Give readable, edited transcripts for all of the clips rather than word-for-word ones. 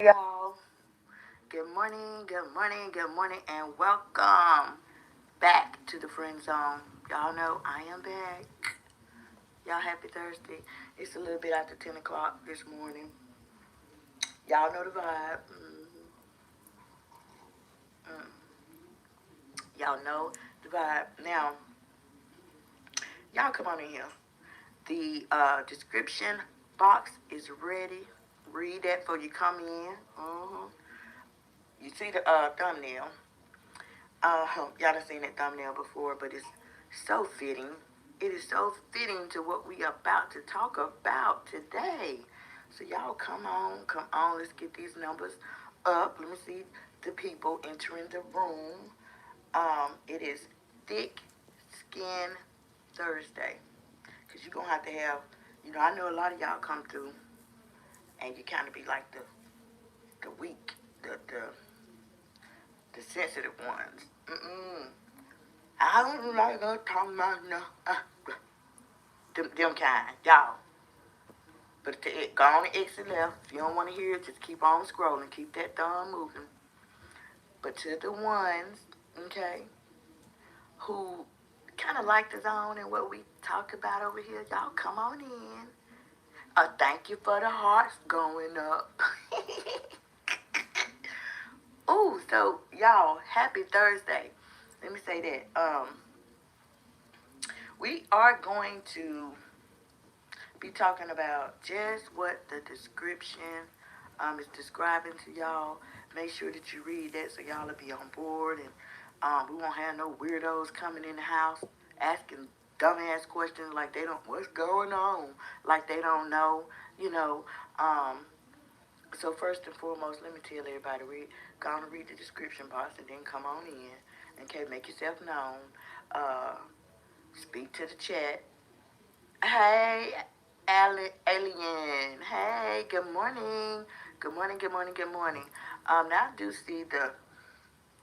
Y'all, good morning, and welcome back to the friend zone. Y'all know I am back. Y'all happy Thursday. It's a little bit after 10 o'clock this morning. Y'all know the vibe. Mm. Y'all know the vibe. Now, y'all come on in here. The description box is ready. Read that before you come in. You see the thumbnail. Y'all done seen that thumbnail before, but it's so fitting. It is so fitting to what we about to talk about today. So y'all come on, let's get these numbers up. Let me see the people entering the room. It is Thick Skin Thursday. Because you're going to have, I know a lot of y'all come through and you kind of be like the weak, the sensitive ones. I don't like her talking about no. Them kind, y'all. But go on and exit left. If you don't want to hear it, just keep on scrolling. Keep that thumb moving. But to the ones, okay, who kind of like the zone and what we talk about over here, y'all come on in. Thank you for the hearts going up. Ooh, so y'all, happy Thursday. Let me say that. We are going to be talking about just what the description is describing to y'all. Make sure that you read that so y'all will be on board, and we won't have no weirdos coming in the house asking dumbass questions like they don't, what's going on, like they don't know, you know. So first and foremost, let me tell everybody, go on and read the description box and then come on in. Okay, make yourself known. Uh, Speak to the chat. Hey, Alien. Hey, good morning. Good morning, good morning, good morning. Now I do see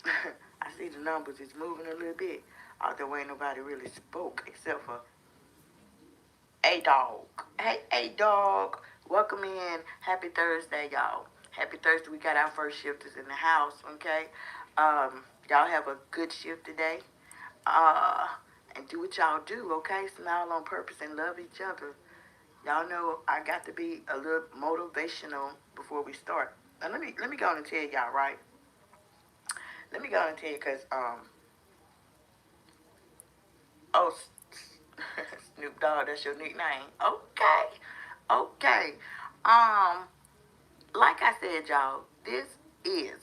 I see the numbers is moving a little bit. Although ain't nobody really spoke except for A-Dog. Hey, A-Dog. Welcome in. Happy Thursday, y'all. Happy Thursday. We got our first shifters in the house, okay? Y'all have a good shift today. Uh, and do what y'all do, okay? Smile on purpose and love each other. Y'all know I got to be a little motivational before we start. Now let me go on and tell y'all, right? Let me go on and tell you, cause oh, Snoop Dogg, that's your nickname. Okay, okay. Um, like I said, y'all, this is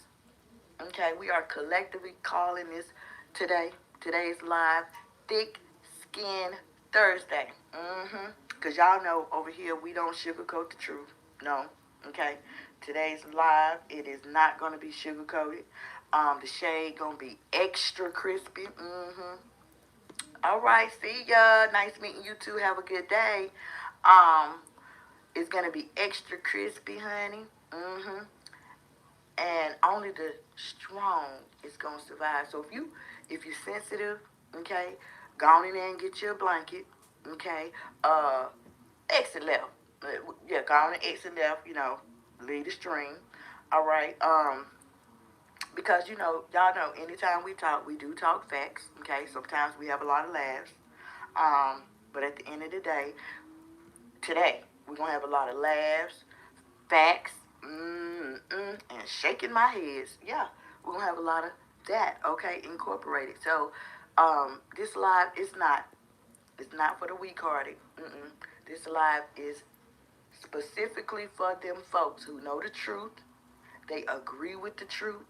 okay. We are collectively calling this today. Today's live Thick Skin Thursday. Cause y'all know over here we don't sugarcoat the truth. No. Okay. Today's live. It is not gonna be sugar coated. The shade gonna be extra crispy. All right. See ya. Nice meeting you too. Have a good day. Um, it's gonna be extra crispy, honey. And only the strong is gonna survive. So if you're sensitive, okay, go on in there and get you a blanket, okay. Exit left. Yeah, go on and exit left. Lead the stream. All right. Because y'all know, anytime we talk, we do talk facts. Okay. Sometimes we have a lot of laughs. But at the end of the day, today we're gonna have a lot of laughs, facts, and shaking my heads. Yeah, we're gonna have a lot of that. Okay, incorporated. So, this live is not. It's not for the weak-hearted. This live is specifically for them folks who know the truth. They agree with the truth.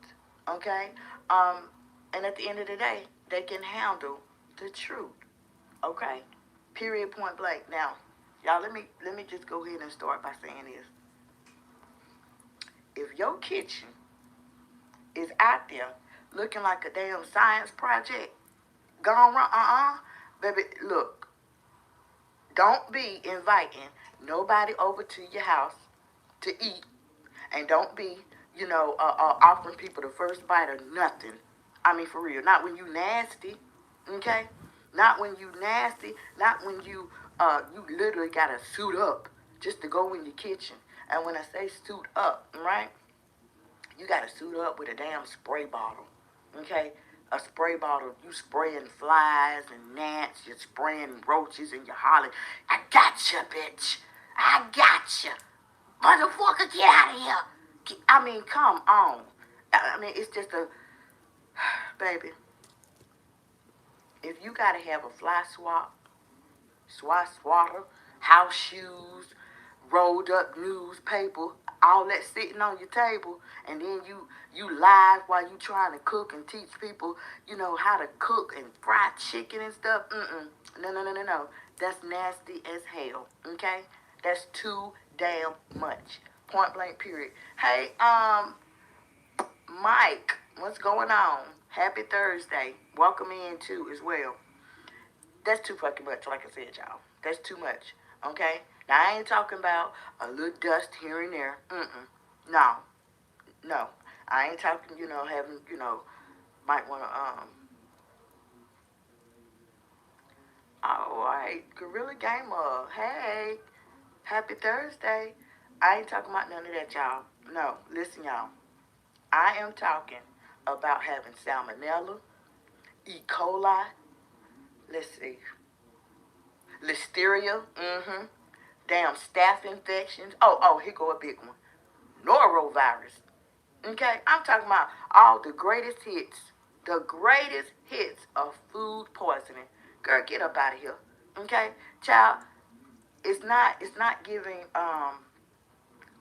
Okay, and at the end of the day, they can handle the truth. Okay, period, point blank. Now, y'all, let me just go ahead and start by saying this. If your kitchen is out there looking like a damn science project gone wrong, baby, look, don't be inviting nobody over to your house to eat, and don't be, offering people the first bite or nothing. I mean, for real, not when you nasty, okay? Not when you nasty, not when you literally gotta suit up just to go in your kitchen. And when I say suit up, right? You got to suit up with a damn spray bottle, okay? A spray bottle, you spraying flies and gnats, you're spraying roaches, and you're hollering, I got you, bitch. I got you. Motherfucker, get out of here. I mean, come on. I mean, it's just a, baby, if you got to have a fly swatter, house shoes, rolled up newspaper, all that sitting on your table, and then you live while you trying to cook and teach people, how to cook and fry chicken and stuff. No. That's nasty as hell. Okay, that's too damn much. Point blank. Period. Hey, Mike, what's going on? Happy Thursday. Welcome in too as well. That's too fucking much, like I said, y'all. That's too much. Okay? Now, I ain't talking about a little dust here and there. No. No. I ain't talking, having, might want to, all right. Gorilla Gamer. Hey. Happy Thursday. I ain't talking about none of that, y'all. No. Listen, y'all. I am talking about having salmonella, E. coli, let's see, listeria, damn staph infections. Oh, here go a big one. Norovirus. Okay? I'm talking about all the greatest hits of food poisoning. Girl, get up out of here. Okay? Child, it's not giving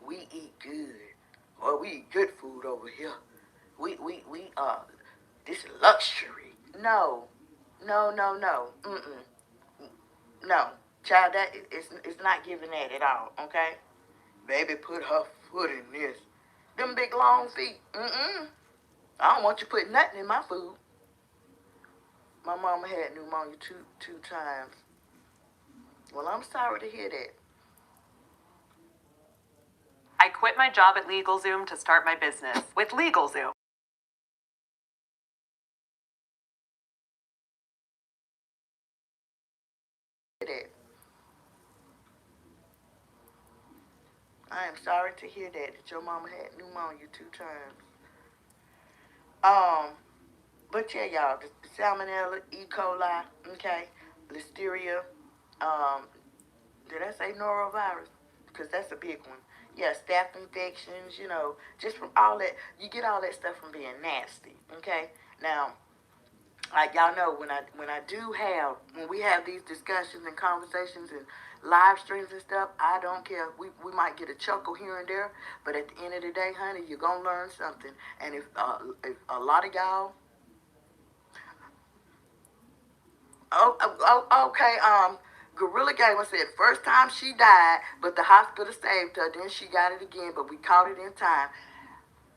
we eat good. Or we eat good food over here. We this luxury. No. No. No. Child, it's not giving that at all, okay? Baby put her foot in this. Them big long feet. I don't want you putting nothing in my food. My mama had pneumonia two times. Well, I'm sorry to hear that. I quit my job at LegalZoom to start my business. With LegalZoom, I am sorry to hear that your mama had pneumonia 2 times. But yeah, y'all, the salmonella, E. coli, okay, listeria, did I say norovirus? Because that's a big one. Yeah, staph infections, just from all that, you get all that stuff from being nasty, okay? Now, like y'all know, when we have these discussions and conversations and live streams and stuff, I don't care. We might get a chuckle here and there, but at the end of the day, honey, you're gonna learn something. And if a lot of y'all, okay, Gorilla Gamer said first time she died, but the hospital saved her. Then she got it again, but we caught it in time.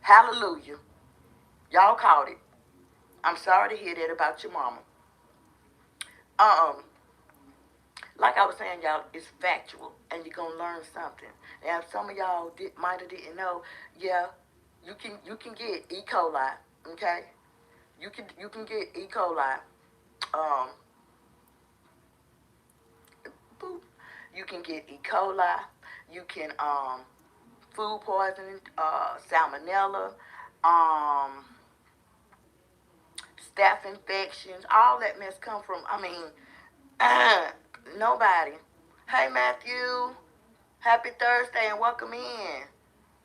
Hallelujah, y'all caught it. I'm sorry to hear that about your mama. Um, like I was saying, y'all, it's factual, and you're gonna learn something. Now, if some of y'all might have didn't know, yeah, you can get E. coli, okay? You can get E. coli. Um, boop. You can get E. coli. You can food poisoning, salmonella, um, staph infections. All that mess come from. I mean, nobody. Hey Matthew, happy Thursday and welcome in.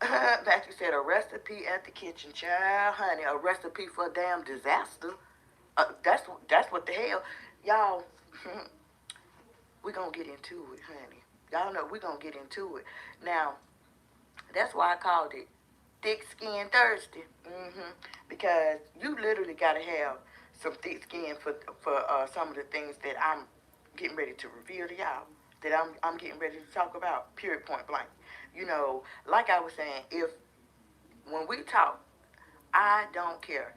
Matthew said a recipe at the kitchen, child, honey. A recipe for a damn disaster. That's what the hell, y'all. We're gonna get into it, honey. Y'all know we're gonna get into it. Now, that's why I called it thick skin thirsty. Because you literally gotta have some thick skin for some of the things that I'm getting ready to reveal to y'all. That I'm getting ready to talk about. Period. Point blank. Like I was saying, if when we talk, I don't care.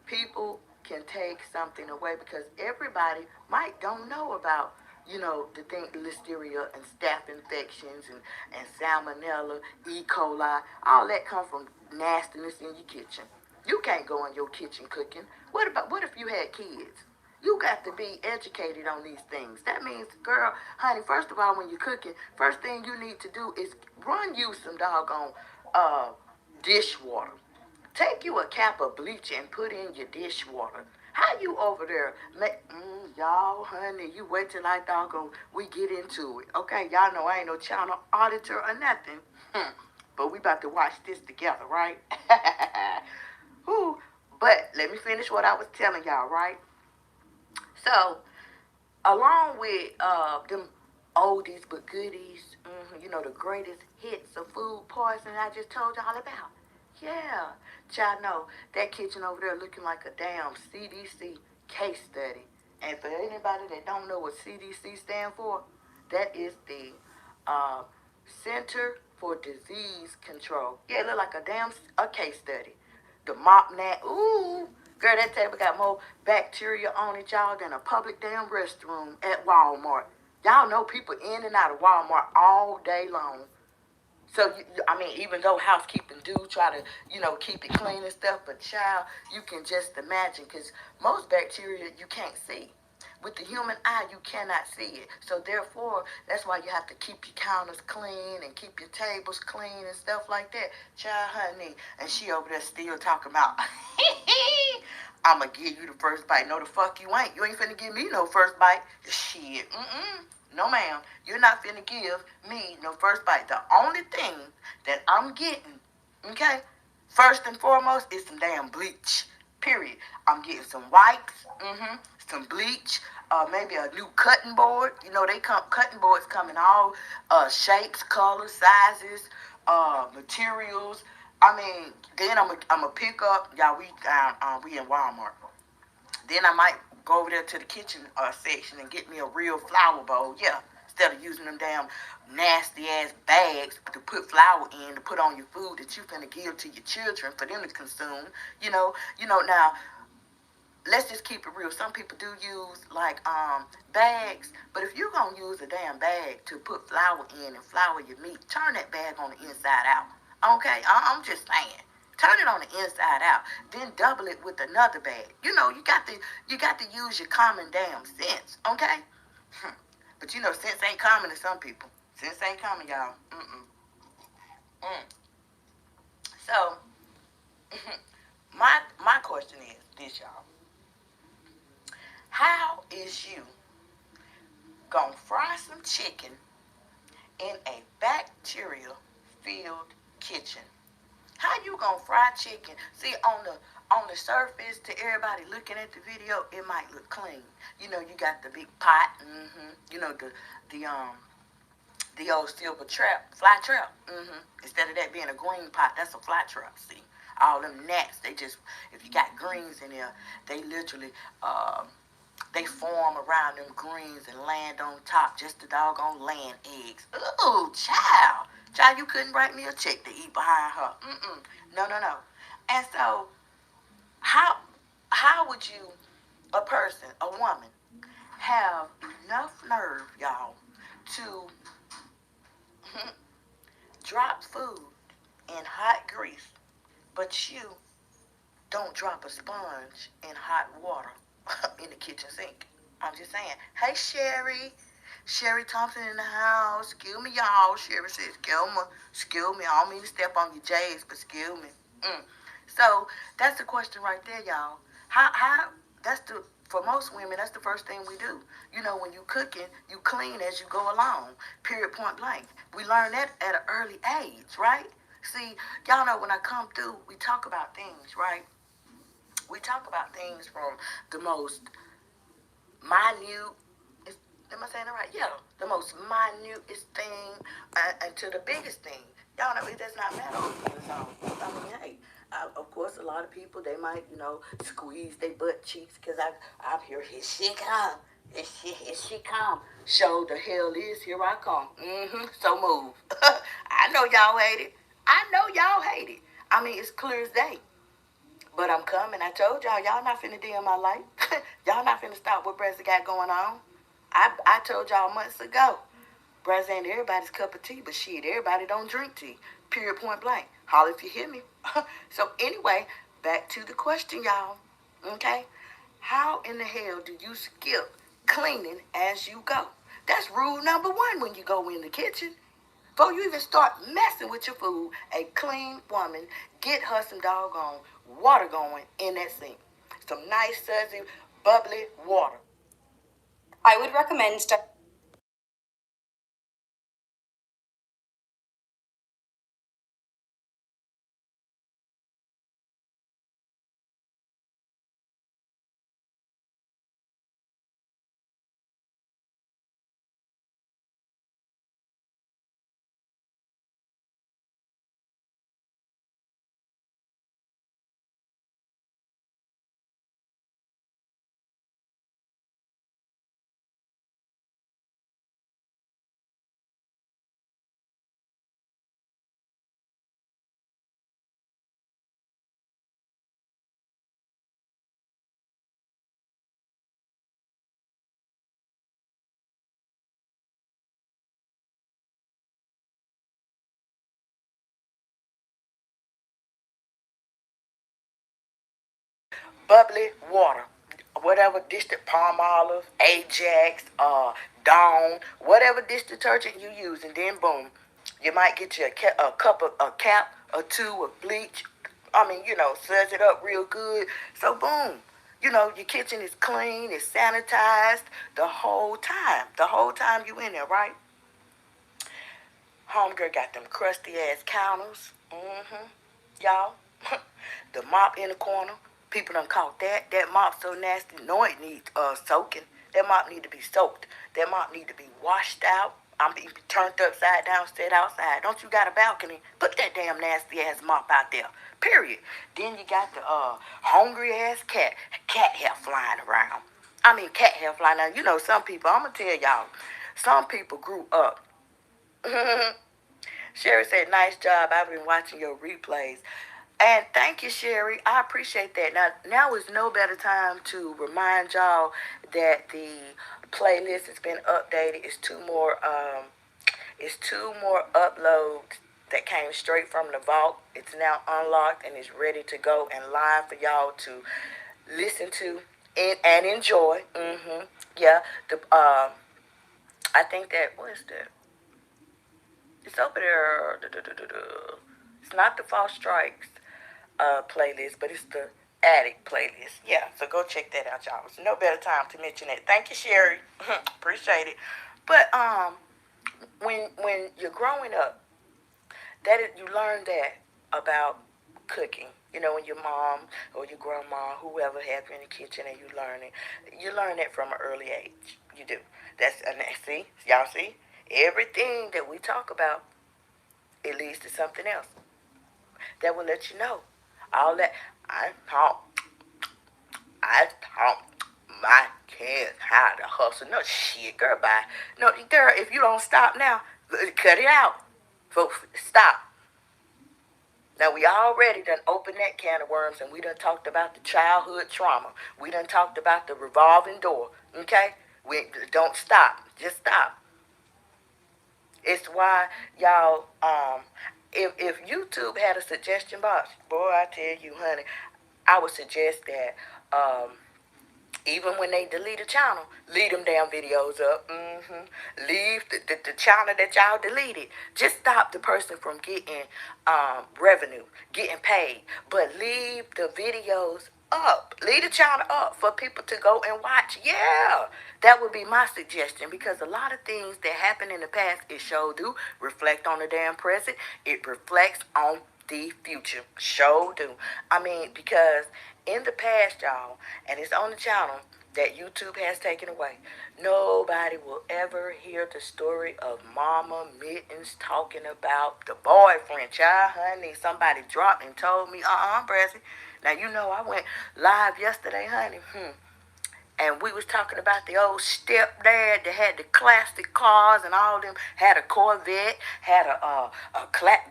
People can take something away because everybody might don't know about, the thing, listeria and staph infections and salmonella, E. coli, all that come from nastiness in your kitchen. You can't go in your kitchen cooking. What if you had kids? You got to be educated on these things. That means, girl, honey, first of all, when you're cooking, first thing you need to do is run you some doggone dishwater. Take you a cap of bleach and put in your dishwater. How you over there make, y'all, honey, you wait till I doggone, we get into it. Okay, y'all know I ain't no channel auditor or nothing. But we about to watch this together, right? Whew. But let me finish what I was telling y'all, right? So, along with them oldies but goodies, the greatest hits of food poisoning I just told y'all about. Yeah, y'all know that kitchen over there looking like a damn CDC case study. And for anybody that don't know what CDC stand for, that is the uh, Center for Disease Control. Yeah, it look like a case study. The mop net, ooh, girl, that table got more bacteria on it, y'all, than a public damn restroom at Walmart. Y'all know people in and out of Walmart all day long. So, I mean, even though housekeeping do try to, keep it clean and stuff, but child, you can just imagine, because most bacteria you can't see. With the human eye, you cannot see it. So therefore, that's why you have to keep your counters clean and keep your tables clean and stuff like that. Child, honey, and she over there still talking about, I'm going to give you the first bite. No, the fuck you ain't. You ain't finna give me no first bite. Shit, no, ma'am. You're not finna give me no first bite. The only thing that I'm getting, okay, first and foremost, is some damn bleach. Period. I'm getting some wipes, some bleach, maybe a new cutting board. Cutting boards come in all shapes, colors, sizes, materials. I mean, then I'm gonna pick up. Y'all, we in Walmart. Then I might go over there to the kitchen section and get me a real flour bowl. Yeah, instead of using them damn nasty ass bags to put flour in to put on your food that you finna give to your children for them to consume. Now let's just keep it real. Some people do use like bags, but if you're gonna use a damn bag to put flour in and flour your meat, turn that bag on the inside out. Okay, I'm just saying. Turn it on the inside out. Then double it with another bag. You got to use your common damn sense. Okay? But sense ain't common to some people. Sense ain't common, y'all. So my question is this, y'all. How is you gonna fry some chicken in a bacteria-filled kitchen? How you gonna fry chicken? See, on the surface, to everybody looking at the video, it might look clean. You got the big pot. The old silver fly trap. Instead of that being a green pot, that's a fly trap. See, all them gnats, if you got greens in there, they literally they form around them greens and land on top, just the doggone laying eggs. Ooh, child. Child, you couldn't write me a check to eat behind her. No. And so, how would you, a person, a woman, have enough nerve, y'all, to drop food in hot grease, but you don't drop a sponge in hot water in the kitchen sink? I'm just saying. Hey, Sherry. Sherry Thompson in the house. Excuse me, y'all. Sherry says, excuse me. I don't mean to step on your J's, but excuse me. So that's the question right there, y'all. For most women, that's the first thing we do. When you cooking, you clean as you go along. Period, point blank. We learn that at an early age, right? See, y'all know when I come through, we talk about things, right? We talk about things from the most minute, am I saying it right? Yeah, the most minutest thing and to the biggest thing. Y'all know it does not matter on the zone. I mean, hey, of course, a lot of people, they might, squeeze their butt cheeks because I'm here. Here she come. Here she come. Show the hell is, here I come. So move. I know y'all hate it. I mean, it's clear as day. But I'm coming. I told y'all not finna dim my light. Y'all not finna stop what Brezza got going on. I told y'all months ago. Brezza ain't everybody's cup of tea, but shit, everybody don't drink tea. Period, point blank. Holler if you hear me. So anyway, back to the question, y'all. Okay? How in the hell do you skip cleaning as you go? That's rule number 1 when you go in the kitchen. Before you even start messing with your food, a clean woman Get her some doggone water going in that sink. Some nice, sudsy, bubbly water. I would recommend Bubbly water. Whatever dish, palm olive, Ajax, Dawn, whatever dish detergent you use, and then boom, you might get you a cap or two of bleach. I mean, suds it up real good. So boom, your kitchen is clean, it's sanitized the whole time. The whole time you in there, right? Homegirl got them crusty ass counters. Y'all. The mop in the corner. People done caught that. That mop so nasty. No, it needs soaking. That mop need to be soaked. That mop need to be washed out. I'm being turned upside down, set outside. Don't you got a balcony? Put that damn nasty ass mop out there. Period. Then you got the hungry ass cat hair flying around. I mean cat hair flying around. Some people, I'm gonna tell y'all, some people grew up. Sherry said, nice job. I've been watching your replays. And thank you, Sherry. I appreciate that. Now is no better time to remind y'all that the playlist has been updated. It's two more uploads that came straight from the vault. It's now unlocked and is ready to go and live for y'all to listen to and enjoy. Yeah. I think that what is that? It's over there. It's not the False Strikes playlist, but it's the Addict playlist. Yeah, so go check that out, y'all. It's no better time to mention it. Thank you, Sherry. Appreciate it. But when you're growing up, you learn that about cooking. When your mom or your grandma, whoever has you in the kitchen, and you learn that from an early age. You do. See, y'all see, everything that we talk about, it leads to something else that will let you know. All that I taught my kids how to hustle. No shit, girl. Bye. No, girl. If you don't stop now, cut it out. Folks, stop. Now we already done opened that can of worms, and we done talked about the childhood trauma. We done talked about the revolving door. Okay, we don't stop. Just stop. It's why y'all if YouTube had a suggestion box, boy, I tell you, honey, I would suggest that even when they delete a channel, leave them damn videos up. Leave the channel that y'all deleted. Just stop the person from getting revenue, getting paid. But leave the videos up. Leave the channel up for people to go and watch. Yeah, that would be my suggestion, because a lot of things that happened in the past, it sure do reflect on the damn present. It reflects on the future. Sure do. I mean, because in the past, y'all, and it's on the channel that YouTube has taken away, nobody will ever hear the story of Mama Mittens talking about the boyfriend. Child, honey, somebody dropped and told me, Brezzy. Now, I went live yesterday, honey. And we was talking about the old stepdad that had the classic cars, and all of them had a Corvette, had a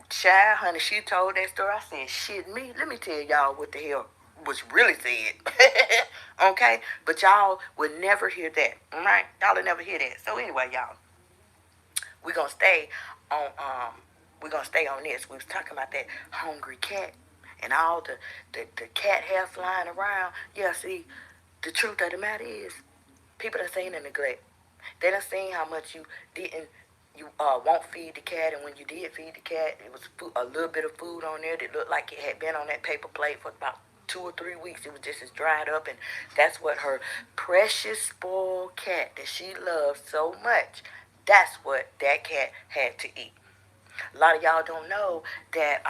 child, honey. She told that story. I said, shit, me. Let me tell y'all what the hell was really said. Okay? But y'all would never hear that. All right? Y'all would never hear that. So anyway, y'all, we're gonna stay on this. We was talking about that hungry cat and all the cat hair flying around. Yeah, see, the truth of the matter is, people done seen the neglect. They done seen how much you won't feed the cat, and when you did feed the cat, it was a little bit of food on there that looked like it had been on that paper plate for about 2 or 3 weeks. It was just as dried up, and that's what her precious spoiled cat that she loved so much, that's what that cat had to eat. A lot of y'all don't know that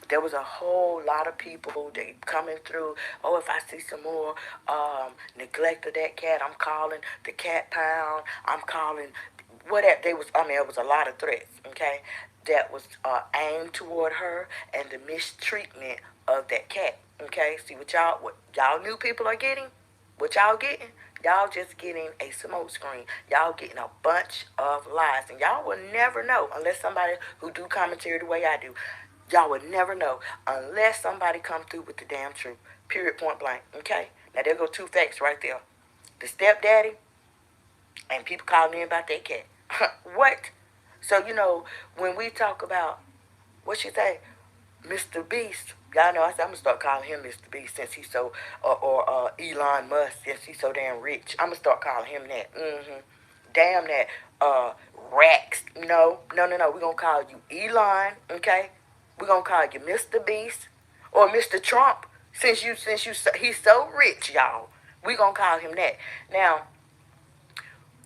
there was a whole lot of people that coming through. Oh, if I see some more neglect of that cat, I'm calling the cat pound. I'm calling whatever. They was. I mean, it was a lot of threats. Okay, that was aimed toward her and the mistreatment of that cat. Okay, see what y'all new people are getting. What y'all getting? Y'all just getting a smoke screen. Y'all getting a bunch of lies. And y'all will never know unless somebody who do commentary the way I do. Y'all would never know unless somebody come through with the damn truth. Period, point blank. Okay? Now there go two facts right there. The stepdaddy and people calling in about their cat. What? So, when we talk about, what she say? Mr. Beast. Y'all know I'm gonna start calling him Mr. Beast since he's so, or Elon Musk since he's so damn rich. I'm gonna start calling him that. Damn that. Rex. No. We're gonna call you Elon. Okay. We're gonna call you Mr. Beast or Mr. Trump since he's so rich, y'all. We're gonna call him that. Now,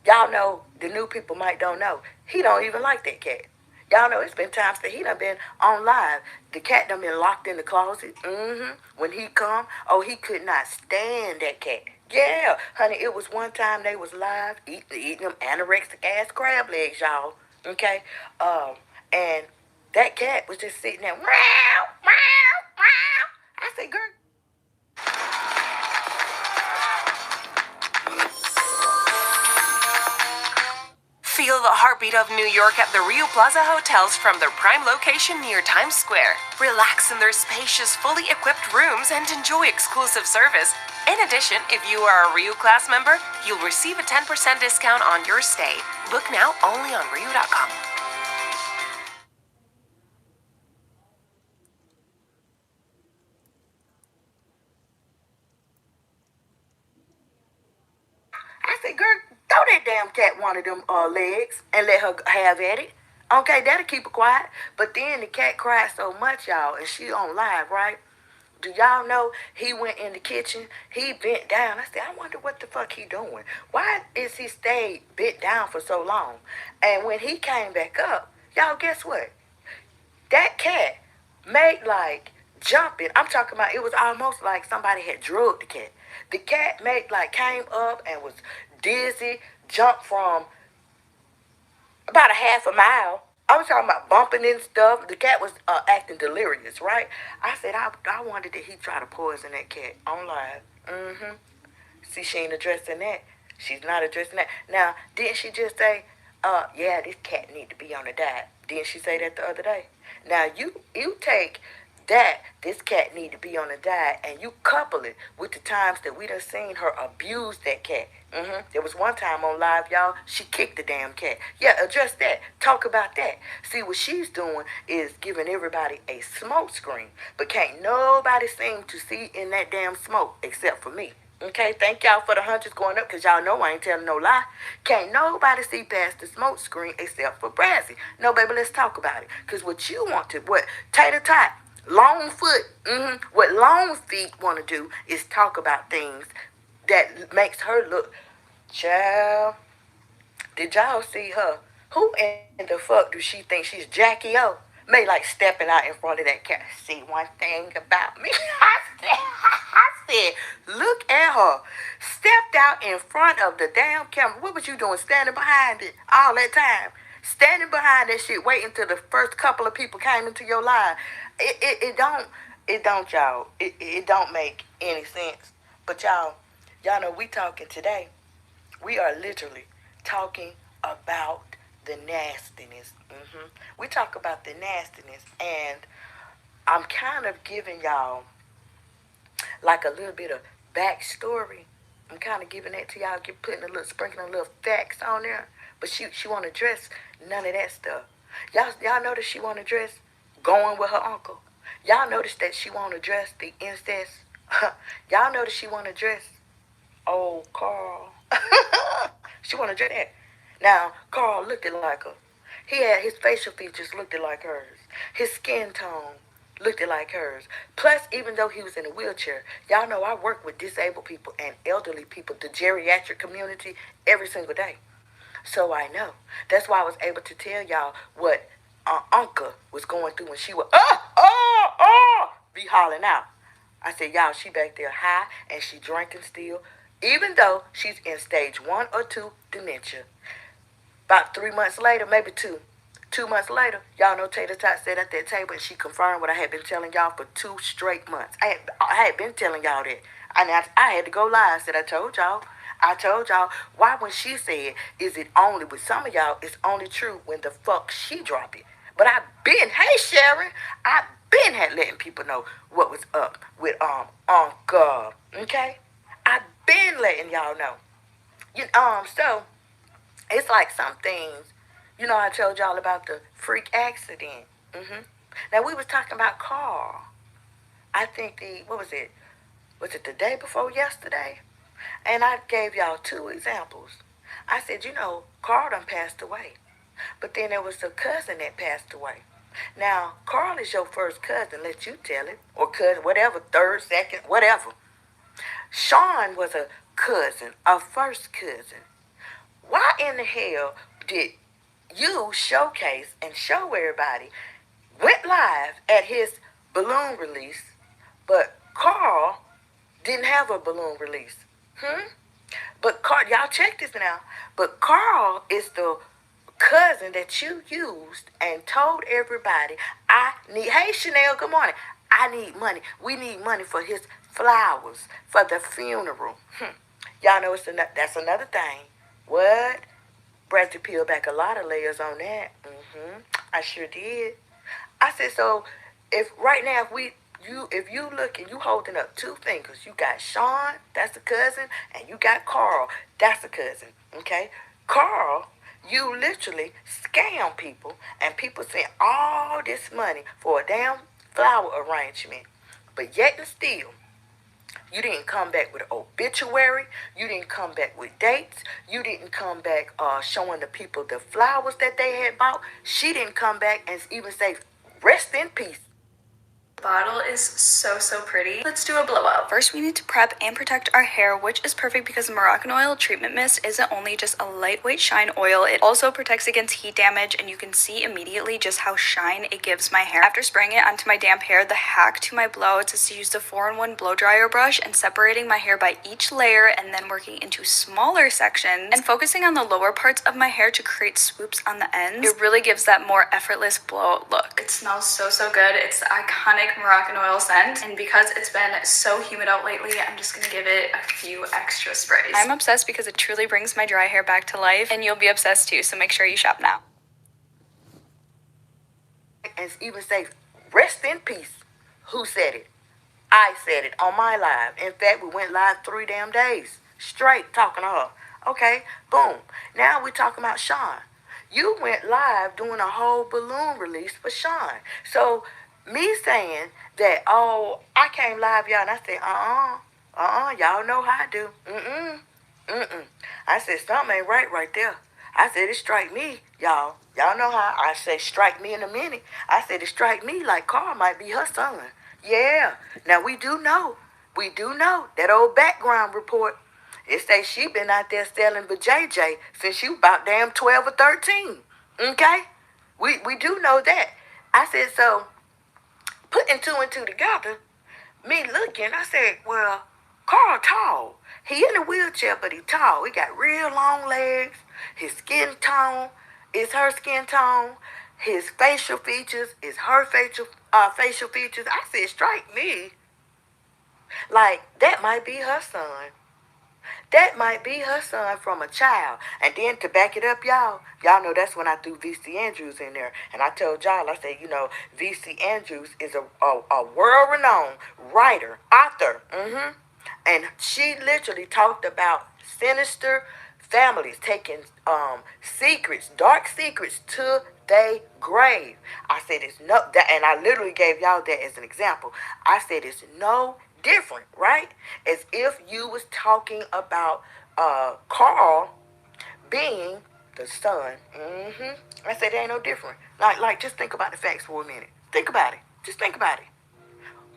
y'all know the new people might don't know. He don't even like that cat. Y'all know it's been times that he done been on live. The cat done been locked in the closet. When he come, he could not stand that cat. Yeah, honey, it was one time they was live eating them anorexic ass crab legs, y'all. Okay? And that cat was just sitting there, meow, meow, meow. I said, girl, feel the heartbeat of New York at the Rio Plaza hotels from their prime location near Times Square. Relax in their spacious, fully equipped rooms and enjoy exclusive service. In addition, if you are a Rio Class member, you'll receive a 10% discount on your stay. Book now only on Rio.com. I said, girl, throw that damn cat one of them legs and let her have at it. Okay, that'll keep her quiet. But then the cat cried so much, y'all, and she on live, right? Do y'all know he went in the kitchen? He bent down. I said, I wonder what the fuck he doing. Why is he stayed bent down for so long? And when he came back up, y'all, guess what? That cat made like jumping. I'm talking about it was almost like somebody had drugged the cat. The cat made like came up and was dizzy, jumped from about a half a mile. I was talking about bumping and stuff. The cat was acting delirious, right? I said, I wondered did he try to poison that cat on live. See, she ain't addressing that. She's not addressing that. Now, didn't she just say, yeah, this cat need to be on a diet? Didn't she say that the other day? Now, you take that, this cat need to be on a diet, and you couple it with the times that we done seen her abuse that cat. There was one time on live, y'all, she kicked the damn cat. Yeah, address that. Talk about that. See, what she's doing is giving everybody a smoke screen, but can't nobody seem to see in that damn smoke except for me. Okay, thank y'all for the hundreds going up because y'all know I ain't telling no lie. Can't nobody see past the smoke screen except for Brazzy. No, baby, let's talk about it. Because what you want to, what Tator Tot, long foot, what long feet want to do is talk about things that makes her look. Child, did y'all see her? Who in the fuck do she think she's Jackie O? May like stepping out in front of that cat. See one thing about me. I said, look at her. Stepped out in front of the damn camera. What was you doing? Standing behind it all that time. Standing behind that shit, waiting till the first couple of people came into your line. It don't, y'all. It don't make any sense. But y'all know we talking today. We are literally talking about the nastiness. We talk about the nastiness, and I'm kind of giving y'all like a little bit of backstory. I'm kind of giving that to y'all, sprinkling a little facts on there. But she want to address none of that stuff. Y'all notice she want to address going with her uncle. Y'all notice that she want to address the incest. Y'all notice she want to address old Carl. She want to address that. Now, Carl looked like her. He had his facial features looked like hers. His skin tone looked like hers. Plus, even though he was in a wheelchair, y'all know I work with disabled people and elderly people, the geriatric community, every single day. So I know. That's why I was able to tell y'all what Uncle was going through when she would, be hollering out. I said, y'all, she back there high and she drinking still, even though she's in stage 1 or 2 dementia. About 3 months later, maybe 2 months later, y'all know Tator Tot sat at that table and she confirmed what I had been telling y'all for 2 straight months. I had been telling y'all that. I had to go live. I said, I told y'all. Why when she said, is it only, with some of y'all, it's only true when the fuck she drop it. But hey Sharon, I been had letting people know what was up with Uncle. Okay? I been letting y'all know. So it's like some things, I told y'all about the freak accident. Now we was talking about Carl. I think what was it? Was it the day before yesterday? And I gave y'all 2 examples. I said, Carl done passed away. But then there was a cousin that passed away. Now, Carl is your first cousin, let you tell it. Or cousin, whatever, third, second, whatever. Sean was a cousin, a first cousin. Why in the hell did you showcase and show everybody, went live at his balloon release, but Carl didn't have a balloon release? But Carl, y'all check this now. But Carl is the cousin that you used and told everybody, hey Chanel, good morning. I need money. We need money for his flowers, for the funeral. Y'all know that's another thing. What? Bradley peeled back a lot of layers on that. I sure did. I said, so if right now if you look and you holding up 2 fingers, you got Sean, that's a cousin, and you got Carl, that's a cousin. Okay? Carl, you literally scam people, and people send all this money for a damn flower arrangement. But yet and still, you didn't come back with an obituary. You didn't come back with dates. You didn't come back showing the people the flowers that they had bought. She didn't come back and even say, rest in peace. Bottle is so pretty. Let's do a blowout. First, we need to prep and protect our hair, which is perfect because Moroccan oil treatment mist isn't only just a lightweight shine oil, it also protects against heat damage, and you can see immediately just how shine it gives my hair. After spraying it onto my damp hair, the hack to my blowouts is to use the 4-in-1 blow dryer brush and separating my hair by each layer and then working into smaller sections and focusing on the lower parts of my hair to create swoops on the ends. It really gives that more effortless blowout look. It smells so good. It's the iconic Moroccan oil scent, and because it's been so humid out lately, I'm just gonna give it a few extra sprays. I'm obsessed because it truly brings my dry hair back to life, and you'll be obsessed too, so make sure you shop now. And even say, rest in peace. Who said it? I said it on my live. In fact, we went live 3 damn days straight talking to her. Okay, boom. Now we're talking about Sean. You went live doing a whole balloon release for Sean. So me saying that, I came live, y'all, and I said, y'all know how I do. I said, something ain't right there. I said, it strike me, y'all. Y'all know how I say strike me in a minute. I said, it strike me like Carl might be her son. Yeah. Now, we do know that old background report. It say she been out there selling for JJ since she was about damn 12 or 13. Okay? We do know that. I said, so putting 2 and 2 together, me looking, I said, well, Carl tall. He in a wheelchair, but he tall. He got real long legs. His skin tone is her skin tone. His facial features is her facial features. I said, strike me like that might be her son. That might be her son from a child. And then to back it up, y'all know that's when I threw V.C. Andrews in there. And I told y'all, I said, V.C. Andrews is a world-renowned writer, author. And she literally talked about sinister families taking secrets, dark secrets to their grave. I said it's no, that, and I literally gave y'all that as an example. I said it's no different, right? As if you was talking about Carl being The son. I said, it ain't no different. Like, just think about the facts for a minute. Think about it. Just think about it.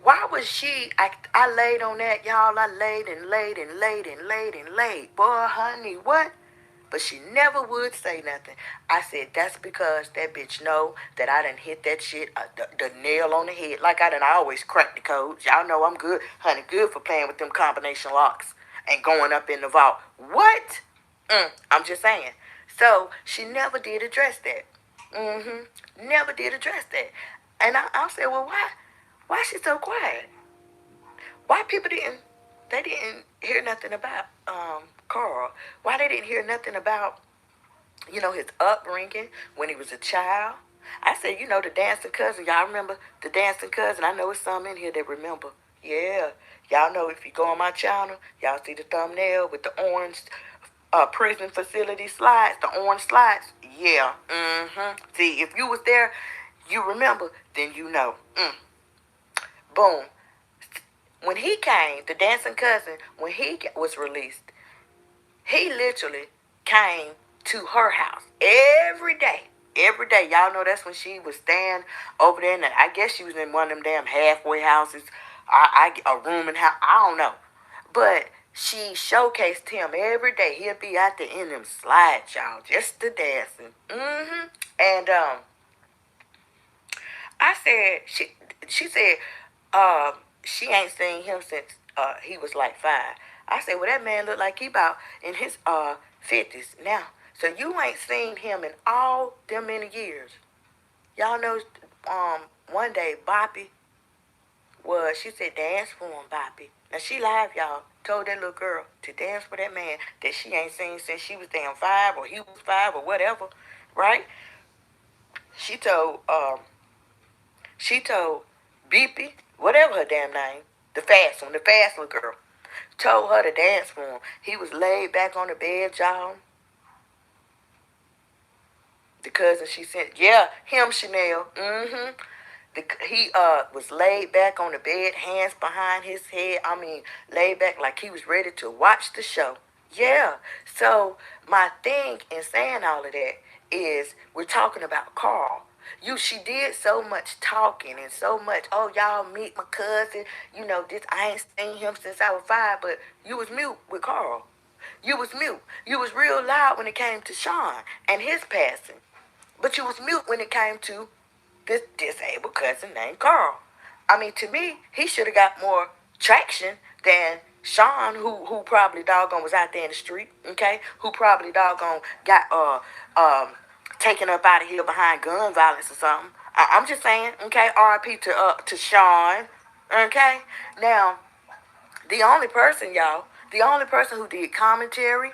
Why was she, I laid on that, y'all. I laid and laid and laid and laid and laid. Boy, honey, what? But she never would say nothing. I said, that's because that bitch know that I done hit that shit, the nail on the head. Like I always crack the codes. Y'all know I'm good, honey, good for playing with them combination locks and going up in the vault. What? I'm just saying. So she never did address that. Never did address that. And I said, well, why she so quiet? Why people they didn't hear nothing about Carl? Why they didn't hear nothing about, his upbringing when he was a child? I said, the dancing cousin. Y'all remember the dancing cousin? I know it's some in here that remember. Yeah. Y'all know if you go on my channel, y'all see the thumbnail with the orange prison facility slides, the orange slides. Yeah. See, if you was there, you remember, then you know. Boom. When he came, the dancing cousin, when he was released, he literally came to her house every day. Every day. Y'all know that's when she was staying over there. And I guess she was in one of them damn halfway houses. A room and house. I don't know. But she showcased him every day. He'll be out there in them slides, y'all. Just the dancing. And I said, she said, she ain't seen him since he was like 5. I said, well, that man look like he about in his 50s now. So you ain't seen him in all them many years. Y'all know one day Boppy she said, dance for him, Boppy. Now she live, y'all. Told that little girl to dance for that man that she ain't seen since she was damn 5 or he was 5 or whatever, right? She told Beepy, whatever her damn name, the fast little girl, told her to dance for him. He was laid back on the bed, y'all. The cousin she sent, yeah, him, Chanel. He was laid back on the bed, hands behind his head. I mean, laid back like he was ready to watch the show. Yeah. So my thing in saying all of that is we're talking about Carl. She did so much talking and so much, oh, y'all meet my cousin. This I ain't seen him since I was 5, but you was mute with Carl. You was mute. You was real loud when it came to Sean and his passing. But you was mute when it came to this disabled cousin named Carl. I mean, to me, he should have got more traction than Sean, who probably doggone was out there in the street, okay? Who probably doggone got taken up out of here behind gun violence or something. I'm just saying, okay? R.I.P. to Sean, okay? Now, the only person who did commentary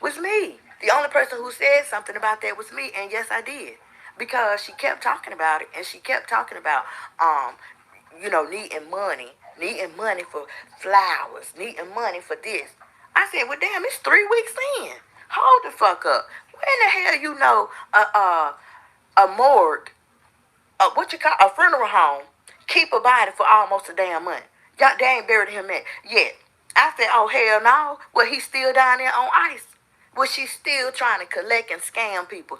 was me. The only person who said something about that was me, and yes, I did. Because she kept talking about it, and she kept talking about, needing money for flowers, needing money for this. I said, well, damn, it's 3 weeks in. Hold the fuck up. When the hell a morgue, a funeral home, keep a body for almost a damn month? Y'all, they ain't buried him yet. I said, oh, hell no. Well, he's still down there on ice. Well, she's still trying to collect and scam people.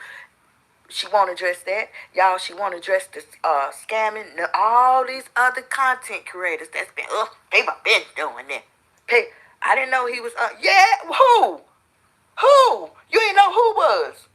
She won't address that. Y'all, she won't address the scamming. All these other content creators that's been, they've been doing that. Hey, I didn't know he was, who? Who? You ain't know who was.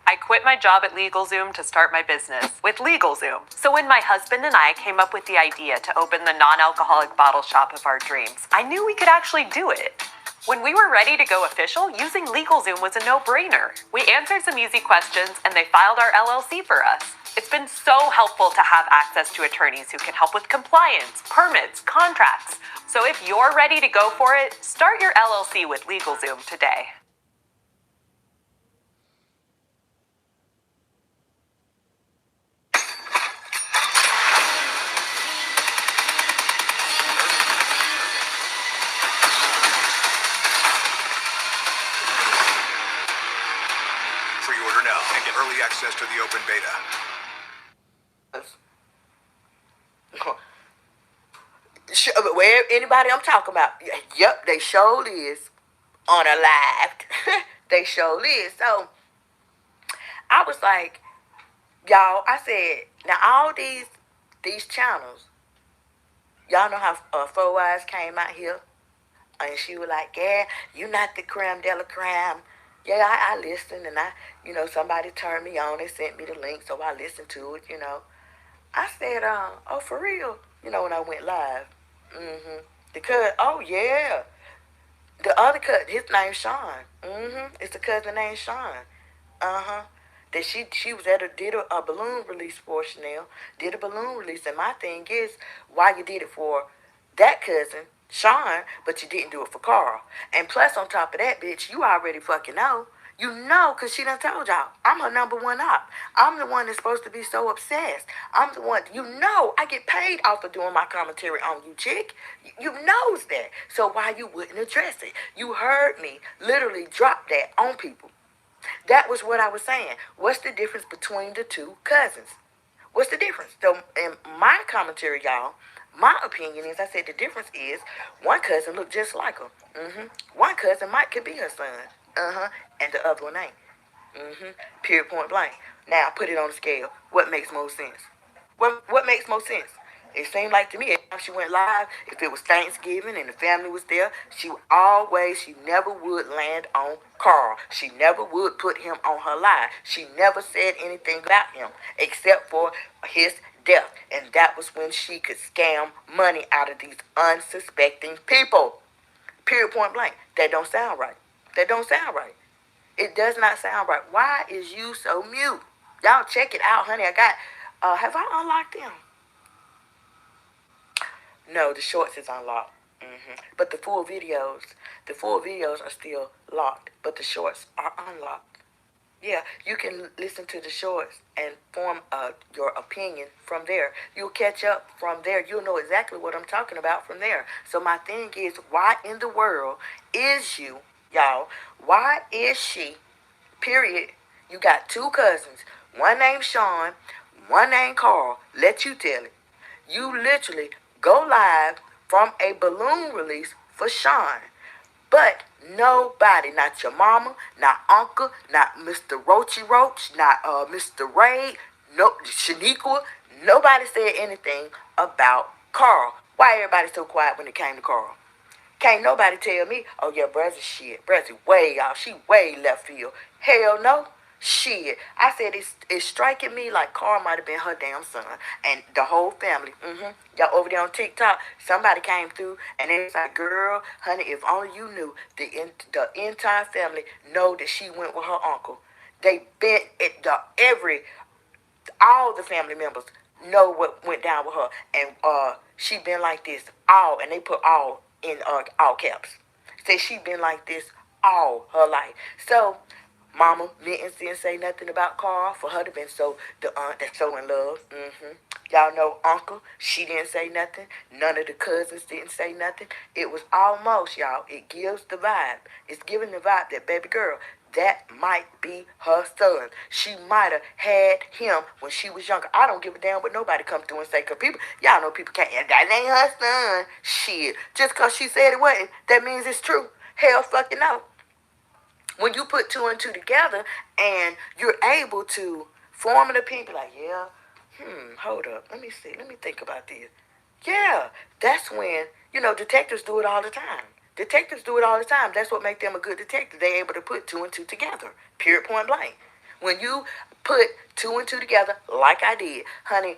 I quit my job at LegalZoom to start my business with LegalZoom. So when my husband and I came up with the idea to open the non-alcoholic bottle shop of our dreams, I knew we could actually do it. When we were ready to go official, using LegalZoom was a no-brainer. We answered some easy questions and they filed our LLC for us. It's been so helpful to have access to attorneys who can help with compliance, permits, contracts. So if you're ready to go for it, start your LLC with LegalZoom today. Pre-order now and get early access to the open beta. Where anybody I'm talking about? Yep, they sure is unalived. They sure is. So I was like, y'all, I said, now all these channels, y'all know how Four Eyes came out here? And she was like, yeah, you not the creme de la creme. Yeah, I listened, and somebody turned me on and sent me the link, so I listened to it. I said, oh, for real? When I went live. The oh, yeah. The other his name's Sean. It's a cousin named Sean. Uh-huh. That she was did a balloon release for Chanel. Did a balloon release. And my thing is, why you did it for that cousin, Sean, but you didn't do it for Carl. And plus, on top of that, bitch, you already fucking know. You know, because she done told y'all, I'm her number one op. I'm the one that's supposed to be so obsessed. I'm the one, I get paid off of doing my commentary on you, chick. You knows that. So why you wouldn't address it? You heard me literally drop that on people. That was what I was saying. What's the difference between the two cousins? What's the difference? So in my commentary, y'all, my opinion is, I said the difference is one cousin look just like her. One cousin could be her son. And the other one ain't. Period, point blank. Now put it on the scale. What makes more sense? What makes more sense? It seemed like to me, every time she went live, if it was Thanksgiving and the family was there, she never would land on Carl. She never would put him on her live. She never said anything about him except for his death. And that was when she could scam money out of these unsuspecting people. Period, point blank. That don't sound right. That don't sound right. It does not sound right. Why is you so mute? Y'all check it out, honey. Have I unlocked them? No, the shorts is unlocked. But the full videos are still locked. But the shorts are unlocked. Yeah, you can listen to the shorts and form your opinion from there. You'll catch up from there. You'll know exactly what I'm talking about from there. So my thing is, why in the world is you, y'all, why is she, period, you got two cousins, one named Sean, one named Carl, let you tell it. You literally go live from a balloon release for Sean. But nobody, not your mama, not uncle, not Mr. Roachy Roach, not Mr. Ray, no Shaniqua, nobody said anything about Carl. Why everybody so quiet when it came to Carl? Can't nobody tell me, oh yeah, brother shit. Brother way out. She way left field. Hell no. Shit. I said it's striking me like Carl might have been her damn son. And the whole family. Y'all over there on TikTok, somebody came through and they was like, girl, honey, if only you knew, the entire family know that she went with her uncle. They been all the family members know what went down with her. And she been like this all, and they put all in all caps. Say she been like this all her life. So Mama Mittens didn't say nothing about Carl. For her to been the aunt that's so in love. Y'all know Uncle, she didn't say nothing. None of the cousins didn't say nothing. It was almost, y'all, it gives the vibe. It's giving the vibe that baby girl, that might be her son. She might have had him when she was younger. I don't give a damn what nobody come through and say, because people, y'all know people can't, that ain't her son. Shit. Just because she said it wasn't, that means it's true. Hell fucking no. When you put two and two together and you're able to form an opinion, like, yeah, hold up. Let me see. Let me think about this. Yeah, that's when, detectives do it all the time. Detectives do it all the time. That's what makes them a good detective. They're able to put two and two together. Period, point blank. When you put two and two together, like I did, honey,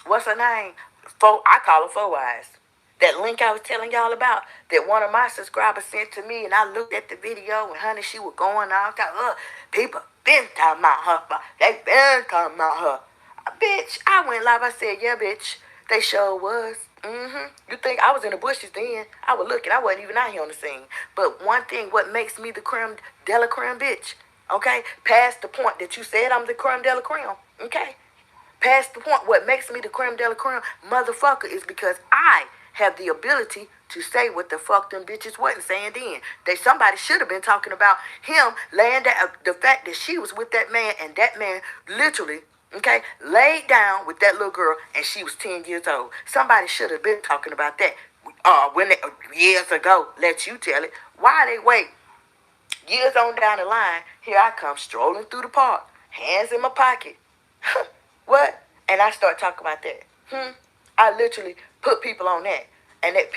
what's her name? I call her Four Eyes. That link I was telling y'all about, that one of my subscribers sent to me, and I looked at the video, and honey, she was going on. People been talking about her. They been talking about her. Bitch, I went live. I said, yeah, bitch. They sure was. You think I was in the bushes then? I was looking. I wasn't even out here on the scene. But one thing, what makes me the creme de la creme, bitch, okay? Past the point that you said I'm the creme de la creme, okay? Past the point, what makes me the creme de la creme, motherfucker, is because I have the ability to say what the fuck them bitches wasn't saying then. Somebody should have been talking about him laying down, the fact that she was with that man, and that man literally, okay, laid down with that little girl, and she was 10 years old. Somebody should have been talking about that years ago. Let you tell it. Why they wait Years on down the line, here I come strolling through the park, hands in my pocket. What? And I start talking about that. I literally put people on that, and that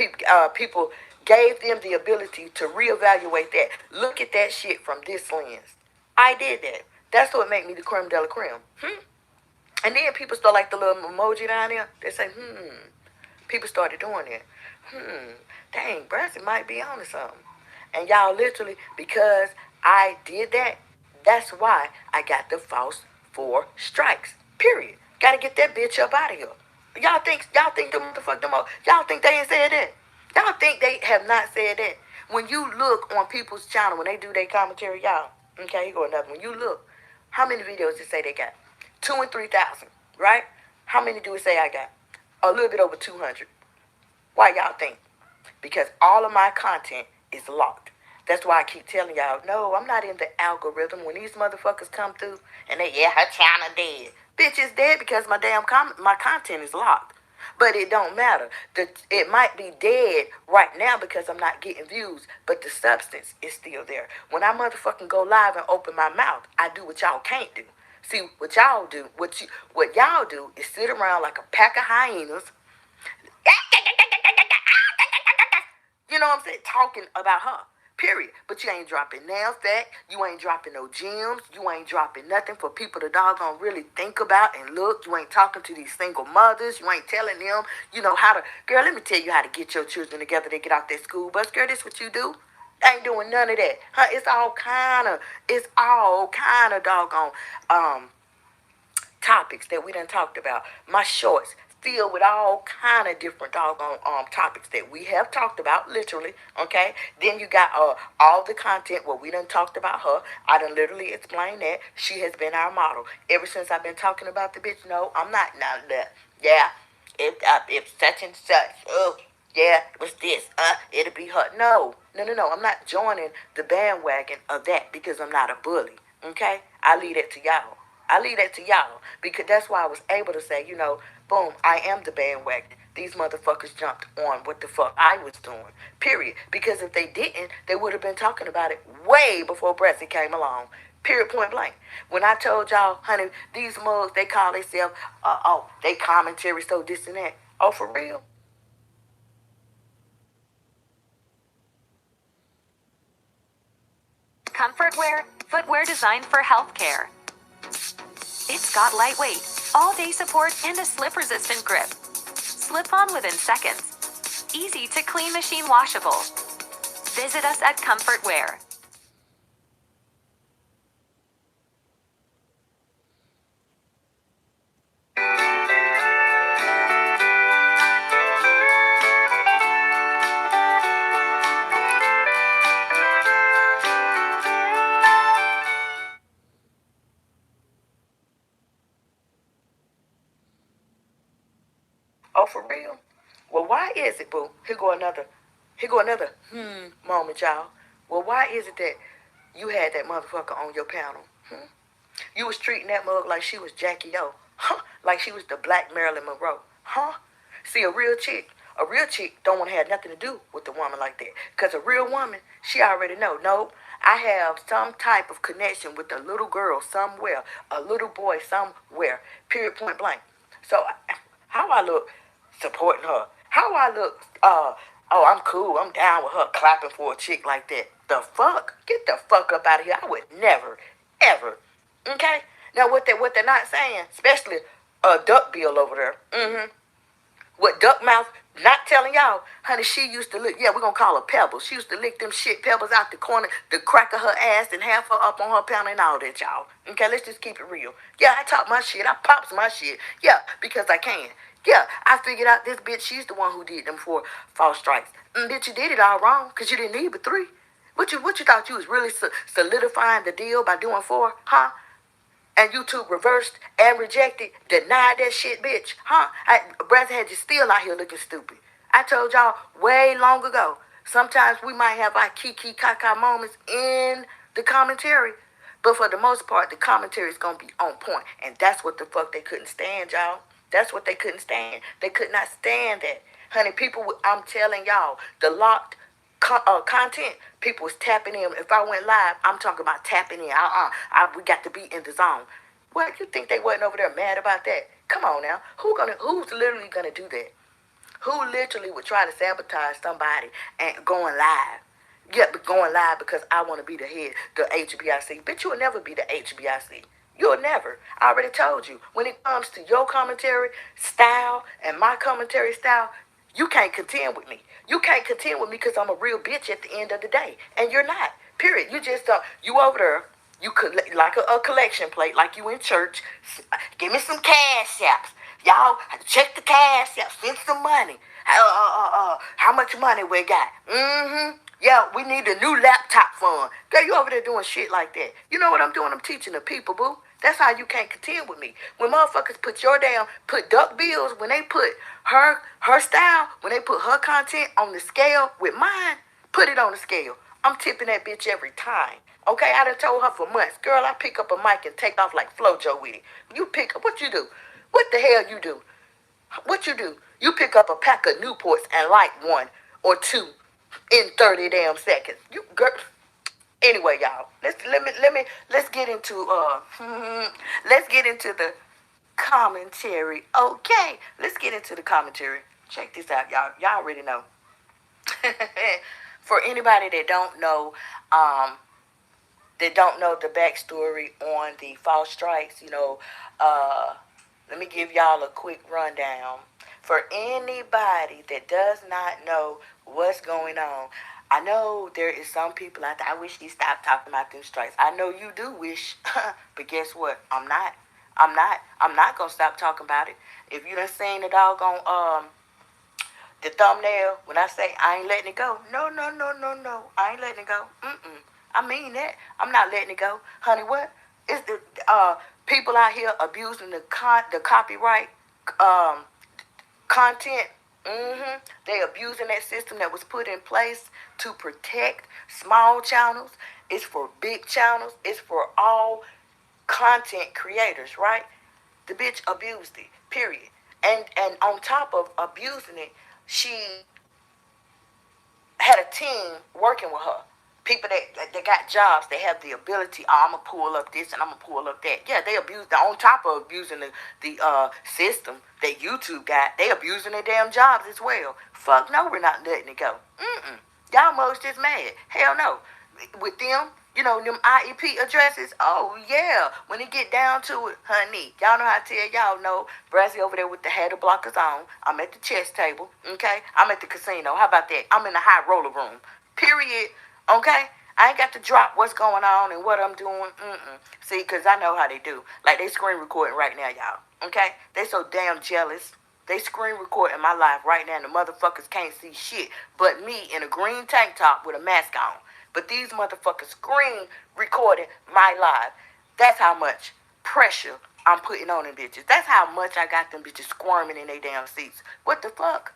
people gave them the ability to reevaluate that. Look at that shit from this lens. I did that. That's what made me the creme de la creme. And then people start like the little emoji down there. They say, People started doing that. Dang, Branson might be on to something. And y'all literally, because I did that, that's why I got the false 4 strikes. Period. Gotta get that bitch up out of here. Y'all think y'all think they ain't said that? Y'all think they have not said that? When you look on people's channel, when they do their commentary, y'all, okay, here go another. When you look, how many videos does it say they got? 2 and 3,000, right? How many do it say I got? A little bit over 200. Why y'all think? Because all of my content is locked. That's why I keep telling y'all, no, I'm not in the algorithm. When these motherfuckers come through and they, her channel dead. Bitch, it's dead because my my content is locked. But it don't matter. It might be dead right now because I'm not getting views, but the substance is still there. When I motherfucking go live and open my mouth, I do what y'all can't do. See, what y'all do, what y'all do is sit around like a pack of hyenas. You know what I'm saying? Talking about her. Period. But you ain't dropping nail fat. You ain't dropping no gems. You ain't dropping nothing for people to doggone really think about and look. You ain't talking to these single mothers. You ain't telling them, how to. Girl, let me tell you how to get your children together to get out that school bus. Girl, this what you do. Ain't doing none of that. Huh? It's all kind of doggone topics that we done talked about. My shorts filled with all kind of different doggone topics that we have talked about, literally, okay? Then you got all the content where we done talked about her. I done literally explained that. She has been our model. Ever since I've been talking about the bitch, no, I'm not that. Yeah, if such and such, yeah, it was this, it'll be her. No, I'm not joining the bandwagon of that because I'm not a bully, okay? I leave that to y'all. Because that's why I was able to say, boom, I am the bandwagon. These motherfuckers jumped on what the fuck I was doing. Period. Because if they didn't, they would have been talking about it way before Brexit came along. Period, point blank. When I told y'all, honey, these mugs, they call themselves, they commentary, so this and that. Oh, for real? Comfort wear, footwear designed for healthcare. It's got lightweight, all-day support, and a slip-resistant grip. Slip on within seconds. Easy to clean, machine washable. Visit us at Comfort Wear. Oh, for real? Well, why is it, boo? Here go another moment, y'all. Well, why is it that you had that motherfucker on your panel? You was treating that mug like she was Jackie O. Huh? Like she was the black Marilyn Monroe. Huh? See, a real chick don't want to have nothing to do with a woman like that. Because a real woman, she already know. No, I have some type of connection with a little girl somewhere, a little boy somewhere. Period, point blank. So, how I look supporting her? How I look, I'm cool, I'm down with her clapping for a chick like that. The fuck? Get the fuck up out of here. I would never, ever. Okay? Now, what they're not saying, especially Duck Bill over there. What Duck Mouth not telling y'all, honey, she used to lick, we're going to call her Pebbles. She used to lick them shit pebbles out the corner, the crack of her ass, and have her up on her panel and all that, y'all. Okay, let's just keep it real. Yeah, I talk my shit. I pops my shit. Yeah, because I can. Yeah, I figured out this bitch, she's the one who did them 4 false strikes. Bitch, you did it all wrong because you didn't need but 3. What you thought you was really solidifying the deal by doing 4, huh? And YouTube reversed and rejected, denied that shit, bitch. Huh? Brother had you still out here looking stupid. I told y'all way long ago. Sometimes we might have our kiki kaka moments in the commentary. But for the most part, the commentary is going to be on point. And that's what the fuck they couldn't stand, y'all. That's what they couldn't stand. They could not stand that. Honey, people, I'm telling y'all, the locked content, people was tapping in. If I went live, I'm talking about tapping in. We got to be in the zone. What, you think they wasn't over there mad about that? Come on now. Who's literally gonna do that? Who literally would try to sabotage somebody and going live? Yeah, but going live because I want to be the head, the HBIC. Bitch, you'll never be the HBIC. You'll never. I already told you. When it comes to your commentary style and my commentary style, you can't contend with me. You can't contend with me because I'm a real bitch at the end of the day. And you're not. Period. You just don't. You over there. You could like a collection plate, like you in church. Give me some cash apps. Y'all check the cash apps. Send some money. How much money we got? Yeah, we need a new laptop fund. Girl, you over there doing shit like that. You know what I'm doing? I'm teaching the people, boo. That's how you can't contend with me. When motherfuckers put duck bills, when they put her style, when they put her content on the scale with mine, put it on the scale. I'm tipping that bitch every time. Okay, I done told her for months, girl, I pick up a mic and take off like Flojo with it. You pick up, what you do? What the hell you do? What you do? You pick up a pack of Newports and light one or two in 30 damn seconds. You girl. Anyway, y'all, let's get into let's get into the commentary. Okay, let's get into the commentary. Check this out, y'all. Y'all already know. For anybody that don't know the backstory on the false strikes, let me give y'all a quick rundown. For anybody that does not know what's going on, I know there is some people out there, I wish you stopped talking about them strikes. I know you do wish, but guess what? I'm not going to stop talking about it. If you done seen the doggone, the thumbnail, when I say I ain't letting it go, no, I ain't letting it go. I mean that. I'm not letting it go. Honey, what? It's the people out here abusing the copyright content. They abusing that system that was put in place to protect small channels. It's for big channels. It's for all content creators, right? The bitch abused it, period. And on top of abusing it, she had a team working with her. People that got jobs, they have the ability, I'm going to pull up this and I'm going to pull up that. Yeah, they abused, on top of abusing the system that YouTube got, they abusing their damn jobs as well. Fuck no, we're not letting it go. Y'all most just mad. Hell no. With them, them IEP addresses, oh yeah. When it get down to it, honey, y'all know how to tell y'all know. Brazzy over there with the header blockers on. I'm at the chess table, okay? I'm at the casino. How about that? I'm in the high roller room. Period. Okay? I ain't got to drop what's going on and what I'm doing. See, because I know how they do. Like, they screen recording right now, y'all. Okay? They so damn jealous. They screen recording my life right now, and the motherfuckers can't see shit but me in a green tank top with a mask on. But these motherfuckers screen recording my life. That's how much pressure I'm putting on them bitches. That's how much I got them bitches squirming in their damn seats. What the fuck?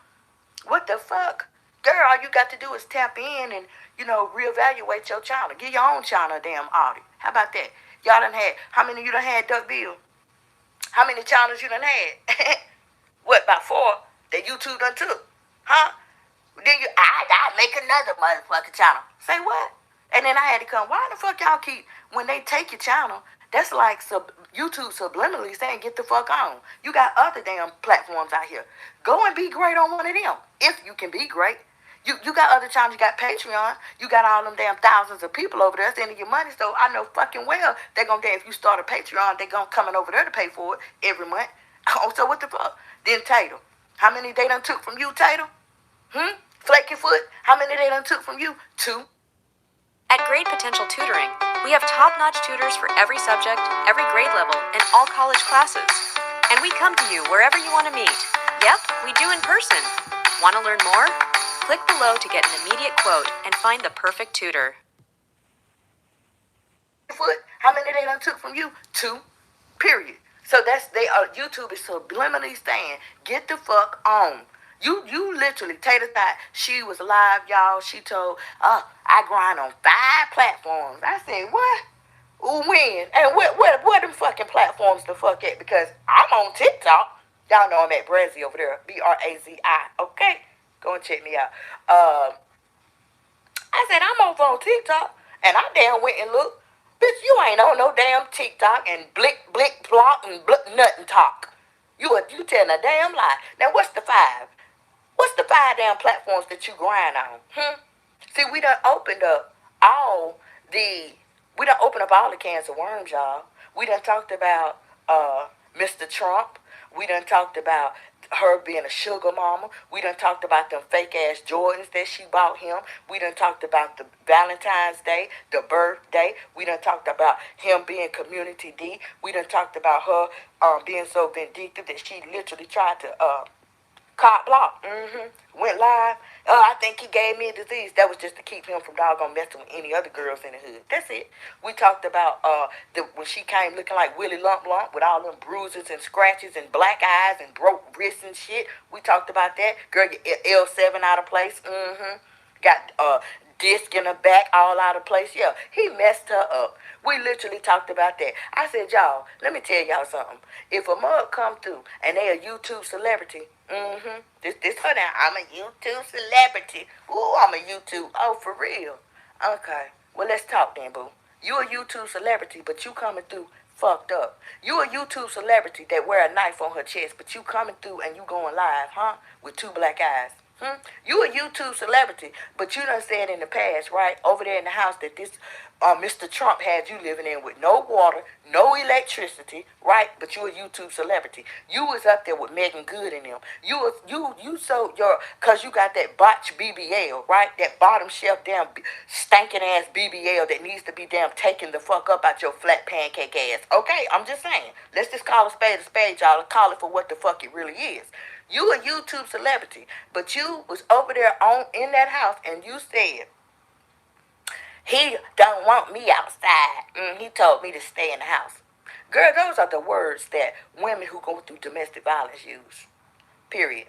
What the fuck? Girl, all you got to do is tap in and, reevaluate your channel. Give your own channel a damn audit. How about that? Y'all done had, how many of you done had Duck Bill? How many channels you done had? What, about 4 that YouTube done took? Huh? Then I make another motherfucking channel. Say what? And then I had to come, why the fuck y'all keep, when they take your channel, that's like YouTube subliminally saying, get the fuck on. You got other damn platforms out here. Go and be great on one of them, if you can be great. You got other channels, you got Patreon, you got all them damn thousands of people over there sending you money, so I know fucking well they're gonna, if you start a Patreon, they're gonna coming over there to pay for it every month. Oh, so what the fuck? Then Tator, how many they done took from you, Tator? Flaky Foot, how many they done took from you? 2. At Grade Potential Tutoring, we have top-notch tutors for every subject, every grade level, and all college classes. And we come to you wherever you want to meet. Yep, we do in person. Want to learn more? Click below to get an immediate quote and find the perfect tutor. How many they done took from you? 2. Period. So YouTube is subliminally saying, get the fuck on. You literally, Tater thought she was live, y'all. She told, I grind on 5 platforms. I said, what? When? And what them fucking platforms the fuck at? Because I'm on TikTok. Y'all know I'm at Brazzy over there. BRAZI. Okay? Go and check me out. I said, I'm over on TikTok. And I damn went and looked. Bitch, you ain't on no damn TikTok and blick, block, and nothing talk. You telling a damn lie. Now, what's the five? What's the five damn platforms that you grind on? See, we done opened up all the, we done opened up all the cans of worms, y'all. We done talked about Mr. Trump. We done talked about her being a sugar mama. We done talked about them fake ass Jordans that she bought him. We done talked about the Valentine's Day, the birthday. We done talked about him being community D. We done talked about her being so vindictive that she literally tried to cop block. Went live. I think he gave me a disease. That was just to keep him from doggone messing with any other girls in the hood. That's it. We talked about when she came looking like Willie Lump Lump with all them bruises and scratches and black eyes and broke wrists and shit. We talked about that. Girl, your L7 out of place. Got disc in her back all out of place. Yeah, he messed her up. We literally talked about that. I said, y'all, let me tell y'all something. If a mug come through and they a YouTube celebrity, this her now. I'm a YouTube celebrity. Ooh, I'm a YouTube. Oh, for real. Okay. Well, let's talk then, boo. You a YouTube celebrity, but you coming through fucked up. You a YouTube celebrity that wear a knife on her chest, but you coming through and you going live, huh? With two black eyes. You a YouTube celebrity, but you done said in the past, right, over there in the house that this Mr. Trump had you living in with no water, no electricity, right? But you a YouTube celebrity. You was up there with Megan Good and them. You sold your, cause you got that botch BBL, right? That bottom shelf damn stinking ass BBL that needs to be damn taken the fuck up out your flat pancake ass. Okay, I'm just saying. Let's just call a spade, y'all, and call it for what the fuck it really is. You a YouTube celebrity, but you was over there in that house and you said, he don't want me outside. He told me to stay in the house. Girl, those are the words that women who go through domestic violence use. Period.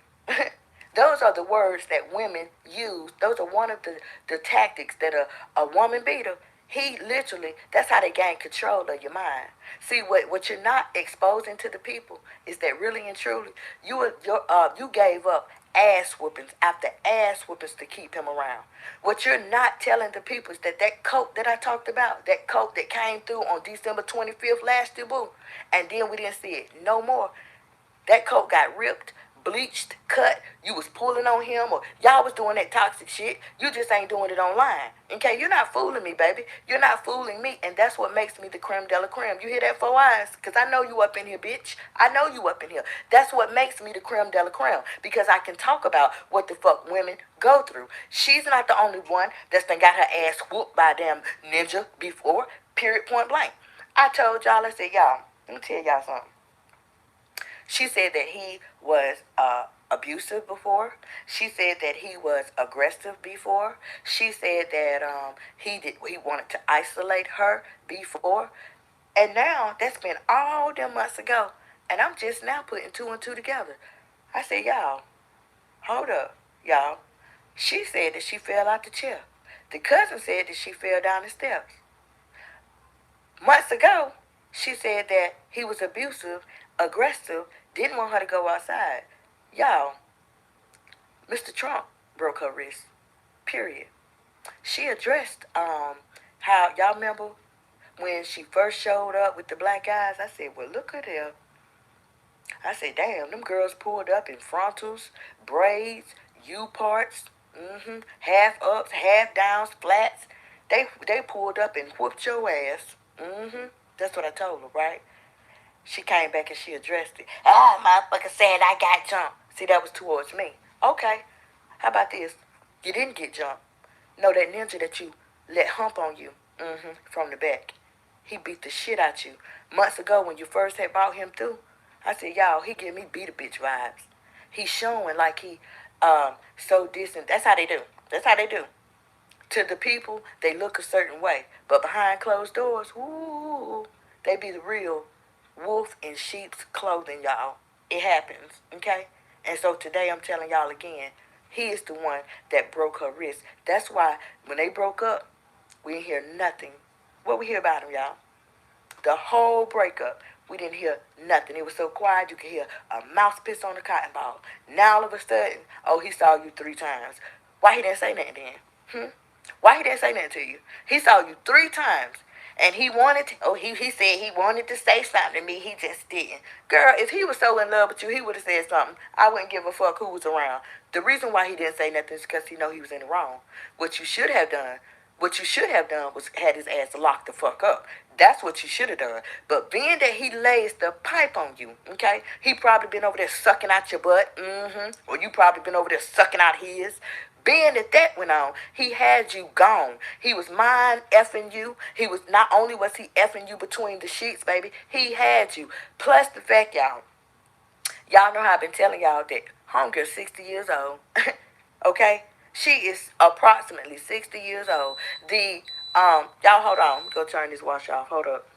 Those are the words that women use. Those are one of the tactics that a woman beater, he literally, that's how they gain control of your mind. See, what you're not exposing to the people is that really and truly, you gave up ass whoopings after ass whoopings to keep him around. What you're not telling the people is that coat that I talked about, that coat that came through on December 25th last year, boo, and then we didn't see it no more. That coat got ripped, bleached, cut. You was pulling on him, or y'all was doing that toxic shit. You just ain't doing it online. Okay, you're not fooling me, baby. You're not fooling me, and that's what makes me the creme de la creme. You hear that, 4 eyes? Because I know you up in here, bitch. I know you up in here. That's what makes me the creme de la creme, because I can talk about what the fuck women go through. She's not the only one that's done got her ass whooped by a damn ninja before, period, point blank. I told y'all, I said, y'all, let me tell y'all something. She said that he was abusive before. She said that he was aggressive before. She said that he wanted to isolate her before. And now that's been all them months ago. And I'm just now putting two and two together. I said, y'all, hold up, y'all. She said that she fell out the chair. The cousin said that she fell down the steps. Months ago, she said that he was abusive, aggressive, didn't want her to go outside. Y'all, Mr. Trump broke her wrist. Period. She addressed how, y'all remember when she first showed up with the black eyes? I said, well, look at her. I said, damn, them girls pulled up in frontals, braids, U-parts, half ups, half downs, flats. They pulled up and whooped your ass. That's what I told her, right? She came back and she addressed it. Motherfucker said I got jumped. See, that was towards me. Okay, how about this? You didn't get jumped. No, that ninja that you let hump on you, from the back. He beat the shit out you. Months ago when you first had brought him through, I said, y'all, he give me beat a bitch vibes. He's showing like he so distant. That's how they do. That's how they do. To the people, they look a certain way. But behind closed doors, ooh, they be the real wolf in sheep's clothing, y'all. It happens, okay? And so today I'm telling y'all again, he is the one that broke her wrist. That's why when they broke up, we didn't hear nothing. What we hear about him, y'all? The whole breakup, we didn't hear nothing. It was so quiet you could hear a mouse piss on a cotton ball. Now all of a sudden, oh, he saw you 3 times. Why he didn't say nothing then? Why he didn't say nothing to you? He saw you 3 times. And he wanted to, he said he wanted to say something to me. He just didn't. Girl, if he was so in love with you, he would have said something. I wouldn't give a fuck who was around. The reason why he didn't say nothing is because he know he was in the wrong. What you should have done, was had his ass locked the fuck up. That's what you should have done. But being that he lays the pipe on you, okay? He probably been over there sucking out your butt, or you probably been over there sucking out his. Being that went on, he had you gone. He was mind effing you. He was not only was he effing you between the sheets, baby, he had you. Plus the fact, y'all know how I've been telling y'all that homegirl's 60 years old. Okay? She is approximately 60 years old. Y'all hold on. Let me go turn this wash off. Hold up.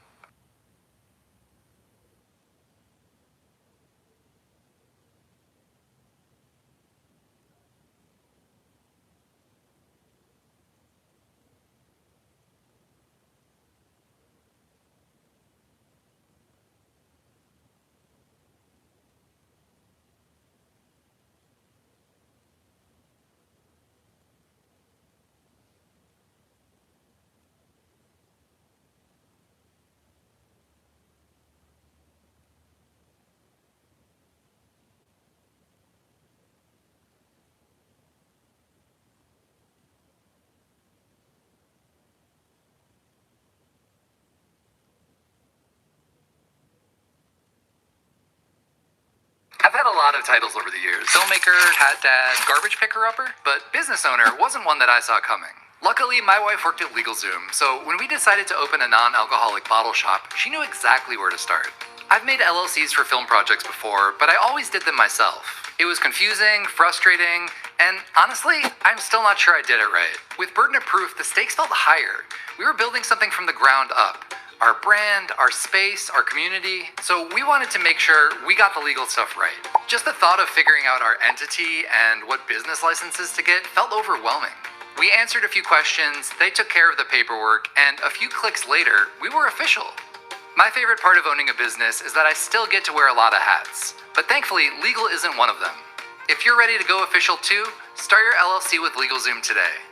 I've had a lot of titles over the years. Filmmaker, cat dad, garbage picker-upper, but business owner wasn't one that I saw coming. Luckily, my wife worked at LegalZoom, so when we decided to open a non-alcoholic bottle shop, she knew exactly where to start. I've made LLCs for film projects before, but I always did them myself. It was confusing, frustrating, and honestly, I'm still not sure I did it right. With burden of proof, the stakes felt higher. We were building something from the ground up. Our brand, our space, our community. So we wanted to make sure we got the legal stuff right. Just the thought of figuring out our entity and what business licenses to get felt overwhelming. We answered a few questions, they took care of the paperwork, and a few clicks later, we were official. My favorite part of owning a business is that I still get to wear a lot of hats. But thankfully, legal isn't one of them. If you're ready to go official too, start your LLC with LegalZoom today.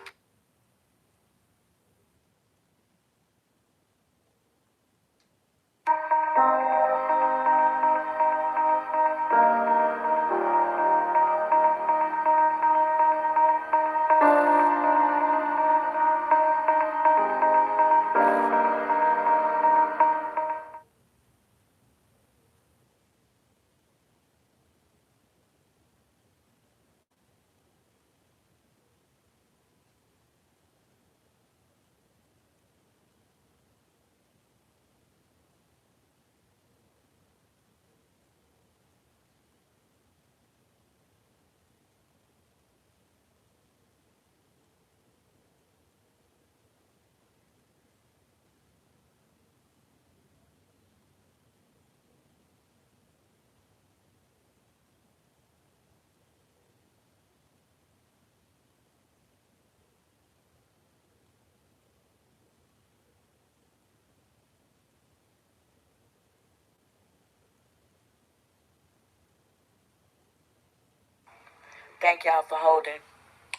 Thank y'all for holding.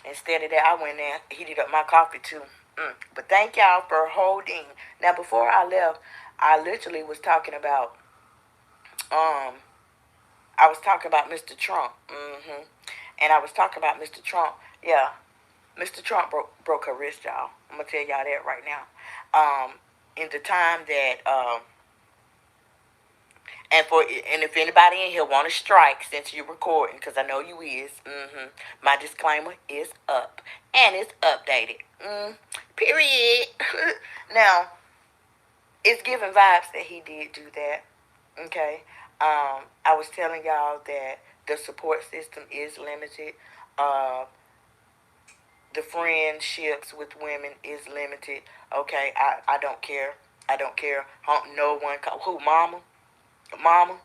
Instead of that, I went there, heated up my coffee too. But thank y'all for holding. Now, before I left, I literally was talking about, Mr. Trump. And I was talking about Mr. Trump. Yeah, Mr. Trump broke her wrist, y'all. I'm gonna tell y'all that right now. In the time that and if anybody in here want to strike since you're recording, because I know you is, my disclaimer is up and it's updated. Period. Now, it's giving vibes that he did do that. Okay. I was telling y'all that the support system is limited. The friendships with women is limited. Okay. I don't care. I don't care. No one. Who, mama? Mama?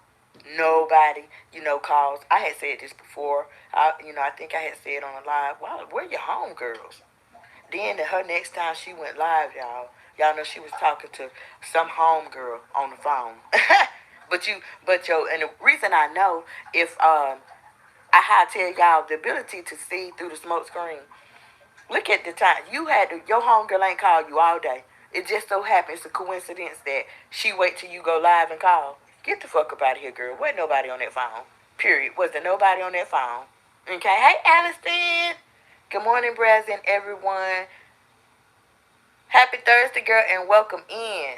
Nobody, calls. I had said this before. I think I had said on a live, wow, where your homegirls? Then her next time she went live, y'all know she was talking to some homegirl on the phone. And the reason I know, if I had to tell y'all the ability to see through the smoke screen. Look at the time. Your homegirl ain't called you all day. It just so happens, it's a coincidence that she wait till you go live and call. Get the fuck up out of here, girl. Wasn't nobody on that phone. Period. Was there nobody on that phone? Okay. Hey, Alliston. Good morning, Brazil, everyone. Happy Thursday, girl, and welcome in.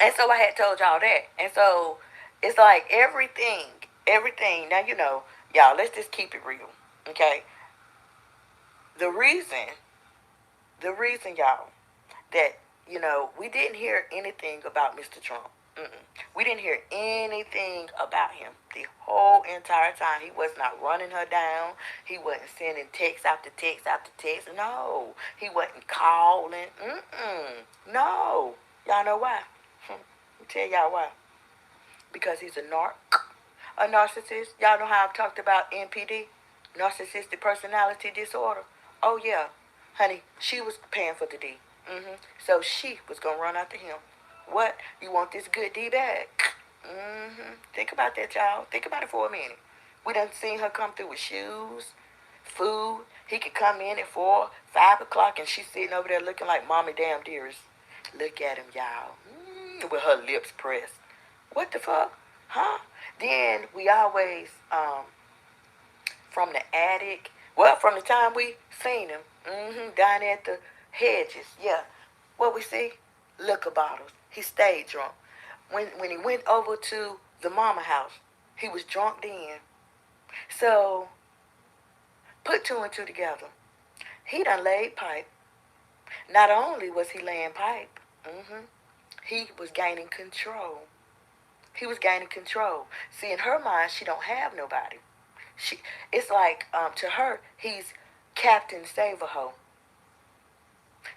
And so I had told y'all that. And so it's like everything. Now, y'all, let's just keep it real. Okay? The reason, y'all, that, we didn't hear anything about Mr. Trump. We didn't hear anything about him the whole entire time. He was not running her down. He wasn't sending text after text after text. No. He wasn't calling. No. Y'all know why? I'll tell y'all why. Because he's a narcissist. Y'all know how I've talked about NPD, narcissistic personality disorder. Oh yeah, honey, she was paying for the D. So she was gonna run after him. What? You want this good D back? Think about that, y'all. Think about it for a minute. We done seen her come through with shoes, food. He could come in at 4, 5 o'clock, and she's sitting over there looking like mommy damn dearest. Look at him, y'all. With her lips pressed. What the fuck? Huh? Then we always, from the attic, well, from the time we seen him, down at the hedges, yeah. What we see? Liquor bottles. He stayed drunk. When he went over to the mama house, he was drunk then. So, put 2 and 2 together. He done laid pipe. Not only was he laying pipe, he was gaining control. He was gaining control. See, in her mind, she don't have nobody. It's like, to her, he's Captain Save-A-Ho.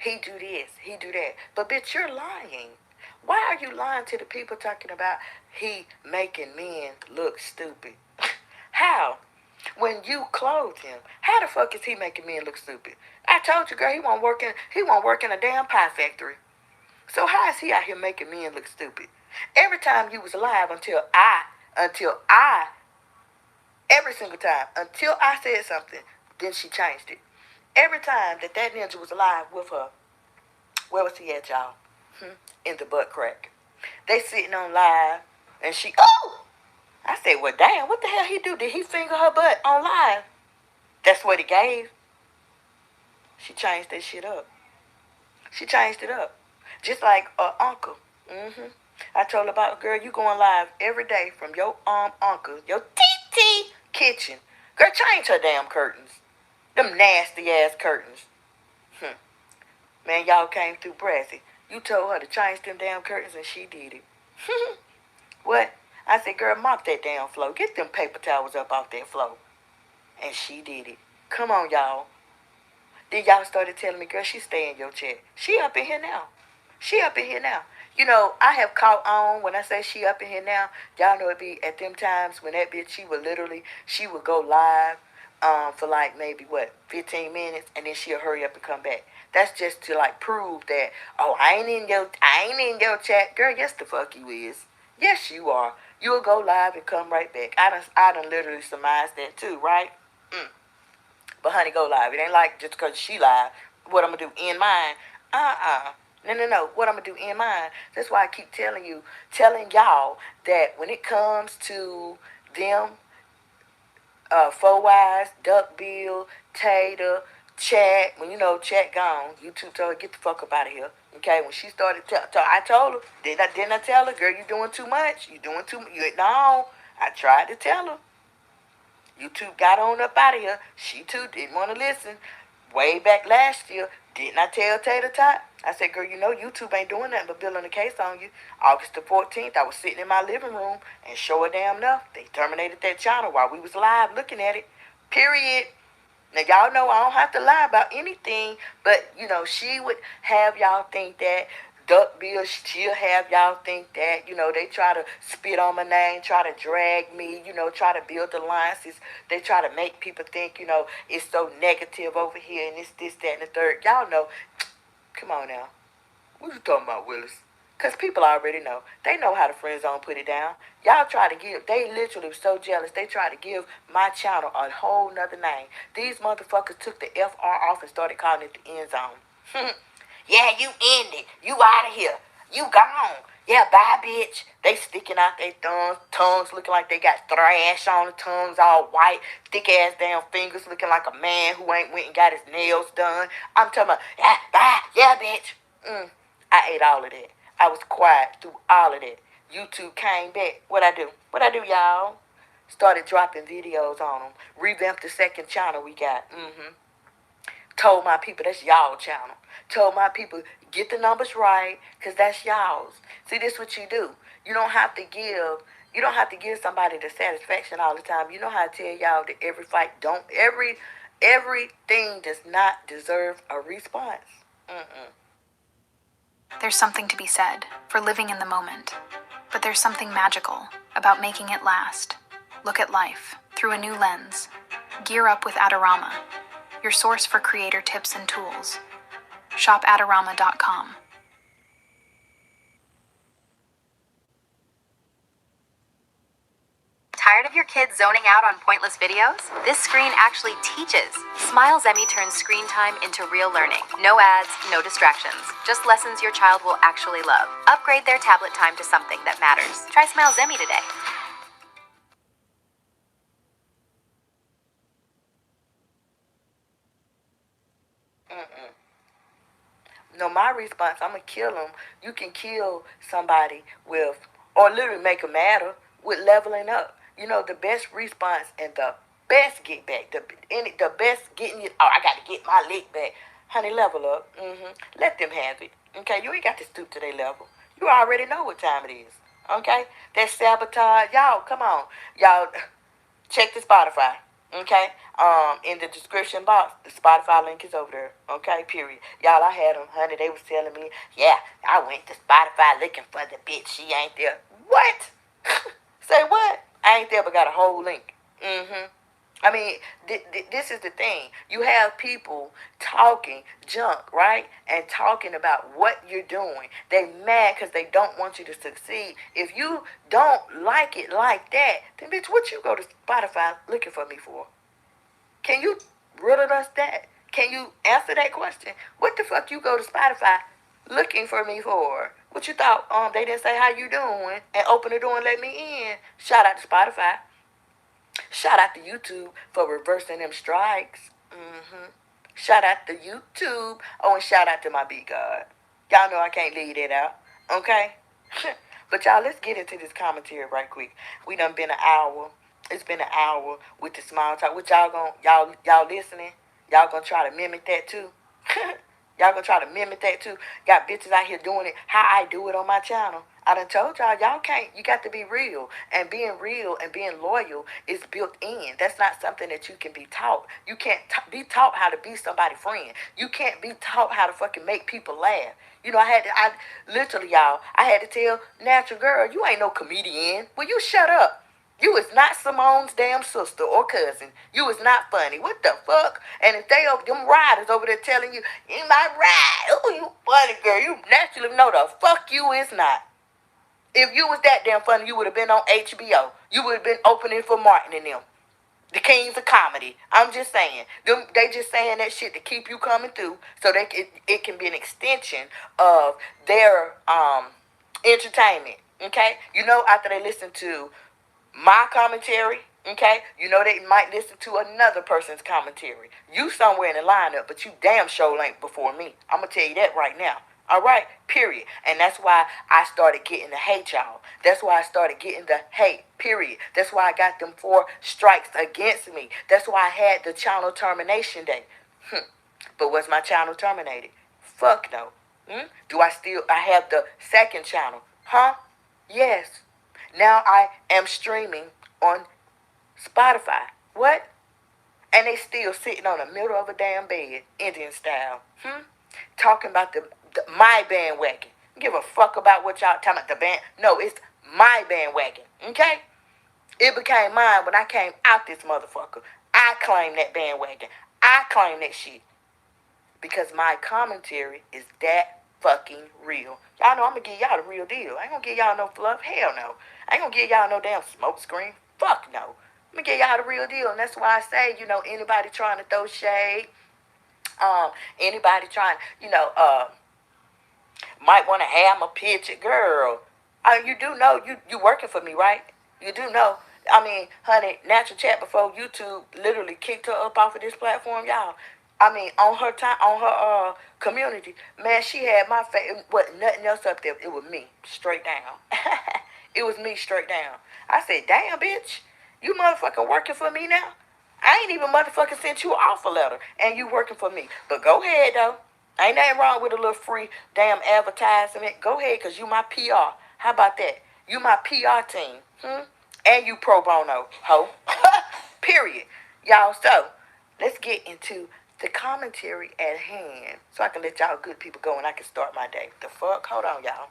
He do this, he do that. But bitch, you're lying. Why are you lying to the people talking about he making men look stupid? How? When you clothed him, how the fuck is he making men look stupid? I told you, girl, he won't work in a damn pie factory. So how is he out here making men look stupid? Every time you was alive until I, every single time, until I said something, then she changed it. Every time that ninja was alive with her, where was he at, y'all? In the butt crack. They sitting on live, and she, oh! I said, well, damn, what the hell he do? Did he finger her butt on live? That's what he gave. She changed that shit up. She changed it up. Just like uncle. I told her about, girl, you going live every day from your uncle, your TT kitchen. Girl, change her damn curtains. Them nasty ass curtains. Man, y'all came through brassy. You told her to change them damn curtains and she did it. What? I said, girl, mop that damn floor. Get them paper towels up off that floor. And she did it. Come on, y'all. Then y'all started telling me, girl, she stay in your chair. She up in here now. She up in here now. I have caught on when I say she up in here now. Y'all know it be at them times when that bitch, she would go live for like maybe 15 minutes, and then she'll hurry up and come back. That's just to like prove that, oh, I ain't in your chat. Girl, yes the fuck you is. Yes you are. You'll go live and come right back. I done literally surmised that too, right? But honey, go live. It ain't like just because she live, what I'm going to do in mine. No. What I'm going to do in mine. That's why I keep telling y'all that when it comes to them, Four Wise, Duckbill, Tater, Chat, when Chat gone, YouTube told her, get the fuck up out of here. Okay, when she started, I told her, didn't I tell her, girl, you doing too much. No, I tried to tell her. YouTube got on up out of here. She too didn't want to listen. Way back last year, didn't I tell Tator Tot? I said, girl, YouTube ain't doing nothing but building a case on you. August the 14th, I was sitting in my living room, and sure damn enough, they terminated that channel while we was live looking at it. Period. Now, y'all know I don't have to lie about anything, but, she would have y'all think that. Duckbill, she'll have y'all think that, they try to spit on my name, try to drag me, try to build alliances. They try to make people think, it's so negative over here and it's this, that, and the third. Y'all know. Come on now. What you talking about, Willis? Because people already know. They know how the friend zone put it down. Y'all try to give, they literally so jealous, they try to give my channel a whole nother name. These motherfuckers took the FR off and started calling it the end zone. Yeah, you ended. You out of here. You gone. Yeah, bye, bitch. They sticking out their tongues looking like they got thrash on the tongues, all white, thick ass damn fingers looking like a man who ain't went and got his nails done. I'm talking about, yeah, bye, yeah, bitch. I ate all of that. I was quiet through all of that. YouTube came back. What I do? What I do, y'all? Started dropping videos on them. Revamped the second channel we got. Told my people that's y'all channel. Told my people get the numbers right, cause that's y'all's. See, this what you do. You don't have to give somebody the satisfaction all the time. You know how to tell y'all that everything does not deserve a response. There's something to be said for living in the moment, but there's something magical about making it last. Look at life through a new lens. Gear up with Adorama, your source for creator tips and tools. Shop Adorama.com. Tired of your kids zoning out on pointless videos? This screen actually teaches. Smile Zemi turns screen time into real learning. No ads, no distractions. Just lessons your child will actually love. Upgrade their tablet time to something that matters. Try Smile Zemi today. No, my response, I'm going to kill them. You can kill somebody with, or literally make them matter with leveling up. You know, the best response and the best get back, the best getting you, oh, I got to get my lick back. Honey, level up. Let them have it. Okay, you ain't got to stoop to their level. You already know what time it is. Okay, that sabotage, y'all, come on. Y'all, check the Spotify. Okay, in the description box, the Spotify link is over there. Okay, period. Y'all, I had them, honey. They was telling me, yeah, I went to Spotify looking for the bitch. She ain't there. What? Say what? I ain't there, but got a whole link. I mean, this is the thing. You have people talking junk, right? And talking about what you're doing. They mad because they don't want you to succeed. If you don't like it like that, then bitch, what you go to Spotify looking for me for? Can you riddle us that? Can you answer that question? What the fuck you go to Spotify looking for me for? What you thought? They didn't say how you doing and open the door and let me in. Shout out to Spotify. Shout out to YouTube for reversing them strikes. Shout out to YouTube. Oh, and shout out to my big God. Y'all know I can't leave that out. Okay? But y'all, let's get into this commentary right quick. We done been an hour. It's been an hour with the small talk. What y'all listening? Y'all gonna try to mimic that too? Y'all gonna try to mimic that too? Got bitches out here doing it how I do it on my channel. I done told y'all can't. You got to be real. And being real and being loyal is built in. That's not something that you can be taught. You can't be taught how to be somebody's friend. You can't be taught how to fucking make people laugh. You know, I literally, y'all, I had to tell Natural Girl, you ain't no comedian. Will you shut up? You is not Simone's damn sister or cousin. You is not funny. What the fuck? And if them riders over there telling you, you my ride. Oh, you funny, girl. You naturally know the fuck you is not. If you was that damn funny, you would have been on HBO. You would have been opening for Martin and them. The kings of comedy. I'm just saying. They just saying that shit to keep you coming through so it can be an extension of their entertainment. Okay? You know, after they listen to my commentary, okay, you know they might listen to another person's commentary. You somewhere in the lineup, but you damn sure ain't before me. I'm going to tell you that right now. All right, period. And that's why I started getting the hate, y'all. That's why I started getting the hate, period. That's why I got them 4 strikes against me. That's why I had the channel termination day. But was my channel terminated? Fuck no. Do I have the second channel? Huh? Yes. Now I am streaming on Spotify. What? And they still sitting on the middle of a damn bed, Indian style. Talking about my bandwagon. Give a fuck about what y'all talking about the band. No, it's my bandwagon. Okay? It became mine when I came out this motherfucker. I claim that bandwagon. I claim that shit. Because my commentary is that fucking real. Y'all know I'm gonna give y'all the real deal. I ain't gonna give y'all no fluff. Hell no. I ain't gonna give y'all no damn smoke screen. Fuck no. I'm gonna give y'all the real deal. And that's why I say, anybody trying to throw shade, anybody trying, might want to have my picture, girl. You do know you working for me, right? You do know. I mean, honey, Natural Chat before YouTube literally kicked her up off of this platform, y'all. I mean, on her time, on her community, man, she had my face. What nothing else up there. It was me, straight down. It was me, straight down. I said, damn, bitch, you motherfucking working for me now? I ain't even motherfucking sent you an offer letter, and you working for me. But go ahead though. Ain't nothing wrong with a little free damn advertisement. Go ahead, cause you my PR. How about that? You my PR team. And you pro bono, ho. Period. Y'all, so let's get into the commentary at hand. So I can let y'all good people go and I can start my day. The fuck? Hold on, y'all.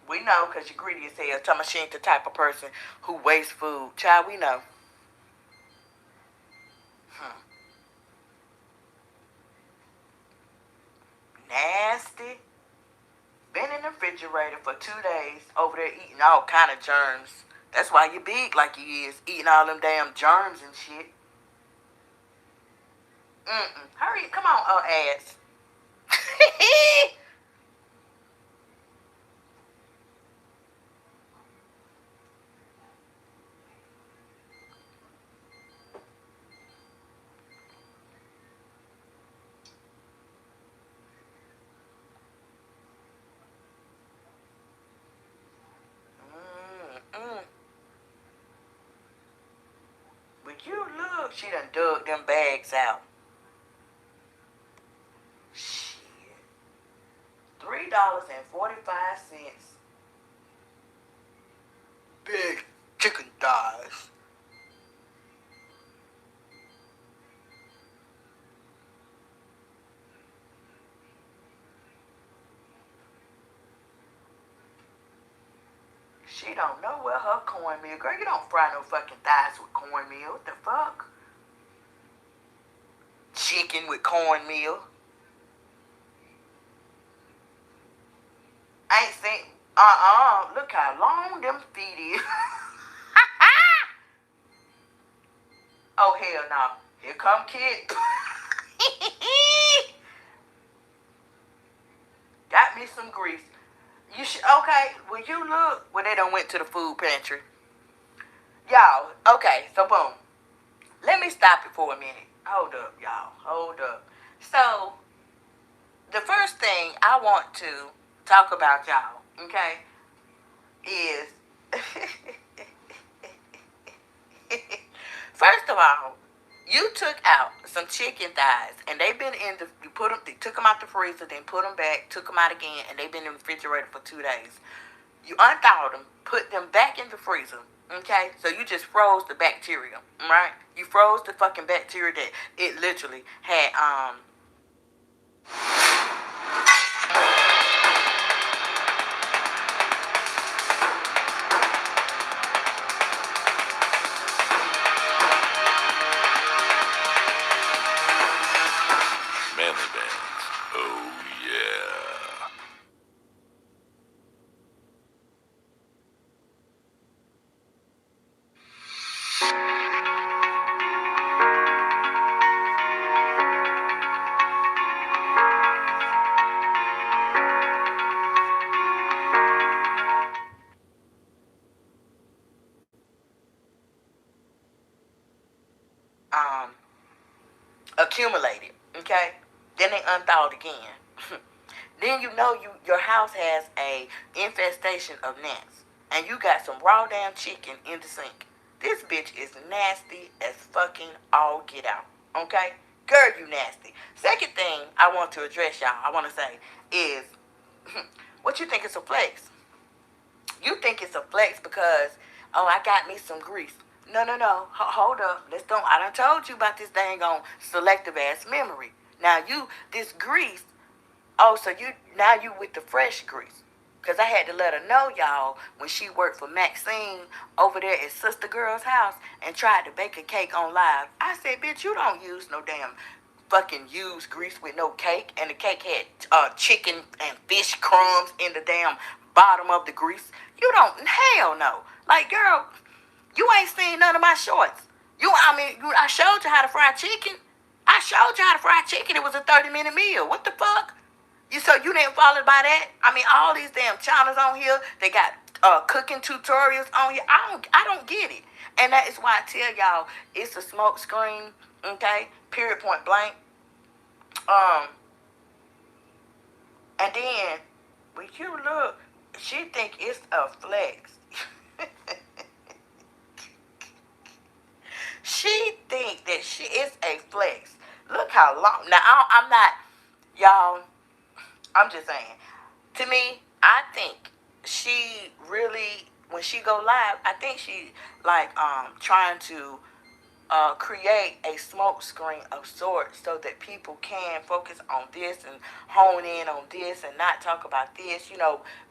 We know, because you're greedy as hell. Tell me she ain't the type of person who wastes food. Child, we know. Nasty. Been in the refrigerator for 2 days over there eating all kind of germs. That's why you big like you is, eating all them damn germs and shit. Hurry, come on, ass. Would you look? She done dug them bags out. Shit. $3.45. Big chicken thighs. She don't know where her cornmeal. Girl, you don't fry no fucking thighs with cornmeal. What the fuck? Chicken with cornmeal. I ain't seen. Look how long them feet is. Oh, hell no. Here come kid. Got me some grease. You should, okay, will you look? Well, they done went to the food pantry. Y'all, okay, so boom. Let me stop it for a minute. Hold up, y'all. Hold up. So, the first thing I want to talk about, y'all, okay, is first of all, you took out some chicken thighs, and they've been in the. They took them out the freezer, then put them back, took them out again, and they've been in the refrigerator for 2 days. You unthawed them, put them back in the freezer. Okay, so you just froze the bacteria, right? You froze the fucking bacteria that it literally had. Manly bands. Oh, yeah. Accumulated. Okay, then they unthawed again. Then your house has a infestation of gnats, and you got some raw damn chicken in the sink. This bitch is nasty as fucking all get out. Okay, girl, you nasty. Second thing I want to address, y'all, I want to say is, what you think is a flex? You think it's a flex because Oh, I got me some grease. No, no, no. Hold up. Let's don't. I done told you about this dang on selective ass memory. Now this grease. Oh, so now you with the fresh grease. Because I had to let her know, y'all, when she worked for Maxine over there at Sister Girl's house and tried to bake a cake on live. I said, bitch, you don't use no damn fucking used grease with no cake. And the cake had chicken and fish crumbs in the damn bottom of the grease. You don't, hell no. Like, girl, you ain't seen none of my shorts. I showed you how to fry chicken. I showed you how to fry chicken. It was a 30-minute meal. What the fuck? So you didn't follow by that? I mean, all these damn channels on here, they got cooking tutorials on here. I don't get it. And that is why I tell y'all, it's a smoke screen, okay? Period, point blank. And then, when you look, she think it's a flex. She think that she is a flex. Look how long. Now, I'm not, y'all, I'm just saying. To me, I think she really, when she go live, I think she like trying to create a smoke screen of sorts so that people can focus on this and hone in on this and not talk about this,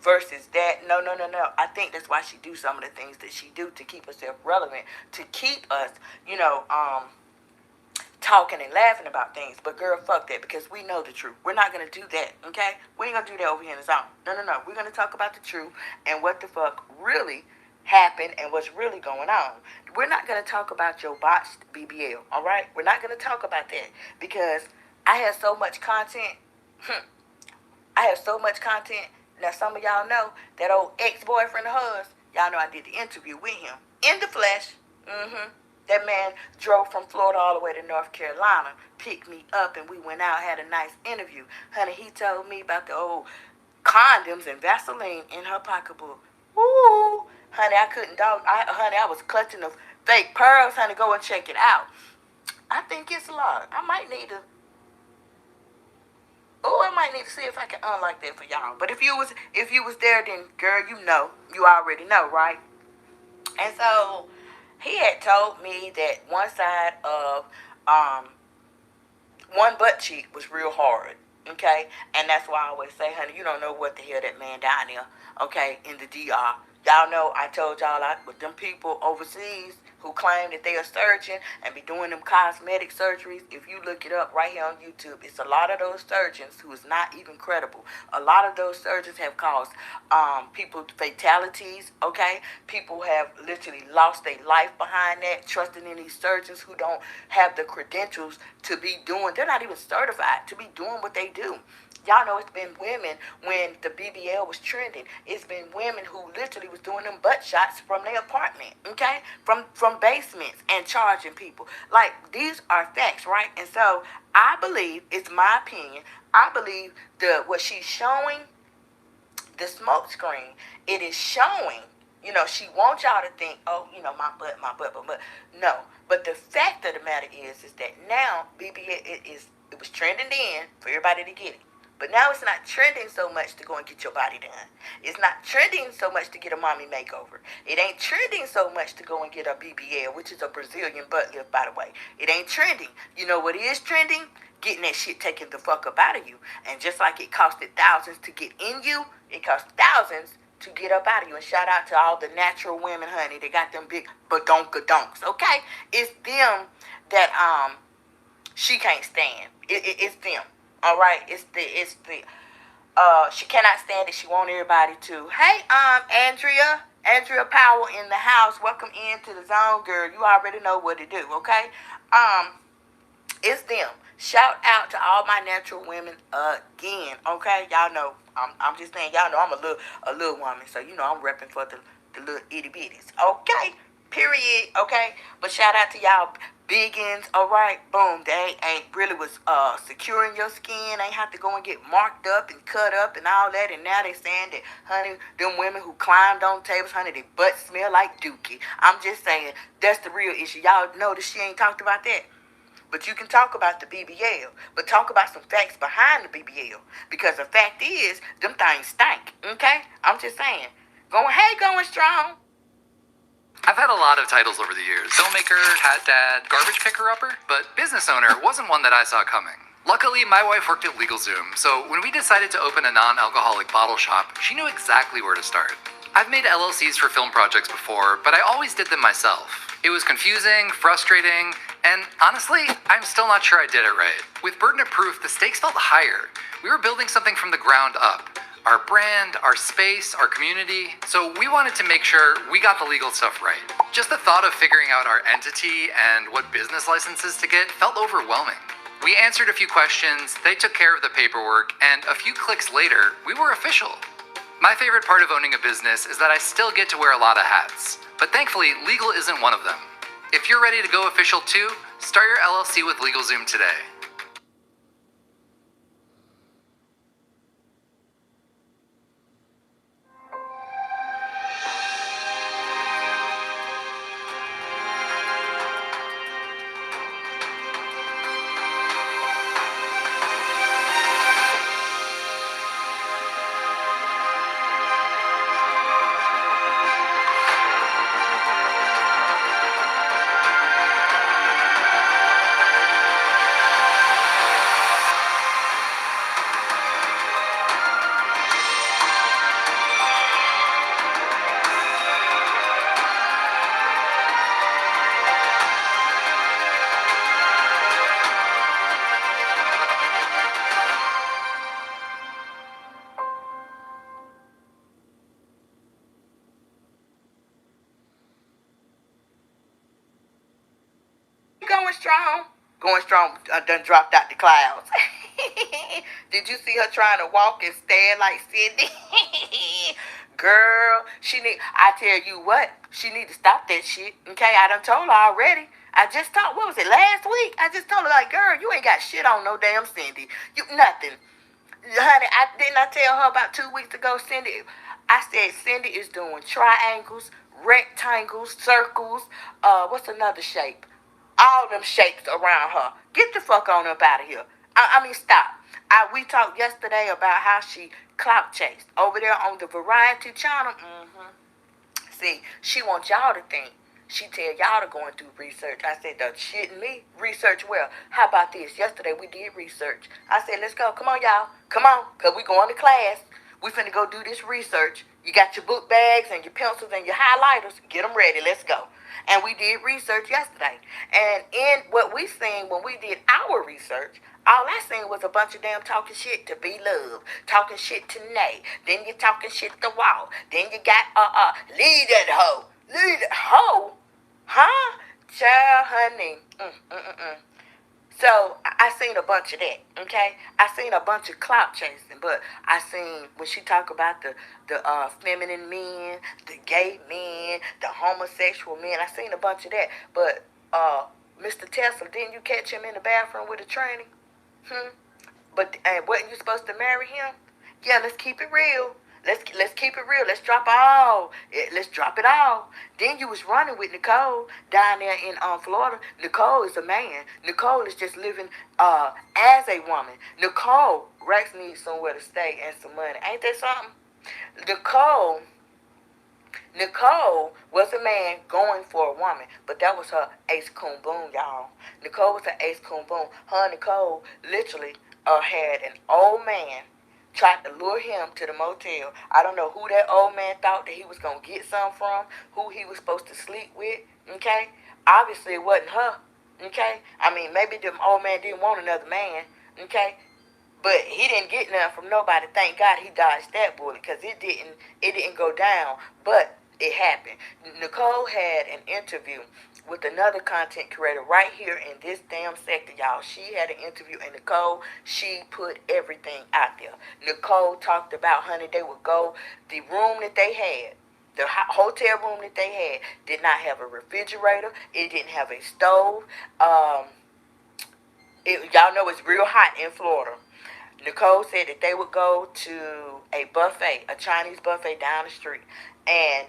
versus that. No, no, no, no. I think that's why she do some of the things that she do to keep herself relevant, to keep us, talking and laughing about things. But girl, fuck that, because we know the truth. We're not going to do that, okay? We ain't going to do that over here in the zone. No, no, no. We're going to talk about the truth and what the fuck really happened and what's really going on. We're not going to talk about your botched BBL, all right? We're not going to talk about that because I have so much content. I have so much content. Now, some of y'all know that old ex-boyfriend of hers, y'all know I did the interview with him in the flesh. That man drove from Florida all the way to North Carolina, picked me up, and we went out, had a nice interview. Honey, he told me about the old condoms and Vaseline in her pocketbook. Ooh, honey, I couldn't dog. I was clutching the fake pearls. Honey, go and check it out. I think it's a lot. I might need to see if I can unlock that for y'all. But if you was there, then girl, you already know, right? And so he had told me that one side of one butt cheek was real hard. Okay? And that's why I always say, honey, you don't know what the hell that man down there, okay, in the DR. Y'all know I told y'all with them people overseas who claim that they are surgeon and be doing them cosmetic surgeries. If you look it up right here on YouTube, it's a lot of those surgeons who is not even credible. A lot of those surgeons have caused people fatalities, okay? People have literally lost their life behind that, trusting in these surgeons who don't have the credentials to be doing, they're not even certified to be doing what they do. Y'all know it's been women when the BBL was trending. It's been women who literally was doing them butt shots from their apartment, okay? From basements and charging people. Like, these are facts, right? And so I believe, it's my opinion, I believe what she's showing, the smoke screen, it is showing, she wants y'all to think, oh, my butt. No. But the fact of the matter is that now BBL, it was trending then for everybody to get it. But now it's not trending so much to go and get your body done. It's not trending so much to get a mommy makeover. It ain't trending so much to go and get a BBL, which is a Brazilian butt lift, by the way. It ain't trending. You know what is trending? Getting that shit taken the fuck up out of you. And just like it costed thousands to get in you, it costs thousands to get up out of you. And shout out to all the natural women, honey. They got them big badonka-donks, okay? It's them that she can't stand. It's them. All right, it's the she cannot stand it. She want everybody to, hey, Andrea Powell in the house. Welcome into the zone, girl. You already know what to do, okay? It's them. Shout out to all my natural women again, okay? Y'all know, I'm just saying, y'all know I'm a little woman, so I'm repping for the little itty bitties, okay? Period, okay? But shout out to y'all biggins, all right? Boom, they ain't really was securing your skin. Ain't have to go and get marked up and cut up and all that. And now they saying that, honey, them women who climbed on tables, honey, they butt smell like dookie. I'm just saying, that's the real issue. Y'all know that she ain't talked about that. But you can talk about the BBL, but talk about some facts behind the BBL. Because the fact is, them things stink, okay? I'm just saying. Going strong. I've had a lot of titles over the years. Filmmaker, cat dad, garbage picker-upper, but business owner wasn't one that I saw coming. Luckily, my wife worked at LegalZoom, so when we decided to open a non-alcoholic bottle shop, she knew exactly where to start. I've made LLCs for film projects before, but I always did them myself. It was confusing, frustrating, and honestly, I'm still not sure I did it right. With burden of proof, the stakes felt higher. We were building something from the ground up. Our brand, our space, our community. So we wanted to make sure we got the legal stuff right. Just the thought of figuring out our entity and what business licenses to get felt overwhelming. We answered a few questions, they took care of the paperwork, and a few clicks later, we were official. My favorite part of owning a business is that I still get to wear a lot of hats. But thankfully, legal isn't one of them. If you're ready to go official too, start your LLC with LegalZoom today. Going strong. Going strong. Done dropped out the clouds. Did you see her trying to walk and stand like Cindy? Girl, I tell you what, she need to stop that shit. Okay, I done told her already. I just told, what was it, last week? I just told her, like, girl, you ain't got shit on no damn Cindy. You, nothing. Honey, didn't I tell her about 2 weeks ago, Cindy? I said Cindy is doing triangles, rectangles, circles, what's another shape? All them shapes around her. Get the fuck on up out of here. I mean, stop. We talked yesterday about how she clout chased over there on the Variety channel. See, she wants y'all to think. She tell y'all to go and do research. I said, "Don't shitting me. Research well. How about this? Yesterday we did research. I said, let's go. Come on, y'all. Come on, because we going to class. We finna go do this research. You got your book bags and your pencils and your highlighters. Get them ready. Let's go." And we did research yesterday. And in what we seen when we did our research, all I seen was a bunch of damn talking shit to Be Love, talking shit to Nay. Then you talking shit to Wall. Then you got leave that hoe. Leave that hoe? Huh? Child, honey. So I seen a bunch of that, okay? I seen a bunch of clout chasing, but I seen when she talk about the feminine men, the gay men, the homosexual men. I seen a bunch of that. But Mr. Tesla, didn't you catch him in the bathroom with a tranny? But wasn't you supposed to marry him? Yeah, let's keep it real. Let's keep it real. Let's drop all. Let's drop it all. Then you was running with Nicole down there in Florida. Nicole is a man. Nicole is just living as a woman. Nicole, Rex needs somewhere to stay and some money. Ain't that something? Nicole was a man going for a woman, but that was her ace coon boom, y'all. Nicole was her ace coon boom. Her and Nicole literally had an old man tried to lure him to the motel. I don't know who that old man thought that he was going to get some from, who he was supposed to sleep with, okay? Obviously, it wasn't her, okay? I mean, maybe the old man didn't want another man, okay? But he didn't get nothing from nobody. Thank God he dodged that bullet because it didn't go down, but it happened. Nicole had an interview with another content creator right here in this damn sector, y'all. She had an interview, and Nicole, she put everything out there. Nicole talked about, honey, they would go, the room that they had, the hotel room that they had did not have a refrigerator. It didn't have a stove. Y'all know it's real hot in Florida. Nicole said that they would go to a buffet, a Chinese buffet down the street, and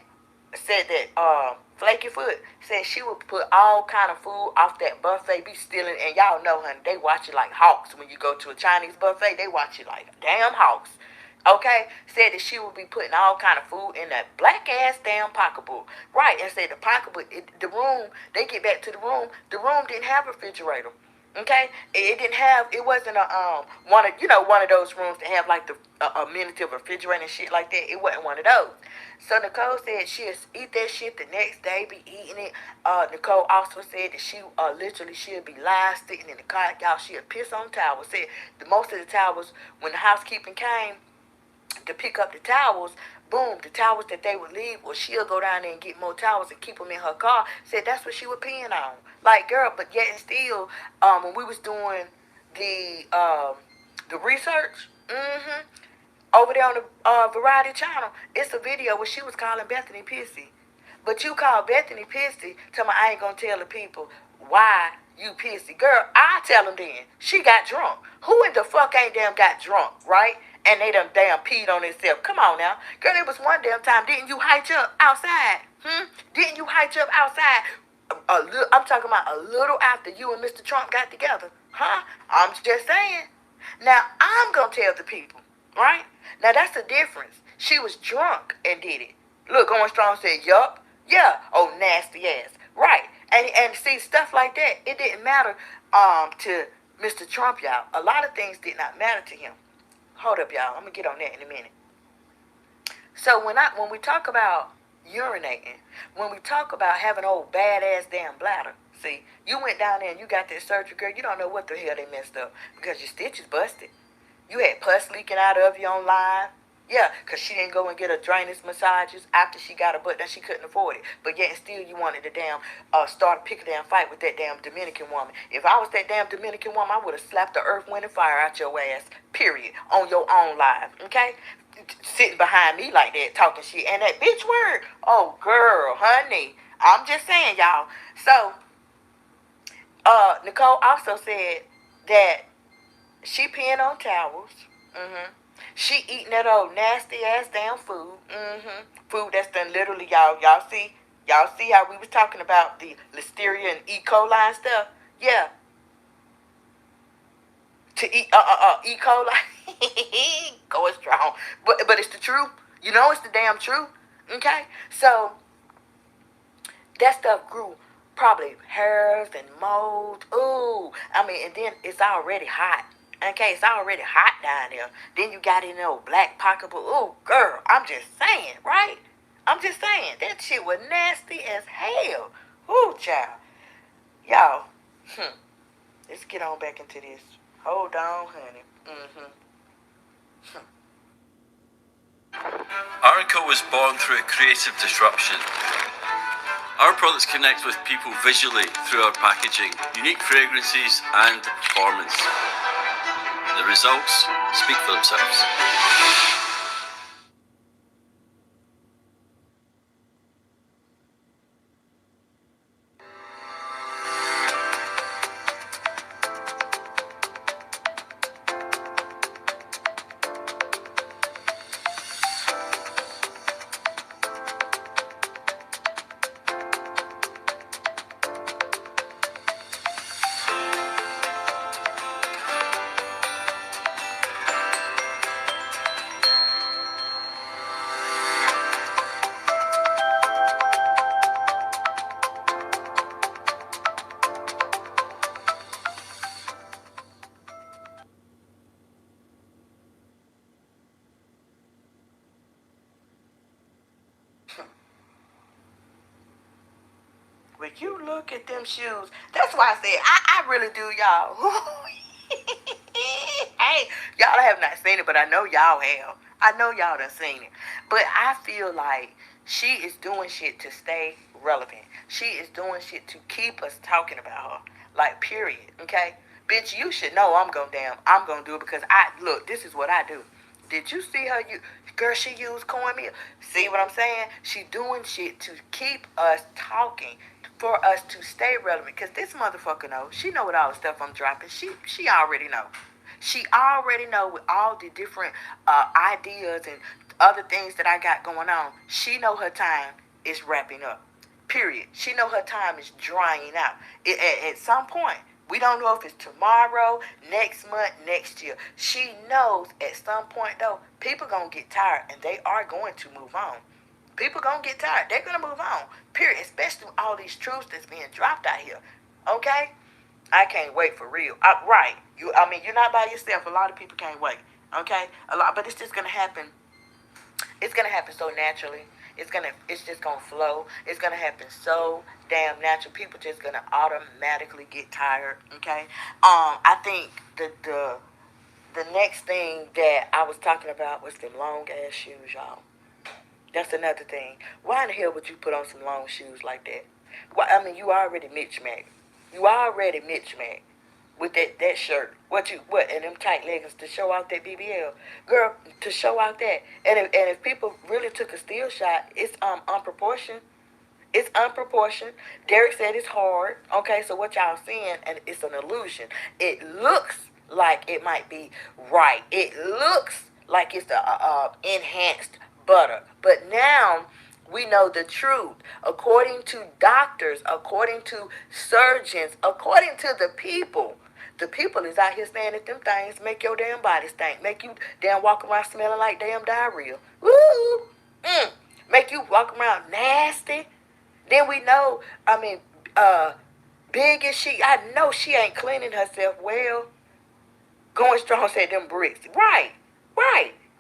said that Flaky Foot said she would put all kind of food off that buffet, be stealing, and y'all know, honey, they watch it like hawks. When you go to a Chinese buffet, they watch it like damn hawks. Okay, said that she would be putting all kind of food in that black ass damn pocketbook, right? And said the pocketbook, the room. They get back to the room. The room didn't have a refrigerator. Okay, it didn't have. It wasn't a one of those rooms that have like the a miniature refrigerator and shit like that. It wasn't one of those. So Nicole said she'll eat that shit the next day, be eating it. Nicole also said that she literally she'll be lying, sitting in the car, y'all. She'll piss on towels. Said the most of the towels when the housekeeping came to pick up the towels, boom, the towels that they would leave, or she'll go down there and get more towels and keep them in her car. Said that's what she was peeing on. Like, girl, but yet and still, when we was doing the research, over there on the Variety Channel, it's a video where she was calling Bethany pissy. But you call Bethany pissy, tell me I ain't gonna tell the people why you pissy. Girl, I tell them then. She got drunk. Who in the fuck ain't damn got drunk, right? And they done damn peed on themselves. Come on now. Girl, it was one damn time. Didn't you hitch up outside? Didn't you hitch up outside? I'm talking about a little after you and Mr. Trump got together. Huh? I'm just saying. Now, I'm going to tell the people, right? Now, that's the difference. She was drunk and did it. Look, Going Strong said, yup. Yeah. Oh, nasty ass. Right. And see, stuff like that, it didn't matter to Mr. Trump, y'all. A lot of things did not matter to him. Hold up, y'all. I'm going to get on that in a minute. So when we talk about urinating, when we talk about having old badass damn bladder, see, you went down there and you got that surgery, girl, you don't know what the hell they messed up because your stitches busted. You had pus leaking out of you on live. Yeah, because she didn't go and get her drainage massages after she got a butt that she couldn't afford it. But yet and still you wanted to damn start a pick a damn fight with that damn Dominican woman. If I was that damn Dominican woman, I would have slapped the earth, wind, and fire out your ass, period, on your own live, okay? Sitting behind me like that, talking shit. And that bitch word, oh, girl, honey. I'm just saying, y'all. So, Nicole also said that she peeing on towels. She eating that old nasty ass damn food. Food that's done literally, y'all see how we was talking about the Listeria and E. coli and stuff? Yeah. To eat E. coli. Going strong. But it's the truth. You know it's the damn truth. Okay? So that stuff grew probably hairs and mold. Ooh. I mean, and then it's already hot. Okay, it's already hot down there. Then you got in that old black pocketbook. Ooh, girl, I'm just saying, right? I'm just saying. That shit was nasty as hell. Ooh, child. Y'all, let's get on back into this. Hold on, honey. Arica was born through a creative disruption. Our products connect with people visually through our packaging, unique fragrances, and performance. The results speak for themselves. When you look at them shoes, that's why I said I really do, y'all. Hey, y'all have not seen it, but I know y'all have. I know y'all done seen it. But I feel like she is doing shit to stay relevant. She is doing shit to keep us talking about her. Like, period. Okay? Bitch, you should know I'm gonna do it because look, this is what I do. Did you see her? Girl, she used cornmeal. See what I'm saying? She doing shit to keep us talking, for us to stay relevant. Because this motherfucker knows. She know what all the stuff I'm dropping. She already know. She already know with all the different ideas and other things that I got going on. She know her time is wrapping up. Period. She know her time is drying out. At some point, We don't know if it's tomorrow, next month, next year. She knows at some point, though, people going to get tired and they are going to move on. People going to get tired. They're going to move on, period, especially with all these truths that's being dropped out here. Okay? I can't wait for real. Right. You're not by yourself. A lot of people can't wait. Okay? But it's just going to happen. It's going to happen so naturally. It's just gonna flow. It's gonna happen so damn natural. People just gonna automatically get tired. Okay. I think the next thing that I was talking about was them long ass shoes, y'all. That's another thing. Why in the hell would you put on some long shoes like that? Well, you already Mitch Mac. You already Mitch Mac with that shirt. What and them tight leggings to show out that BBL. Girl, to show out that. And if people really took a still shot, it's unproportioned. It's unproportioned. Derek said it's hard. Okay, so what y'all seeing, and it's an illusion. It looks like it might be right. It looks like it's a enhanced butter. But now we know the truth. According to doctors, according to surgeons, according to the people is out here saying that them things make your damn body stink. Make you damn walk around smelling like damn diarrhea. Woo! Make you walk around nasty. Then we know, big as she, I know she ain't cleaning herself well. Going strong said them bricks. Right.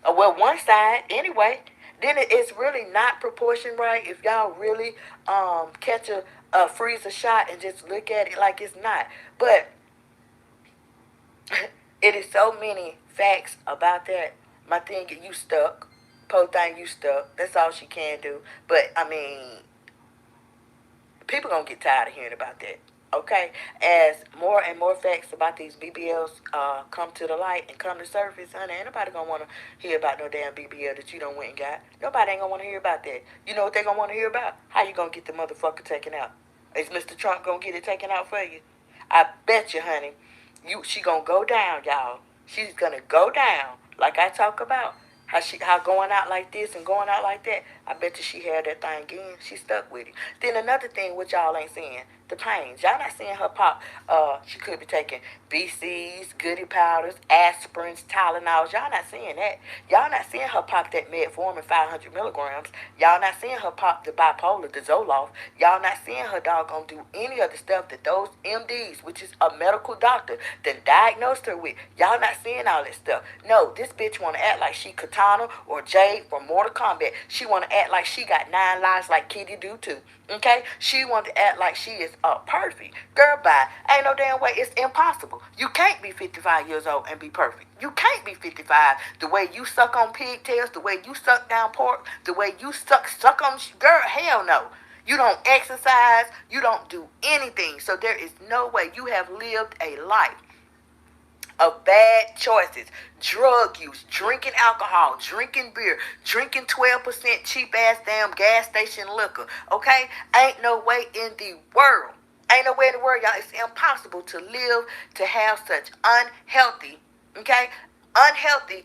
Well, one side, anyway. Then it's really not proportioned right if y'all really catch a freezer shot and just look at it like it's not. But it is so many facts about that. My thing, you stuck. Po thing, you stuck. That's all she can do. But, people gonna get tired of hearing about that. Okay? As more and more facts about these BBLs come to the light and come to surface, honey, ain't nobody gonna want to hear about no damn BBL that you done went and got. Nobody ain't gonna want to hear about that. You know what they gonna want to hear about? How you gonna get the motherfucker taken out? Is Mr. Trump gonna get it taken out for you? I bet you, honey. She gonna go down, y'all. She's gonna go down like I talk about. How going out like this and going out like that. I bet you she had that thing again. She stuck with it. Then another thing which y'all ain't seeing, the pains. Y'all not seeing her pop. She could be taking BCs, goody powders, aspirins, Tylenols. Y'all not seeing that. Y'all not seeing her pop that metformin 500 milligrams. Y'all not seeing her pop the bipolar, the Zoloft. Y'all not seeing her doggone do any of the stuff that those MDs, which is a medical doctor, then diagnosed her with. Y'all not seeing all that stuff. No, this bitch want to act like she Katana or Jade from Mortal Kombat. She want to act like she got 9 lives like Kitty do too. Okay? She want to act like she is perfect. Girl, bye. Ain't no damn way. It's impossible. You can't be 55 years old and be perfect. You can't be 55. The way you suck on pigtails, the way you suck down pork, the way you suck on... Girl, hell no. You don't exercise. You don't do anything. So there is no way. You have lived a life of bad choices, drug use, drinking alcohol, drinking beer, drinking 12% cheap ass damn gas station liquor. Okay? Ain't no way in the world. Ain't no way in the world, y'all. It's impossible to live, to have such unhealthy, okay? Unhealthy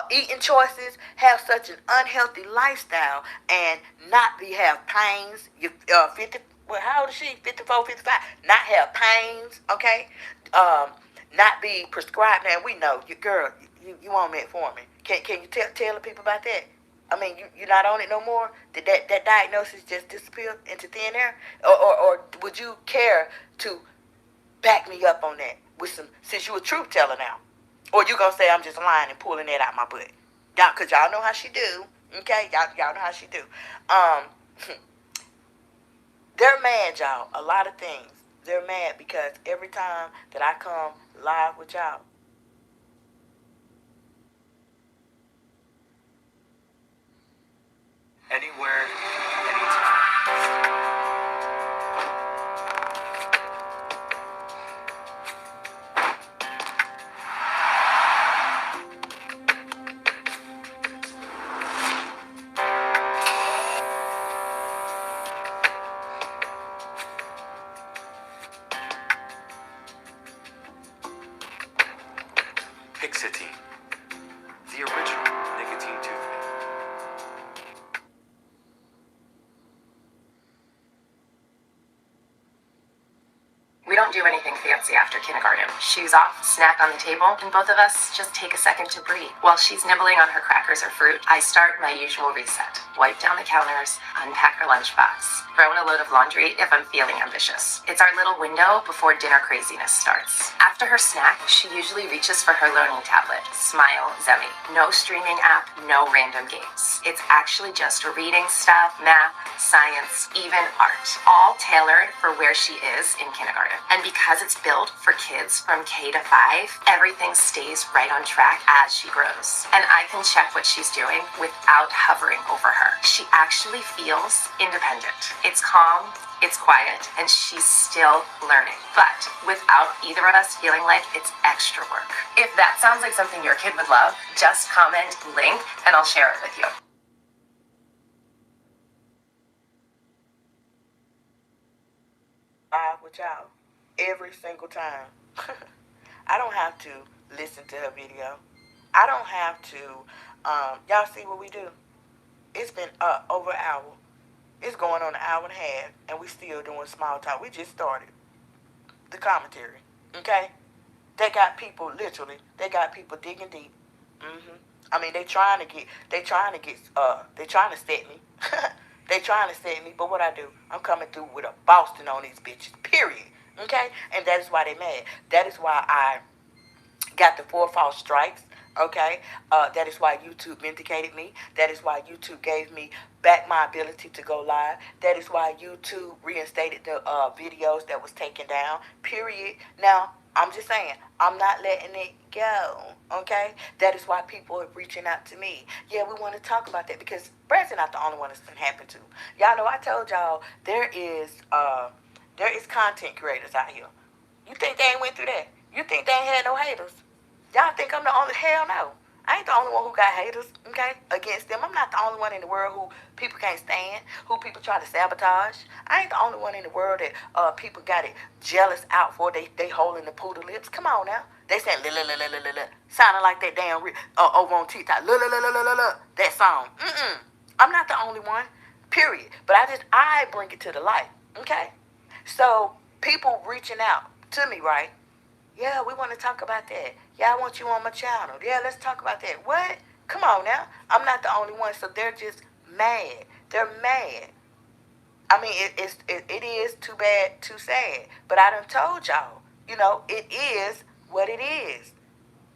eating choices, have such an unhealthy lifestyle, and not have pains. You 50. Well, how old is she? 54, 55. Not have pains, okay? Not be prescribed. Now we know, you girl, you on metformin. Can you tell the people about that? You're not on it no more. Did that diagnosis just disappear into thin air, or would you care to back me up on that with some? Since you a truth teller now, or you gonna say I'm just lying and pulling that out my butt? Y'all, cause y'all know how she do. Okay, y'all know how she do. They're mad, y'all. A lot of things. They're mad because every time that I come live with y'all, Anywhere, anytime. do anything fancy after kindergarten. Shoes off, snack on the table, and both of us just take a second to breathe. While she's nibbling on her crackers or fruit, I start my usual reset. Wipe down the counters, unpack her lunchbox, throw in a load of laundry if I'm feeling ambitious. It's our little window before dinner craziness starts. After her snack, she usually reaches for her learning tablet. Smile, Zemi. No streaming app, no random games. It's actually just reading stuff, math, science, even art. All tailored for where she is in kindergarten. And because it's built for kids from K to 5, everything stays right on track as she grows. And I can check what she's doing without hovering over her. She actually feels independent. It's calm, it's quiet, and she's still learning, but without either of us feeling like it's extra work. If that sounds like something your kid would love, just comment link and I'll share it with you. Live with y'all every single time. I don't have to listen to her video. I don't have to, y'all see what we do? It's been over an hour. It's going on an hour and a half, and we still doing small talk. We just started the commentary, okay? They got people, literally, they got people digging deep. I mean, they trying to set me. They trying to set me, but what I do, I'm coming through with a Boston on these bitches, period, okay? And that is why they mad. That is why I got the 4 false strikes. Okay, that is why YouTube vindicated me. That is why YouTube gave me back my ability to go live. That is why YouTube reinstated the videos that was taken down. Period. Now, I'm just saying, I'm not letting it go. Okay, that is why people are reaching out to me. Yeah, we want to talk about that because Brad's not the only one that's been happened to. Y'all know I told y'all there is content creators out here. You think they ain't went through that? You think they ain't had no haters? Y'all think I'm the only? Hell no. I ain't the only one who got haters, okay, against them. I'm not the only one in the world who people can't stand, who people try to sabotage. I ain't the only one in the world that people got it jealous out for. They holding the poodle lips. Come on now. They saying la la la la la la, sounding like that damn over on TikTok. La la la la la la la. That song. I'm not the only one. Period. But I bring it to the light. Okay. So people reaching out to me, right? Yeah, we want to talk about that. Yeah, I want you on my channel. Yeah, let's talk about that. What? Come on now. I'm not the only one, so they're just mad. They're mad. I mean, it is too bad, too sad. But I done told y'all, you know, it is what it is.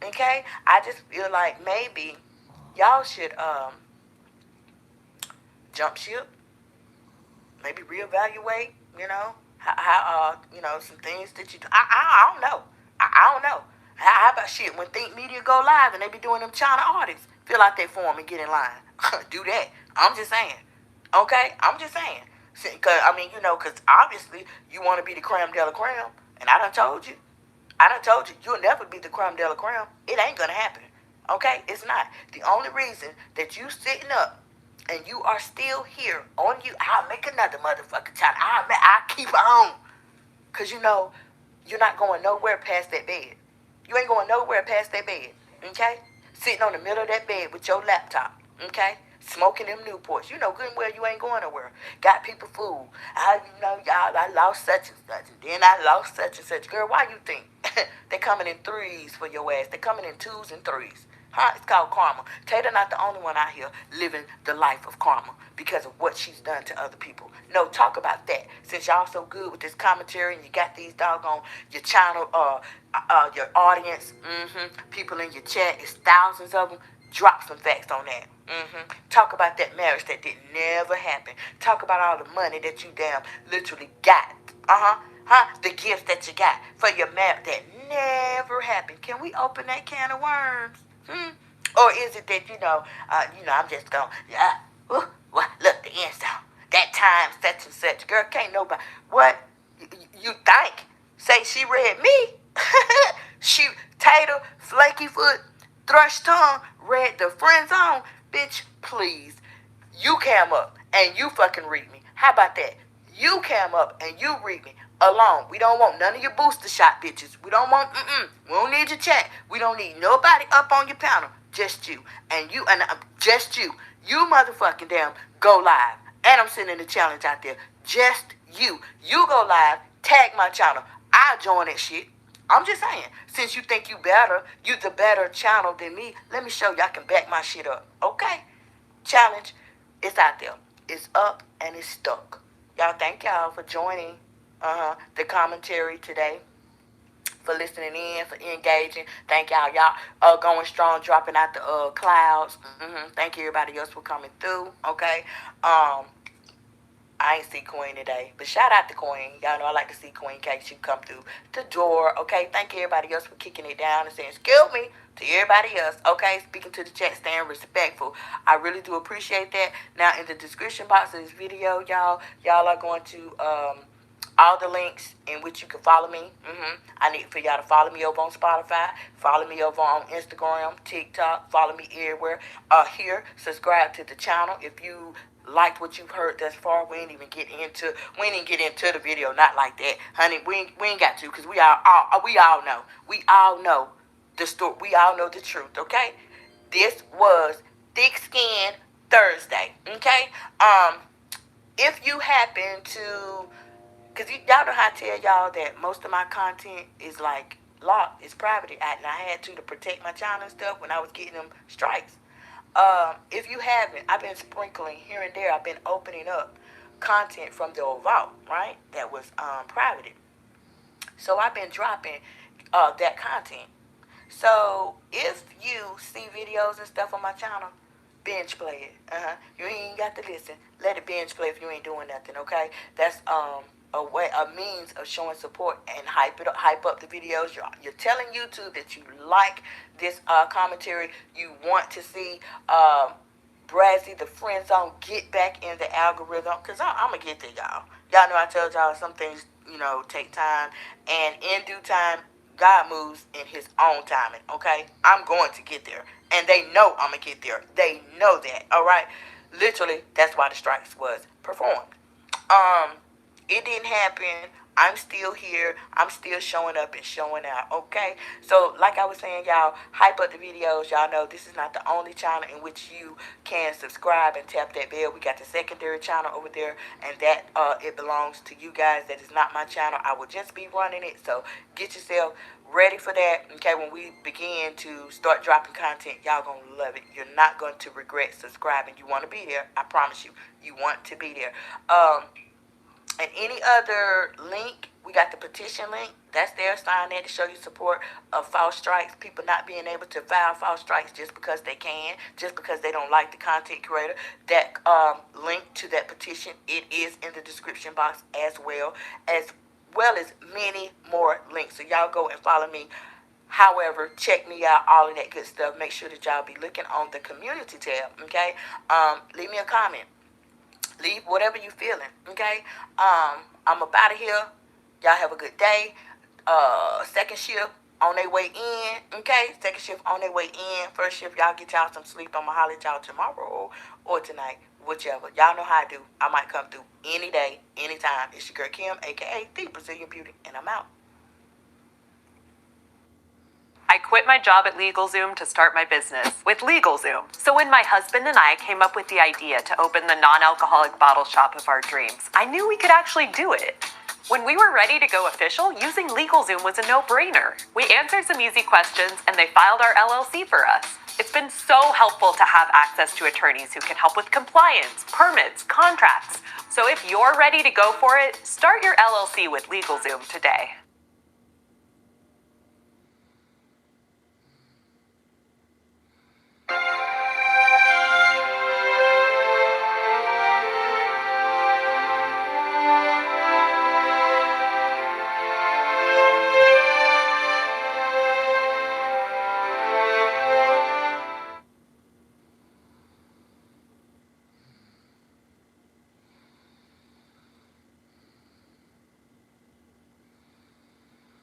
Okay? I just feel like maybe y'all should jump ship. Maybe reevaluate, you know, how you know, some things that you do. I don't know. I don't know. How about shit when Think Media go live and they be doing them China artists? Fill out their form and get in line. Do that. I'm just saying. Okay? I'm just saying. Cause, I mean, you know, because obviously you want to be the creme de la creme. And I done told you. You'll never be the creme de la creme. It ain't going to happen. Okay? It's not. The only reason that you sitting up and you are still here on you, I'll make another motherfucking time. I'll keep on. Because, you know, you're not going nowhere past that bed. You ain't going nowhere past that bed, okay? Sitting on the middle of that bed with your laptop, okay? Smoking them Newports. You know good and well you ain't going nowhere. Got people fooled. I lost such and such, and then I lost such and such. Girl, why you think? They coming in 3s for your ass. They coming in 2s and 3s. Huh? It's called karma. Tator not the only one out here living the life of karma because of what she's done to other people. No, talk about that. Since y'all so good with this commentary and you got these doggone your channel, your audience, people in your chat, it's thousands of them. Drop some facts on that. Talk about that marriage that did never happen. Talk about all the money that you damn literally got. The gifts that you got for your marriage that never happened. Can we open that can of worms? Or is it that, I'm just going, look, the end song. That time, such and such. Girl, can't nobody. What? You think? Say she read me? Tator, flaky foot, thrush tongue, read the friend zone. Bitch, please. You came up and you fucking read me. How about that? You came up and you read me alone. We don't want none of your booster shot bitches. We don't want, we don't need your chat. We don't need nobody up on your panel. Just you. And just you. You motherfucking damn go live. And I'm sending the challenge out there. Just you. You go live. Tag my channel. I'll join that shit. I'm just saying, since you think you better, you the better channel than me, let me show you I can back my shit up. Okay? Challenge, it's out there. It's up and it's stuck. Y'all, thank y'all for joining the commentary today, for listening in, for engaging. Thank y'all. Y'all going strong, dropping out the clouds. Thank you everybody else for coming through. Okay. I ain't see Queen today, but shout out to Queen. Y'all know I like to see Queen in case you come through the door. Okay. Thank you everybody else for kicking it down and saying excuse me to everybody else. Okay. Speaking to the chat, staying respectful. I really do appreciate that. Now in the description box of this video, y'all are going to all the links in which you can follow me. I need for y'all to follow me over on Spotify, follow me over on Instagram, TikTok, follow me everywhere. Here, subscribe to the channel. If you liked what you've heard thus far, we ain't even get into the video, not like that, honey. We ain't got to, because we all know the story. We all know the truth. Okay, this was Thick Skin Thursday. Okay, if you happen to, because y'all know how I tell y'all that most of my content is like locked, it's private, and I had to protect my channel and stuff when I was getting them strikes. If you haven't, I've been sprinkling here and there. I've been opening up content from the old vault, right? That was privated. So I've been dropping that content. So if you see videos and stuff on my channel, binge play it. You ain't got to listen. Let it binge play if you ain't doing nothing. Okay, that's a means of showing support and hype up the videos. You're telling YouTube that you like this commentary. You want to see Brazzy the friend zone get back in the algorithm, because I'm gonna get there, y'all. Y'all know I told y'all some things take time, and in due time God moves in his own timing. Okay, I'm going to get there, and they know I'm gonna get there. They know that. All right, literally, that's why the strikes was performed. It didn't happen. I'm still here. I'm still showing up and showing out. Okay? So, like I was saying, y'all, hype up the videos. Y'all know this is not the only channel in which you can subscribe and tap that bell. We got the secondary channel over there, and that it belongs to you guys. That is not my channel. I will just be running it. So, get yourself ready for that. Okay? When we begin to start dropping content, y'all gonna love it. You're not going to regret subscribing. You want to be there. I promise you. You want to be there. And any other link, we got the petition link. That's there. Sign there to show you support of false strikes. People not being able to file false strikes just because they can, just because they don't like the content creator. That link to that petition, it is in the description box as well as many more links. So y'all go and follow me. However, check me out, all of that good stuff. Make sure that y'all be looking on the community tab. Okay, leave me a comment. Leave whatever you feeling, okay? I'm up out of here. Y'all have a good day. Second shift on their way in, okay? Second shift on their way in. First shift, y'all get y'all some sleep. I'm going to holler at y'all tomorrow or tonight, whichever. Y'all know how I do. I might come through any day, anytime. It's your girl Kim, a.k.a. The Brazilian Beauty, and I'm out. I quit my job at LegalZoom to start my business with LegalZoom. So when my husband and I came up with the idea to open the non-alcoholic bottle shop of our dreams, I knew we could actually do it. When we were ready to go official, using LegalZoom was a no-brainer. We answered some easy questions, and they filed our LLC for us. It's been so helpful to have access to attorneys who can help with compliance, permits, contracts. So if you're ready to go for it, start your LLC with LegalZoom today.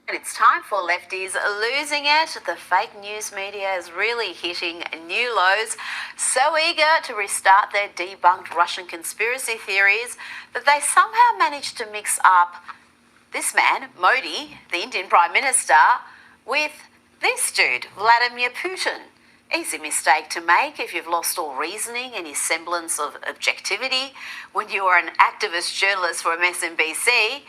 It's time for Lefties Losing It. The fake news media is really hitting new lows, so eager to restart their debunked Russian conspiracy theories that they somehow managed to mix up this man, Modi, the Indian Prime Minister, with this dude, Vladimir Putin. Easy mistake to make if you've lost all reasoning, any semblance of objectivity. When you are an activist journalist for MSNBC,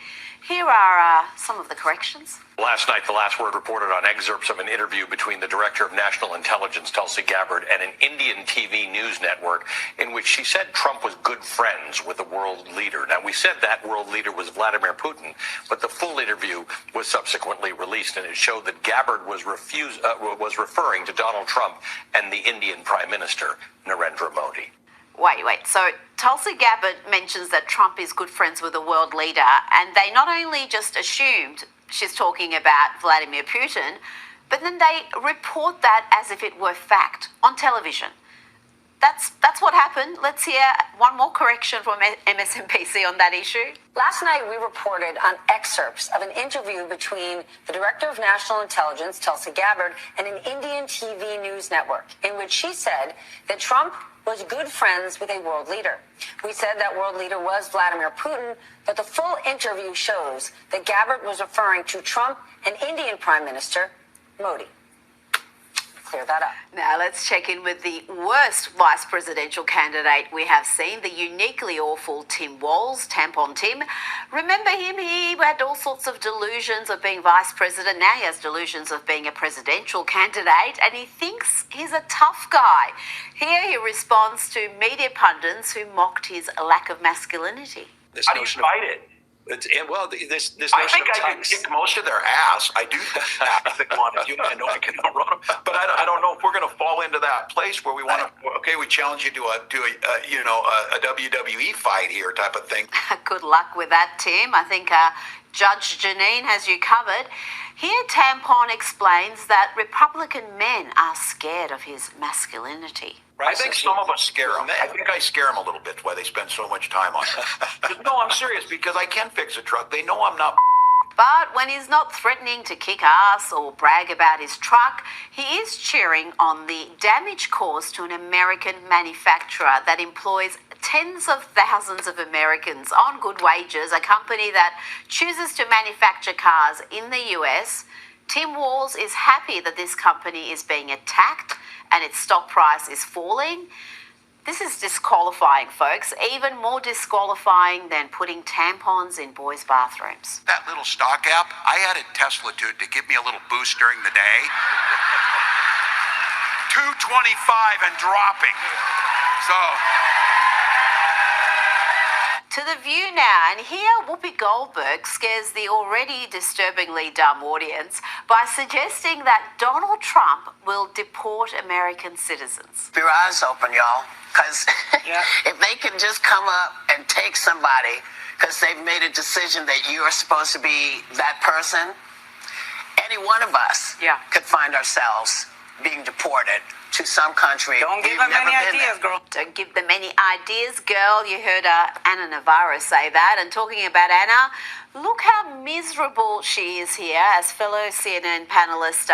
Here are some of the corrections. Last night, The Last Word reported on excerpts of an interview between the Director of National Intelligence, Tulsi Gabbard, and an Indian TV news network in which she said Trump was good friends with a world leader. Now, we said that world leader was Vladimir Putin, but the full interview was subsequently released, and it showed that Gabbard was referring to Donald Trump and the Indian Prime Minister, Narendra Modi. Wait. So Tulsi Gabbard mentions that Trump is good friends with a world leader, and they not only just assumed she's talking about Vladimir Putin, but then they report that as if it were fact on television. That's what happened. Let's hear one more correction from MSNBC on that issue. Last night, we reported on excerpts of an interview between the Director of National Intelligence, Tulsi Gabbard, and an Indian TV news network, in which she said that Trump was good friends with a world leader. We said that world leader was Vladimir Putin, but the full interview shows that Gabbard was referring to Trump and Indian Prime Minister Modi. Clear that up. Now let's check in with the worst vice presidential candidate we have seen, the uniquely awful Tim Walz, Tampon Tim. Remember him? He had all sorts of delusions of being vice president. Now he has delusions of being a presidential candidate, and he thinks he's a tough guy. Here he responds to media pundits who mocked his lack of masculinity. How do you fight it? This notion I think of I can kick most of their ass. I do want to. I know I can outrun them, but I don't know if we're going to fall into that place where we want to. Okay, we challenge you to a WWE fight here type of thing. Good luck with that, Tim. I think Judge Janine has you covered. Here, Tampon explains that Republican men are scared of his masculinity. I think some of us scare them. I think I scare them a little bit why they spend so much time on it. No, I'm serious, because I can fix a truck. They know I'm not. But when he's not threatening to kick ass or brag about his truck, he is cheering on the damage caused to an American manufacturer that employs tens of thousands of Americans on good wages, a company that chooses to manufacture cars in the US. Tim Walz is happy that this company is being attacked and its stock price is falling. This is disqualifying, folks, even more disqualifying than putting tampons in boys' bathrooms. That little stock app, I added Tesla to give me a little boost during the day. 225 and dropping. So. To The View now, and here Whoopi Goldberg scares the already disturbingly dumb audience by suggesting that Donald Trump will deport American citizens. Keep your eyes open, y'all, because if they can just come up and take somebody because they've made a decision that you are supposed to be that person, any one of us could find ourselves being deported to some country. Don't give them any ideas, girl. Don't give them any ideas, girl. You heard Anna Navarro say that. And talking about Anna, look how miserable she is here as fellow CNN panelist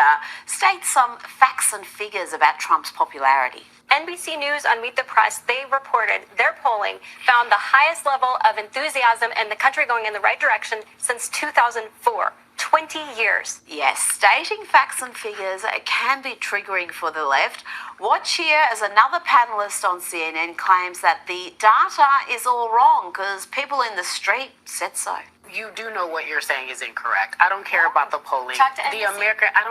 states some facts and figures about Trump's popularity. NBC News on Meet the Press, they reported their polling found the highest level of enthusiasm and the country going in the right direction since 2004. 20 years. Yes, stating facts and figures can be triggering for the left. Watch here as another panelist on CNN claims that the data is all wrong because people in the street said so. You do know what you're saying is incorrect. I don't care about the polling. Talk to the NBC. American. I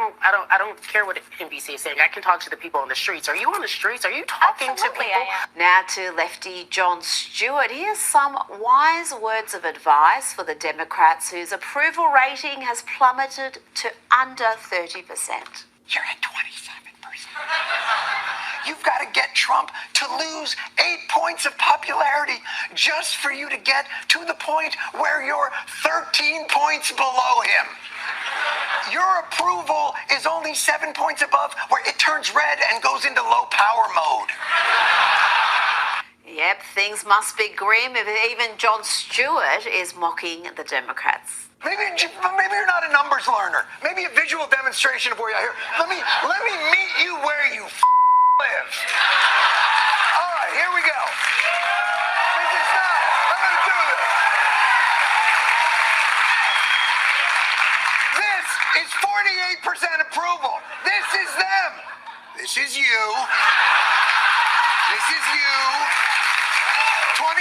don't care what NBC is saying. I can talk to the people on the streets. Are you on the streets? Are you talking Absolutely, to people? I am. Now to lefty Jon Stewart. Here's some wise words of advice for the Democrats whose approval rating has plummeted to under 30%. You're at 27%. You've got to get Trump to lose 8 points of popularity just for you to get to the point where you're 13 points below him. Your approval is only 7 points above where it turns red and goes into low power mode. Yep, things must be grim if even Jon Stewart is mocking the Democrats. Maybe you're not a numbers learner. Maybe a visual demonstration of where you're here. Let me meet you where you live. All right, here we go. This is now. I'm going to do this. This is 48% approval. This is them. This is you. This is you. 27%.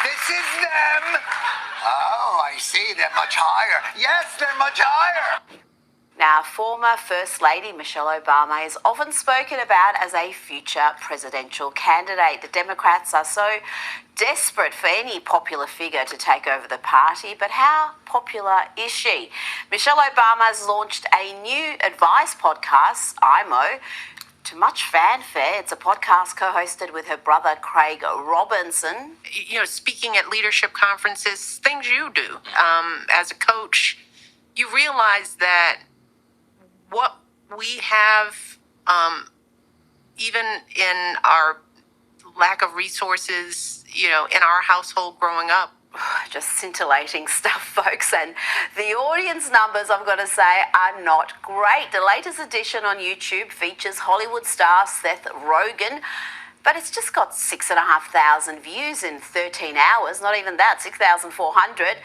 This is them. Oh, I see. They're much higher. Yes, they're much higher. Now, former First Lady Michelle Obama is often spoken about as a future presidential candidate. The Democrats are so desperate for any popular figure to take over the party, but how popular is she? Michelle Obama has launched a new advice podcast, IMO, to much fanfare. It's a podcast co-hosted with her brother Craig Robinson. You know, speaking at leadership conferences, things you do as a coach, you realize that what we have, even in our lack of resources, you know, in our household growing up. Just scintillating stuff, folks. And the audience numbers, I've got to say, are not great. The latest edition on YouTube features Hollywood star Seth Rogen, but it's just got 6,500 views in 13 hours. Not even that, 6,400.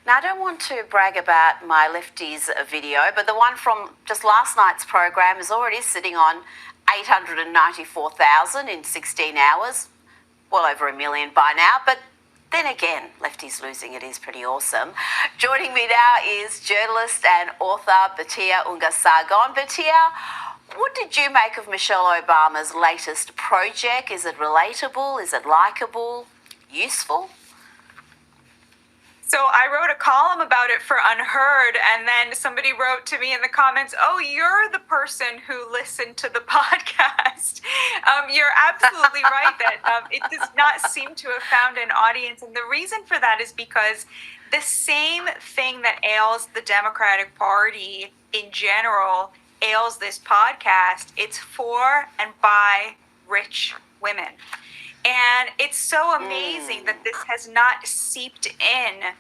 Now, I don't want to brag about my Lefties video, but the one from just last night's program is already sitting on 894,000 in 16 hours. Well over 1 million by now, but then again, Lefties losing it is pretty awesome. Joining me now is journalist and author Batia Ungasagon. Batia, what did you make of Michelle Obama's latest project? Is it relatable? Is it likable? Useful? So I wrote a column about it for Unheard, and then somebody wrote to me in the comments, "Oh, you're the person who listened to the podcast." You're absolutely right that it does not seem to have found an audience. And the reason for that is because the same thing that ails the Democratic Party in general ails this podcast. It's for and by rich women. And it's so amazing that this has not seeped in,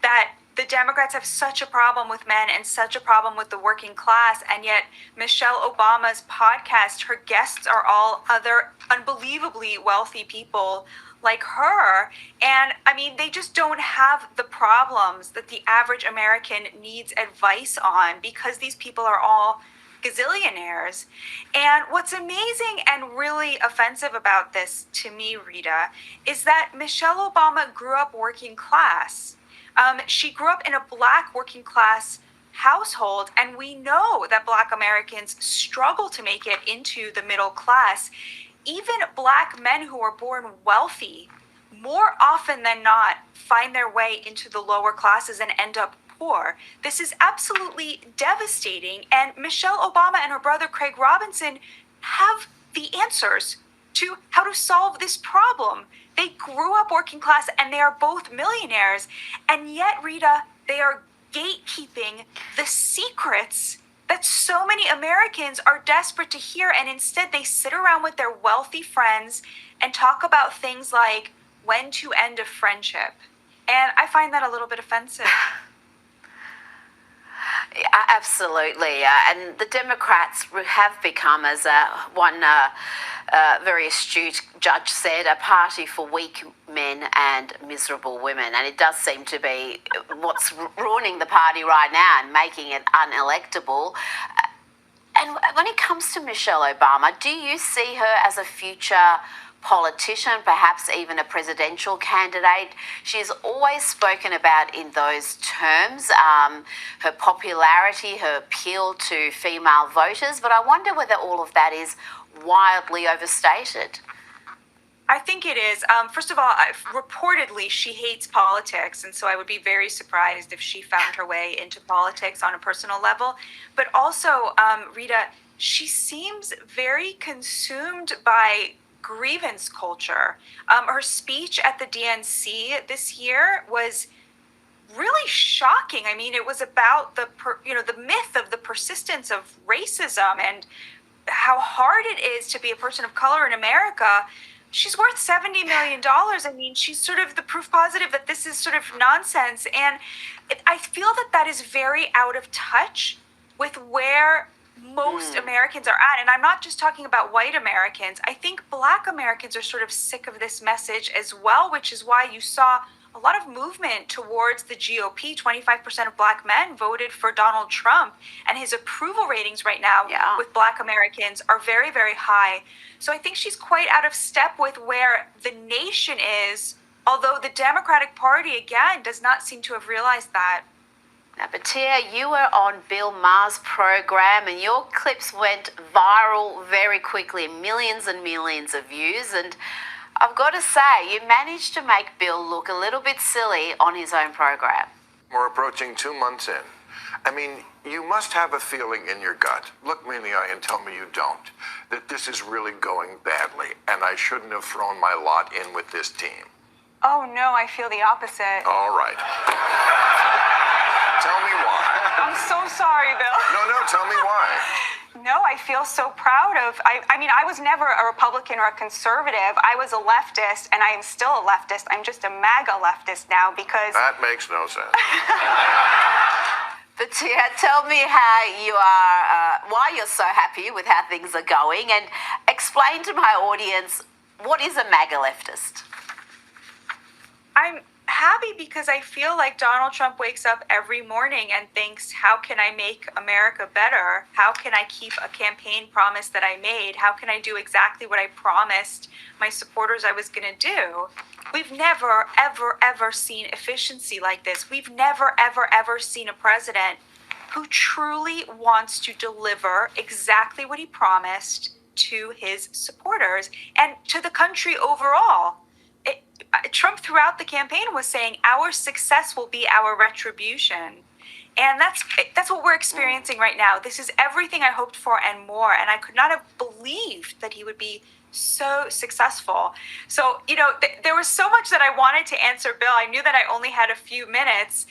that the Democrats have such a problem with men and such a problem with the working class. And yet Michelle Obama's podcast, her guests are all other unbelievably wealthy people like her. And I mean, they just don't have the problems that the average American needs advice on, because these people are all gazillionaires. And what's amazing and really offensive about this to me, Rita, is that Michelle Obama grew up working class. She grew up in a Black working class household, and we know that Black Americans struggle to make it into the middle class. Even Black men who are born wealthy, more often than not, find their way into the lower classes and end up poor. This is absolutely devastating, and Michelle Obama and her brother Craig Robinson have the answers to how to solve this problem. They grew up working class and they are both millionaires, and yet, Rita, they are gatekeeping the secrets that so many Americans are desperate to hear, and instead they sit around with their wealthy friends and talk about things like when to end a friendship. And I find that a little bit offensive. Absolutely. And the Democrats have become, as one very astute judge said, a party for weak men and miserable women. And it does seem to be what's ruining the party right now and making it unelectable. And when it comes to Michelle Obama, do you see her as a future politician, perhaps even a presidential candidate? She's always spoken about in those terms, her popularity, her appeal to female voters, but I wonder whether all of that is wildly overstated. I think it is. First of all, reportedly, she hates politics, and so I would be very surprised if she found her way into politics on a personal level. But also, Rita, she seems very consumed by grievance culture. Her speech at the DNC this year was really shocking. I mean, it was about the myth of the persistence of racism and how hard it is to be a person of color in America. She's worth $70 million. I mean, she's sort of the proof positive that this is sort of nonsense. And I feel that is very out of touch with where most Americans are at. And I'm not just talking about white Americans. I think Black Americans are sort of sick of this message as well, which is why you saw a lot of movement towards the GOP. 25% of Black men voted for Donald Trump, and his approval ratings right now with Black Americans are very, very high. So I think she's quite out of step with where the nation is Although the Democratic Party, again, does not seem to have realized that. Now, Batia, you were on Bill Maher's program and your clips went viral very quickly, millions and millions of views. And I've got to say, you managed to make Bill look a little bit silly on his own program. We're approaching 2 months in. I mean, you must have a feeling in your gut, look me in the eye and tell me you don't, that this is really going badly and I shouldn't have thrown my lot in with this team. Oh no, I feel the opposite. All right. Tell me why. I'm so sorry, Bill. No, tell me why. No, I feel so proud of, I mean, I was never a Republican or a conservative. I was a leftist, and I am still a leftist. I'm just a MAGA leftist now because... That makes no sense. But tell me how you are, why you're so happy with how things are going, and explain to my audience, what is a MAGA leftist? I'm happy because I feel like Donald Trump wakes up every morning and thinks, how can I make America better? How can I keep a campaign promise that I made? How can I do exactly what I promised my supporters I was going to do? We've never, ever, ever seen efficiency like this. We've never, ever, ever seen a president who truly wants to deliver exactly what he promised to his supporters and to the country overall. Trump throughout the campaign was saying our success will be our retribution. And that's what we're experiencing right now. This is everything I hoped for and more. And I could not have believed that he would be so successful. So, you know, there was so much that I wanted to answer, Bill. I knew that I only had a few minutes.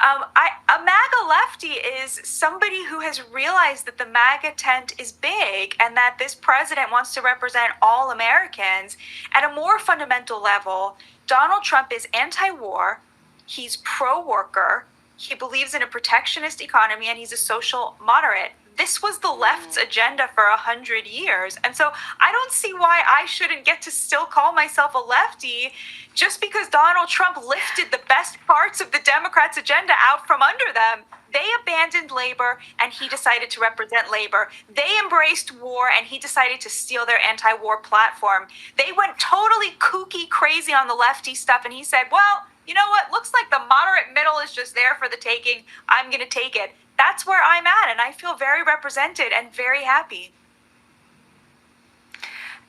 A MAGA lefty is somebody who has realized that the MAGA tent is big and that this president wants to represent all Americans. At a more fundamental level, Donald Trump is anti-war, he's pro-worker, he believes in a protectionist economy, and he's a social moderate. This was the left's agenda for 100 years. And so I don't see why I shouldn't get to still call myself a lefty just because Donald Trump lifted the best parts of the Democrats' agenda out from under them. They abandoned labor and he decided to represent labor. They embraced war and he decided to steal their anti-war platform. They went totally kooky crazy on the lefty stuff and he said, well, you know what? Looks like the moderate middle is just there for the taking. I'm going to take it. That's where I'm at, and I feel very represented and very happy.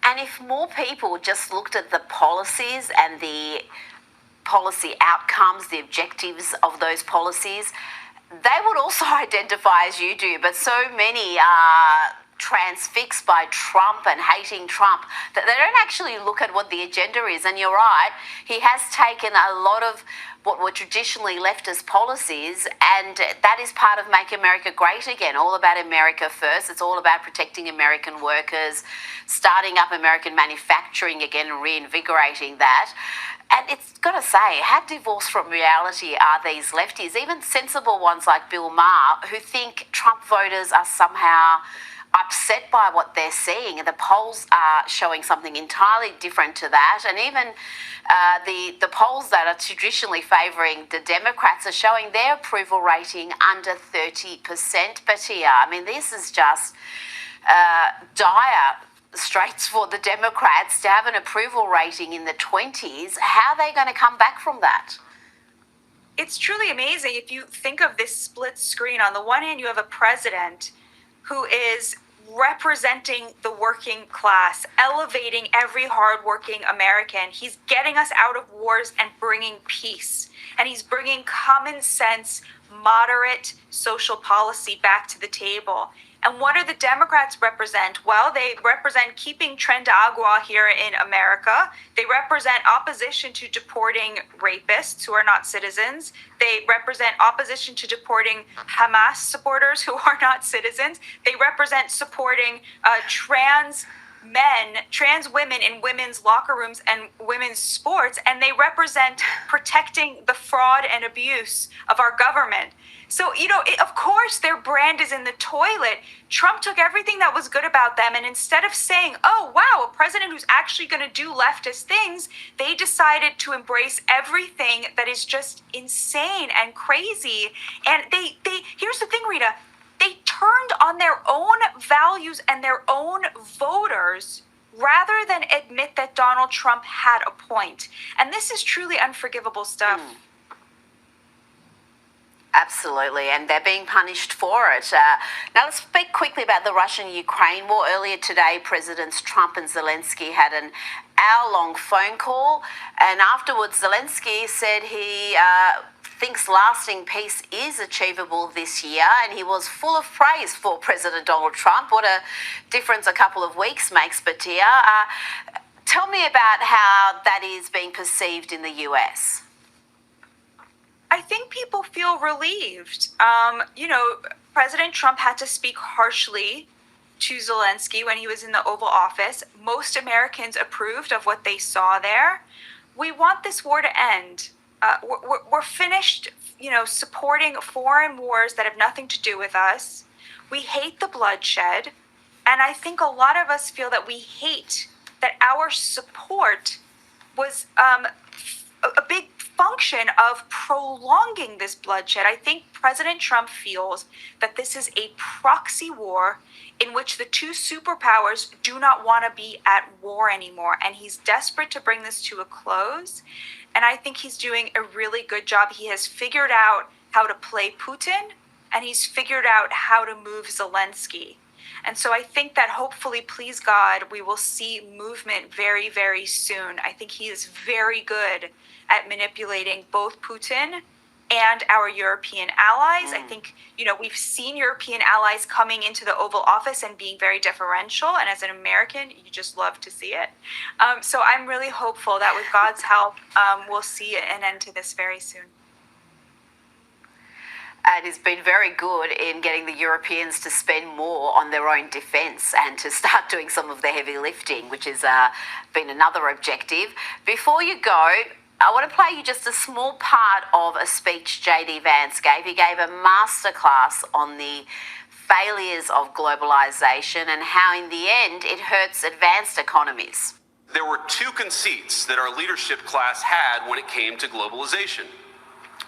And if more people just looked at the policies and the policy outcomes, the objectives of those policies, they would also identify as you do. But so many are transfixed by Trump and hating Trump that they don't actually look at what the agenda is. And you're right, he has taken a lot of what were traditionally leftist policies, and that is part of Make America Great Again, all about America first. It's all about protecting American workers, starting up American manufacturing again and reinvigorating that. And it's got to say, how divorced from reality are these lefties, even sensible ones like Bill Maher, who think Trump voters are somehow upset by what they're seeing, and the polls are showing something entirely different to that. And even the polls that are traditionally favouring the Democrats are showing their approval rating under 30%. But yeah, I mean, this is just dire straits for the Democrats to have an approval rating in the 20s. How are they going to come back from that? It's truly amazing if you think of this split screen. On the one hand, you have a president who is representing the working class, elevating every hardworking American. He's getting us out of wars and bringing peace. And he's bringing common sense, moderate social policy back to the table. And what do the Democrats represent? Well, they represent keeping Tren de Agua here in America. They represent opposition to deporting rapists who are not citizens. They represent opposition to deporting Hamas supporters who are not citizens. They represent supporting trans women in women's locker rooms and women's sports. And they represent protecting the fraud and abuse of our government. So, you know, of course, their brand is in the toilet. Trump took everything that was good about them, and instead of saying, oh, wow, a president who's actually going to do leftist things, they decided to embrace everything that is just insane and crazy. And they here's the thing, Rita, they turned on their own values and their own voters rather than admit that Donald Trump had a point. And this is truly unforgivable stuff. Absolutely, and they're being punished for it. Now, let's speak quickly about the Russian-Ukraine war. Earlier today, Presidents Trump and Zelensky had an hour-long phone call, and afterwards, Zelensky said he thinks lasting peace is achievable this year, and he was full of praise for President Donald Trump. What a difference a couple of weeks makes, Batia. Tell me about how that is being perceived in the US. I think people feel relieved. President Trump had to speak harshly to Zelensky when he was in the Oval Office. Most Americans approved of what they saw there. We want this war to end. We're finished, supporting foreign wars that have nothing to do with us. We hate the bloodshed. And I think a lot of us feel that we hate that our support was a big function of prolonging this bloodshed. I think President Trump feels that this is a proxy war in which the two superpowers do not want to be at war anymore. And he's desperate to bring this to a close. And I think he's doing a really good job. He has figured out how to play Putin, and he's figured out how to move Zelensky. And so I think that hopefully, please God, we will see movement very, very soon. I think he is very good at manipulating both Putin and our European allies. I think, we've seen European allies coming into the Oval Office and being very deferential. And as an American, you just love to see it. So I'm really hopeful that with God's help, we'll see an end to this very soon. And he's been very good in getting the Europeans to spend more on their own defence and to start doing some of the heavy lifting, which has been another objective. Before you go, I want to play you just a small part of a speech J.D. Vance gave. He gave a masterclass on the failures of globalisation and how in the end it hurts advanced economies. There were two conceits that our leadership class had when it came to globalization.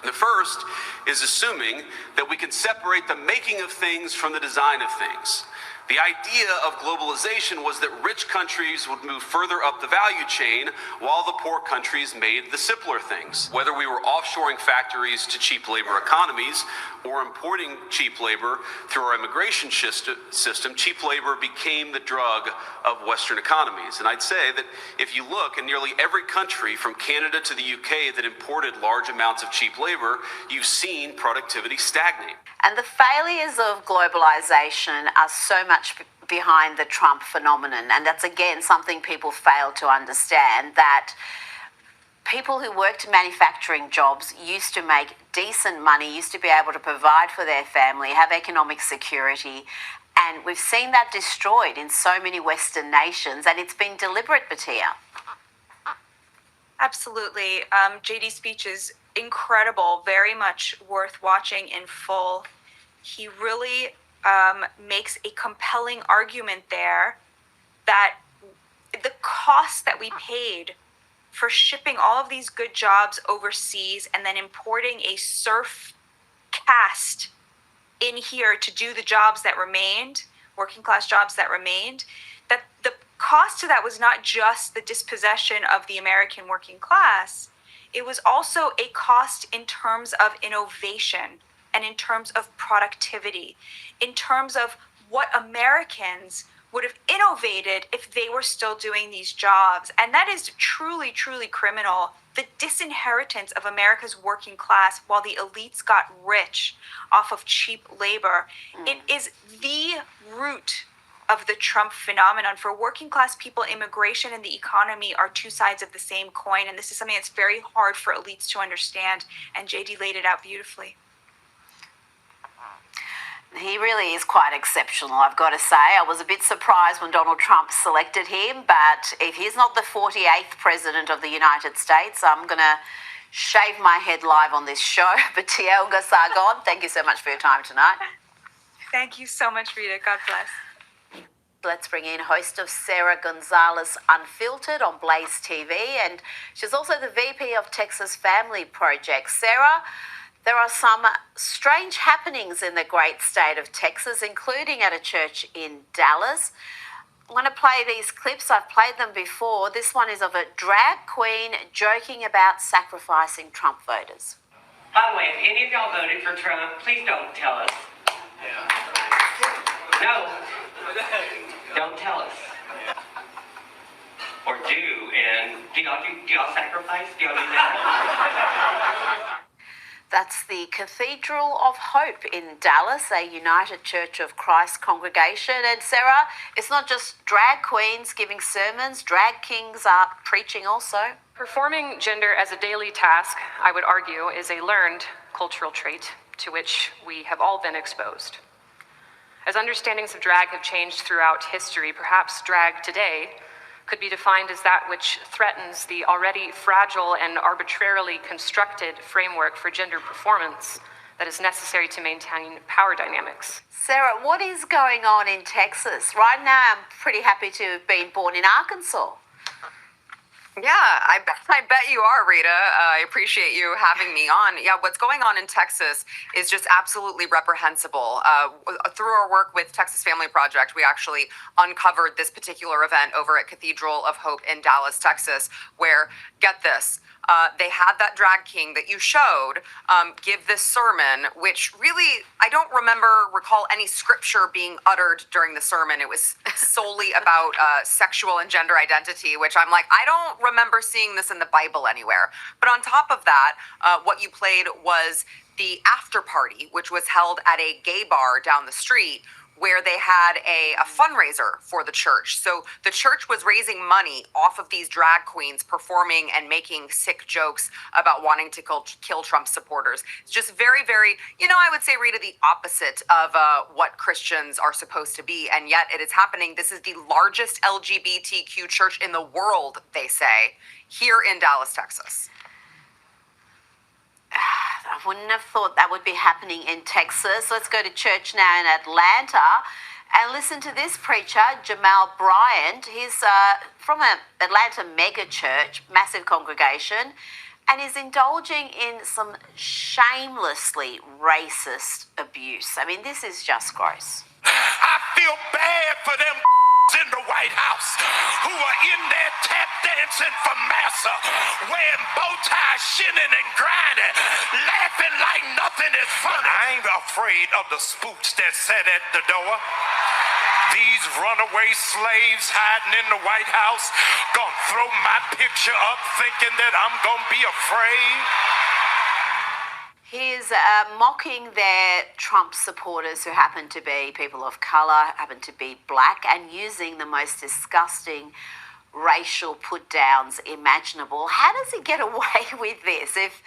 The first is assuming that we can separate the making of things from the design of things. The idea of globalization was that rich countries would move further up the value chain while the poor countries made the simpler things. Whether we were offshoring factories to cheap labor economies or importing cheap labor through our immigration system, cheap labor became the drug of Western economies. And I'd say that if you look in nearly every country from Canada to the UK that imported large amounts of cheap labor, you've seen productivity stagnate. And the failures of globalisation are so much behind the Trump phenomenon. And that's, again, something people fail to understand, that people who worked manufacturing jobs used to make decent money, used to be able to provide for their family, have economic security. And we've seen that destroyed in so many Western nations, and it's been deliberate, Batia. Absolutely. JD's speech is incredible, very much worth watching in full. He really makes a compelling argument there that the cost that we paid for shipping all of these good jobs overseas and then importing a serf caste in here to do the jobs that remained, working class jobs that remained, that the cost to that was not just the dispossession of the American working class, it was also a cost in terms of innovation and in terms of productivity, in terms of what Americans would have innovated if they were still doing these jobs. And that is truly, truly criminal. The disinheritance of America's working class while the elites got rich off of cheap labor. It is the root of the Trump phenomenon. For working class people, immigration and the economy are two sides of the same coin. And this is something that's very hard for elites to understand. And JD laid it out beautifully. He really is quite exceptional, I've got to say. I was a bit surprised when Donald Trump selected him, but if he's not the 48th president of the United States, I'm going to shave my head live on this show. Batia Sargon, thank you so much for your time tonight. Thank you so much, Rita. God bless. Let's bring in host of Sarah Gonzalez Unfiltered on Blaze TV, and she's also the VP of Texas Family Project. Sarah, there are some strange happenings in the great state of Texas, including at a church in Dallas. I'm going to play these clips. I've played them before. This one is of a drag queen joking about sacrificing Trump voters. By the way, if any of y'all voted for Trump, please don't tell us. No. Don't tell us. Or do, and do y'all sacrifice? Do y'all do that? That's the Cathedral of Hope in Dallas, a United Church of Christ congregation. And Sarah, it's not just drag queens giving sermons, drag kings are preaching also. Performing gender as a daily task, I would argue, is a learned cultural trait to which we have all been exposed. As understandings of drag have changed throughout history, perhaps drag today could be defined as that which threatens the already fragile and arbitrarily constructed framework for gender performance that is necessary to maintain power dynamics. Sarah, what is going on in Texas? Right now, I'm pretty happy to have been born in Arkansas. Yeah, I bet you are, Rita. I appreciate you having me on. Yeah, what's going on in Texas is just absolutely reprehensible. Through our work with Texas Family Project, we actually uncovered this particular event over at Cathedral of Hope in Dallas, Texas, where, get this, they had that drag king that you showed give this sermon, which really, I don't recall any scripture being uttered during the sermon. It was solely about sexual and gender identity, which I'm like, I don't remember seeing this in the Bible anywhere. But on top of that, what you played was the after party, which was held at a gay bar down the street, where they had a fundraiser for the church. So the church was raising money off of these drag queens performing and making sick jokes about wanting to kill Trump supporters. It's just very, very, I would say, Rita, the opposite of what Christians are supposed to be. And yet it is happening. This is the largest LGBTQ church in the world, they say, here in Dallas, Texas. I wouldn't have thought that would be happening in Texas. Let's go to church now in Atlanta and listen to this preacher, Jamal Bryant. He's from an Atlanta mega church, massive congregation, and is indulging in some shamelessly racist abuse. I mean, this is just gross. I feel bad for them in the White House who are in there tap dancing for massa, wearing bow ties, shinning and grinding, laughing like nothing is funny. I ain't afraid of the spooks that sat at the door. These runaway slaves hiding in the White House gonna throw my picture up thinking that I'm gonna be afraid. He is mocking their Trump supporters who happen to be people of color, happen to be black, and using the most disgusting racial put-downs imaginable. How does he get away with this? If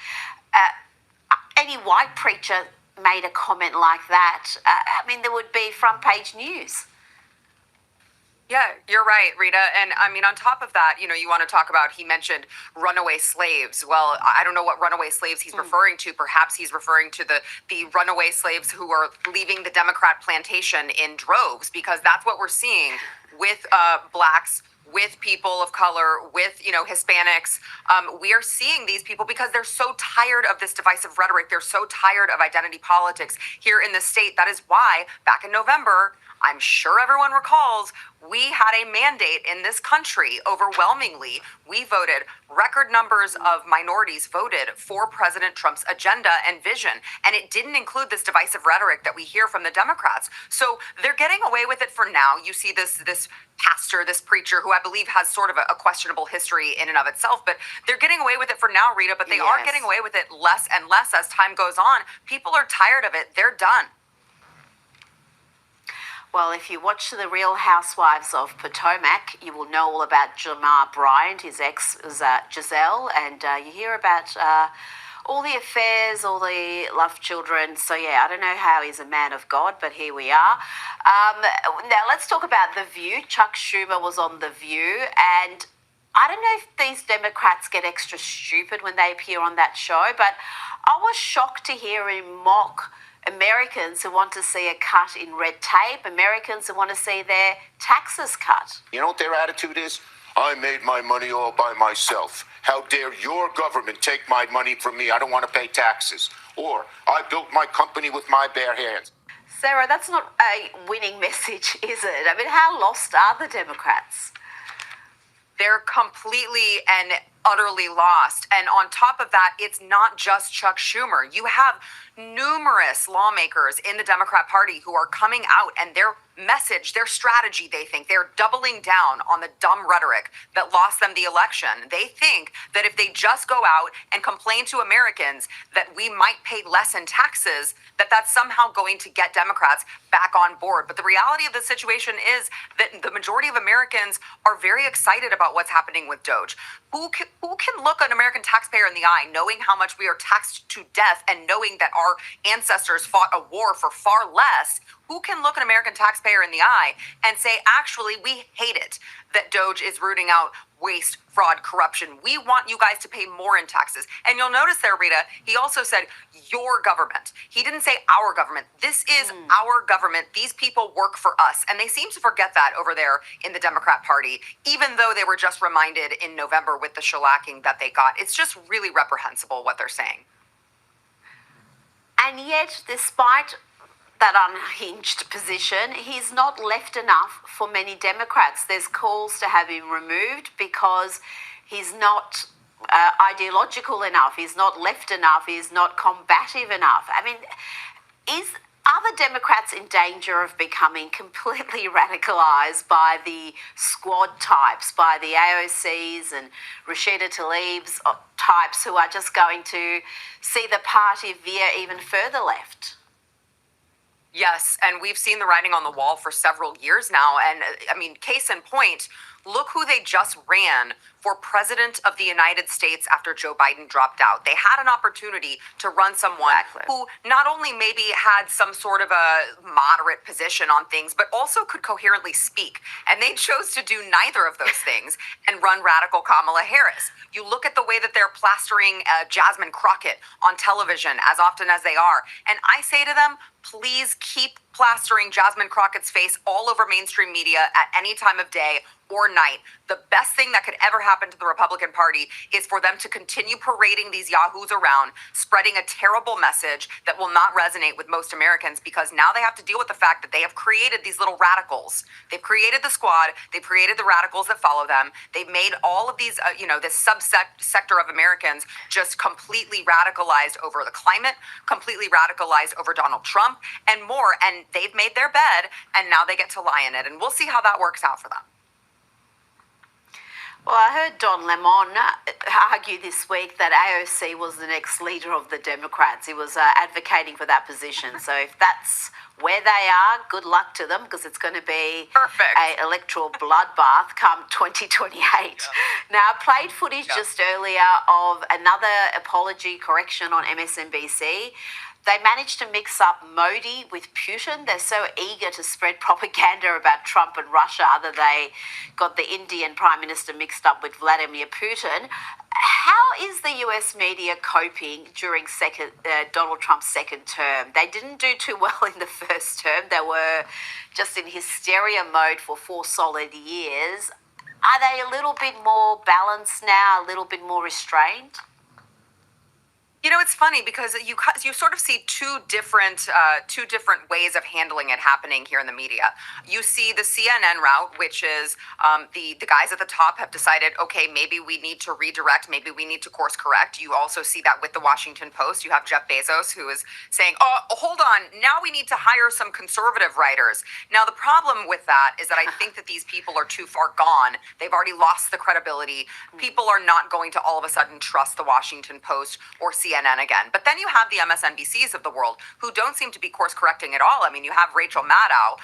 any white preacher made a comment like that, there would be front-page news. Yeah, you're right, Rita. And on top of that, you want to talk about, he mentioned runaway slaves. Well, I don't know what runaway slaves he's referring to. Perhaps he's referring to the runaway slaves who are leaving the Democrat plantation in droves, because that's what we're seeing with blacks, with people of color, with, Hispanics. We are seeing these people because they're so tired of this divisive rhetoric. They're so tired of identity politics here in the state. That is why back in November, I'm sure everyone recalls, we had a mandate in this country. Overwhelmingly, we voted, record numbers of minorities voted for President Trump's agenda and vision. And it didn't include this divisive rhetoric that we hear from the Democrats. So they're getting away with it for now. You see this pastor, this preacher, who I believe has sort of a questionable history in and of itself, but they're getting away with it for now, Rita, but they are getting away with it less and less as time goes on. People are tired of it. They're done. Well, if you watch The Real Housewives of Potomac, you will know all about Jamal Bryant. His ex was Giselle, and you hear about all the affairs, all the love children. So, I don't know how he's a man of God, but here we are. Now, let's talk about The View. Chuck Schumer was on The View, and I don't know if these Democrats get extra stupid when they appear on that show, but I was shocked to hear him mock Americans who want to see a cut in red tape, Americans who want to see their taxes cut. You know what their attitude is? I made my money all by myself. How dare your government take my money from me? I don't want to pay taxes. Or, I built my company with my bare hands. Sarah, that's not a winning message, is it? I mean, how lost are the Democrats? They're completely and utterly lost. And on top of that, it's not just Chuck Schumer. You have numerous lawmakers in the Democrat Party who are coming out, and their message, their strategy, they think they're doubling down on the dumb rhetoric that lost them the election. They think that if they just go out and complain to Americans that we might pay less in taxes, that that's somehow going to get Democrats back on board. But the reality of the situation is that the majority of Americans are very excited about what's happening with Doge. Who can look an American taxpayer in the eye knowing how much we are taxed to death and knowing that our ancestors fought a war for far less? Who can look an American taxpayer in the eye and say, actually, we hate it that Doge is rooting out waste, fraud, corruption. We want you guys to pay more in taxes. And you'll notice there, Rita, he also said your government. He didn't say our government. This is our government. These people work for us. And they seem to forget that over there in the Democrat Party, even though they were just reminded in November with the shellacking that they got. It's just really reprehensible what they're saying. And yet, despite that unhinged position, he's not left enough for many Democrats. There's calls to have him removed because he's not ideological enough, he's not left enough, he's not combative enough. I mean, are the Democrats in danger of becoming completely radicalized by the squad types, by the AOCs and Rashida Tlaib's types who are just going to see the party veer even further left? Yes, and we've seen the writing on the wall for several years now. And I mean, case in point, look who they just ran for president of the United States after Joe Biden dropped out. They had an opportunity to run someone who not only maybe had some sort of a moderate position on things, but also could coherently speak. And they chose to do neither of those things and run radical Kamala Harris. You look at the way that they're plastering Jasmine Crockett on television as often as they are. And I say to them, please keep plastering Jasmine Crockett's face all over mainstream media at any time of day or night. The best thing that could ever happen to the Republican Party is for them to continue parading these yahoos around, spreading a terrible message that will not resonate with most Americans, because now they have to deal with the fact that they have created these little radicals. They've created the squad. They've created the radicals that follow them. They've made all of these, this sector of Americans just completely radicalized over the climate, completely radicalized over Donald Trump, and more. And they've made their bed, and now they get to lie in it. And we'll see how that works out for them. Well, I heard Don Lemon argue this week that AOC was the next leader of the Democrats. He was advocating for that position. So if that's where they are, good luck to them, because it's going to be an electoral bloodbath come 2028. Yeah. Now, I played footage just earlier of another apology correction on MSNBC. They managed to mix up Modi with Putin. They're so eager to spread propaganda about Trump and Russia that they got the Indian Prime Minister mixed up with Vladimir Putin. How is the US media coping during Donald Trump's second term? They didn't do too well in the first term. They were just in hysteria mode for 4 solid years. Are they a little bit more balanced now, a little bit more restrained? You know, it's funny because you sort of see two different ways of handling it happening here in the media. You see the CNN route, which is the guys at the top have decided, okay, maybe we need to redirect, maybe we need to course correct. You also see that with the Washington Post. You have Jeff Bezos, who is saying, oh, hold on, now we need to hire some conservative writers. Now, the problem with that is that I think that these people are too far gone. They've already lost the credibility. People are not going to all of a sudden trust the Washington Post or CNN again. But then you have the MSNBCs of the world who don't seem to be course correcting at all. I mean, you have Rachel Maddow,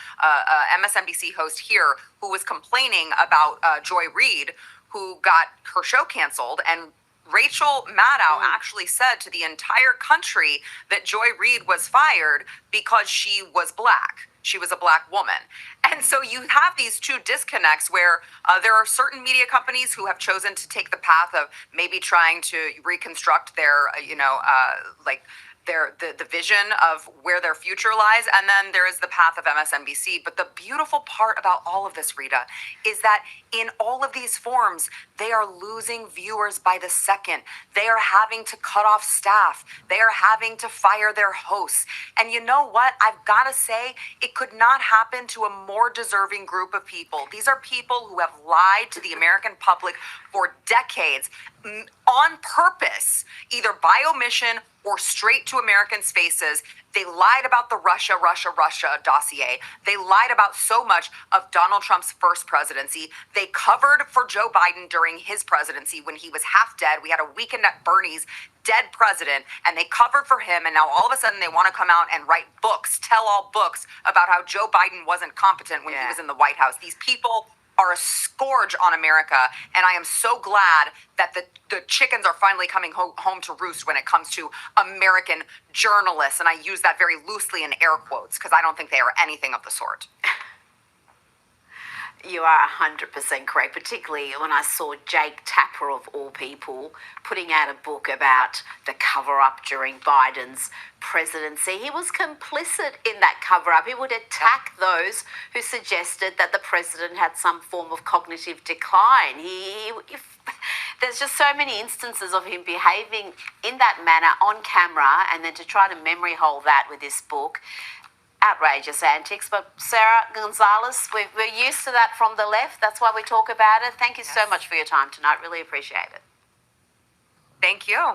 MSNBC host here, who was complaining about Joy Reid, who got her show canceled. And Rachel Maddow actually said to the entire country that Joy Reid was fired because she was black. She was a black woman. And so you have these two disconnects where there are certain media companies who have chosen to take the path of maybe trying to reconstruct their, the vision of where their future lies, and then there is the path of MSNBC. But the beautiful part about all of this, Rita, is that in all of these forms, they are losing viewers by the second. They are having to cut off staff. They are having to fire their hosts. And you know what? I've got to say, it could not happen to a more deserving group of people. These are people who have lied to the American public for decades on purpose, either by omission or straight to Americans' faces. They lied about the Russia dossier. They lied about so much of Donald Trump's first presidency. They covered for Joe Biden during his presidency when he was half dead. We had a weekend at Bernie's, dead president, and they covered for him. And now all of a sudden they want to come out and write books, tell-all books about how Joe Biden wasn't competent when he was in the White House. These people are a scourge on America, and I am so glad that the chickens are finally coming home to roost when it comes to American journalists, and I use that very loosely in air quotes because I don't think they are anything of the sort. You are 100% correct, particularly when I saw Jake Tapper, of all people, putting out a book about the cover-up during Biden's presidency. He was complicit in that cover-up. He would attack those who suggested that the president had some form of cognitive decline. There's just so many instances of him behaving in that manner on camera, and then to try to memory hole that with this book. Outrageous antics. But Sarah Gonzalez, we're used to that from the left. That's why we talk about it. Thank you so much for your time tonight. Really appreciate it. Thank you.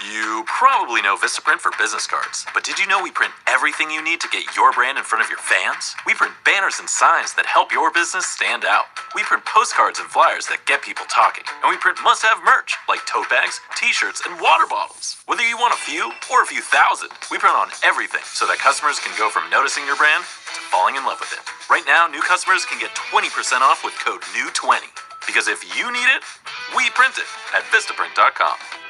You probably know Vistaprint for business cards, but did you know we print everything you need to get your brand in front of your fans? We print banners and signs that help your business stand out. We print postcards and flyers that get people talking. And we print must-have merch like tote bags, t-shirts, and water bottles. Whether you want a few or a few thousand, we print on everything so that customers can go from noticing your brand to falling in love with it. Right now, new customers can get 20% off with code NEW20. Because if you need it, we print it at Vistaprint.com.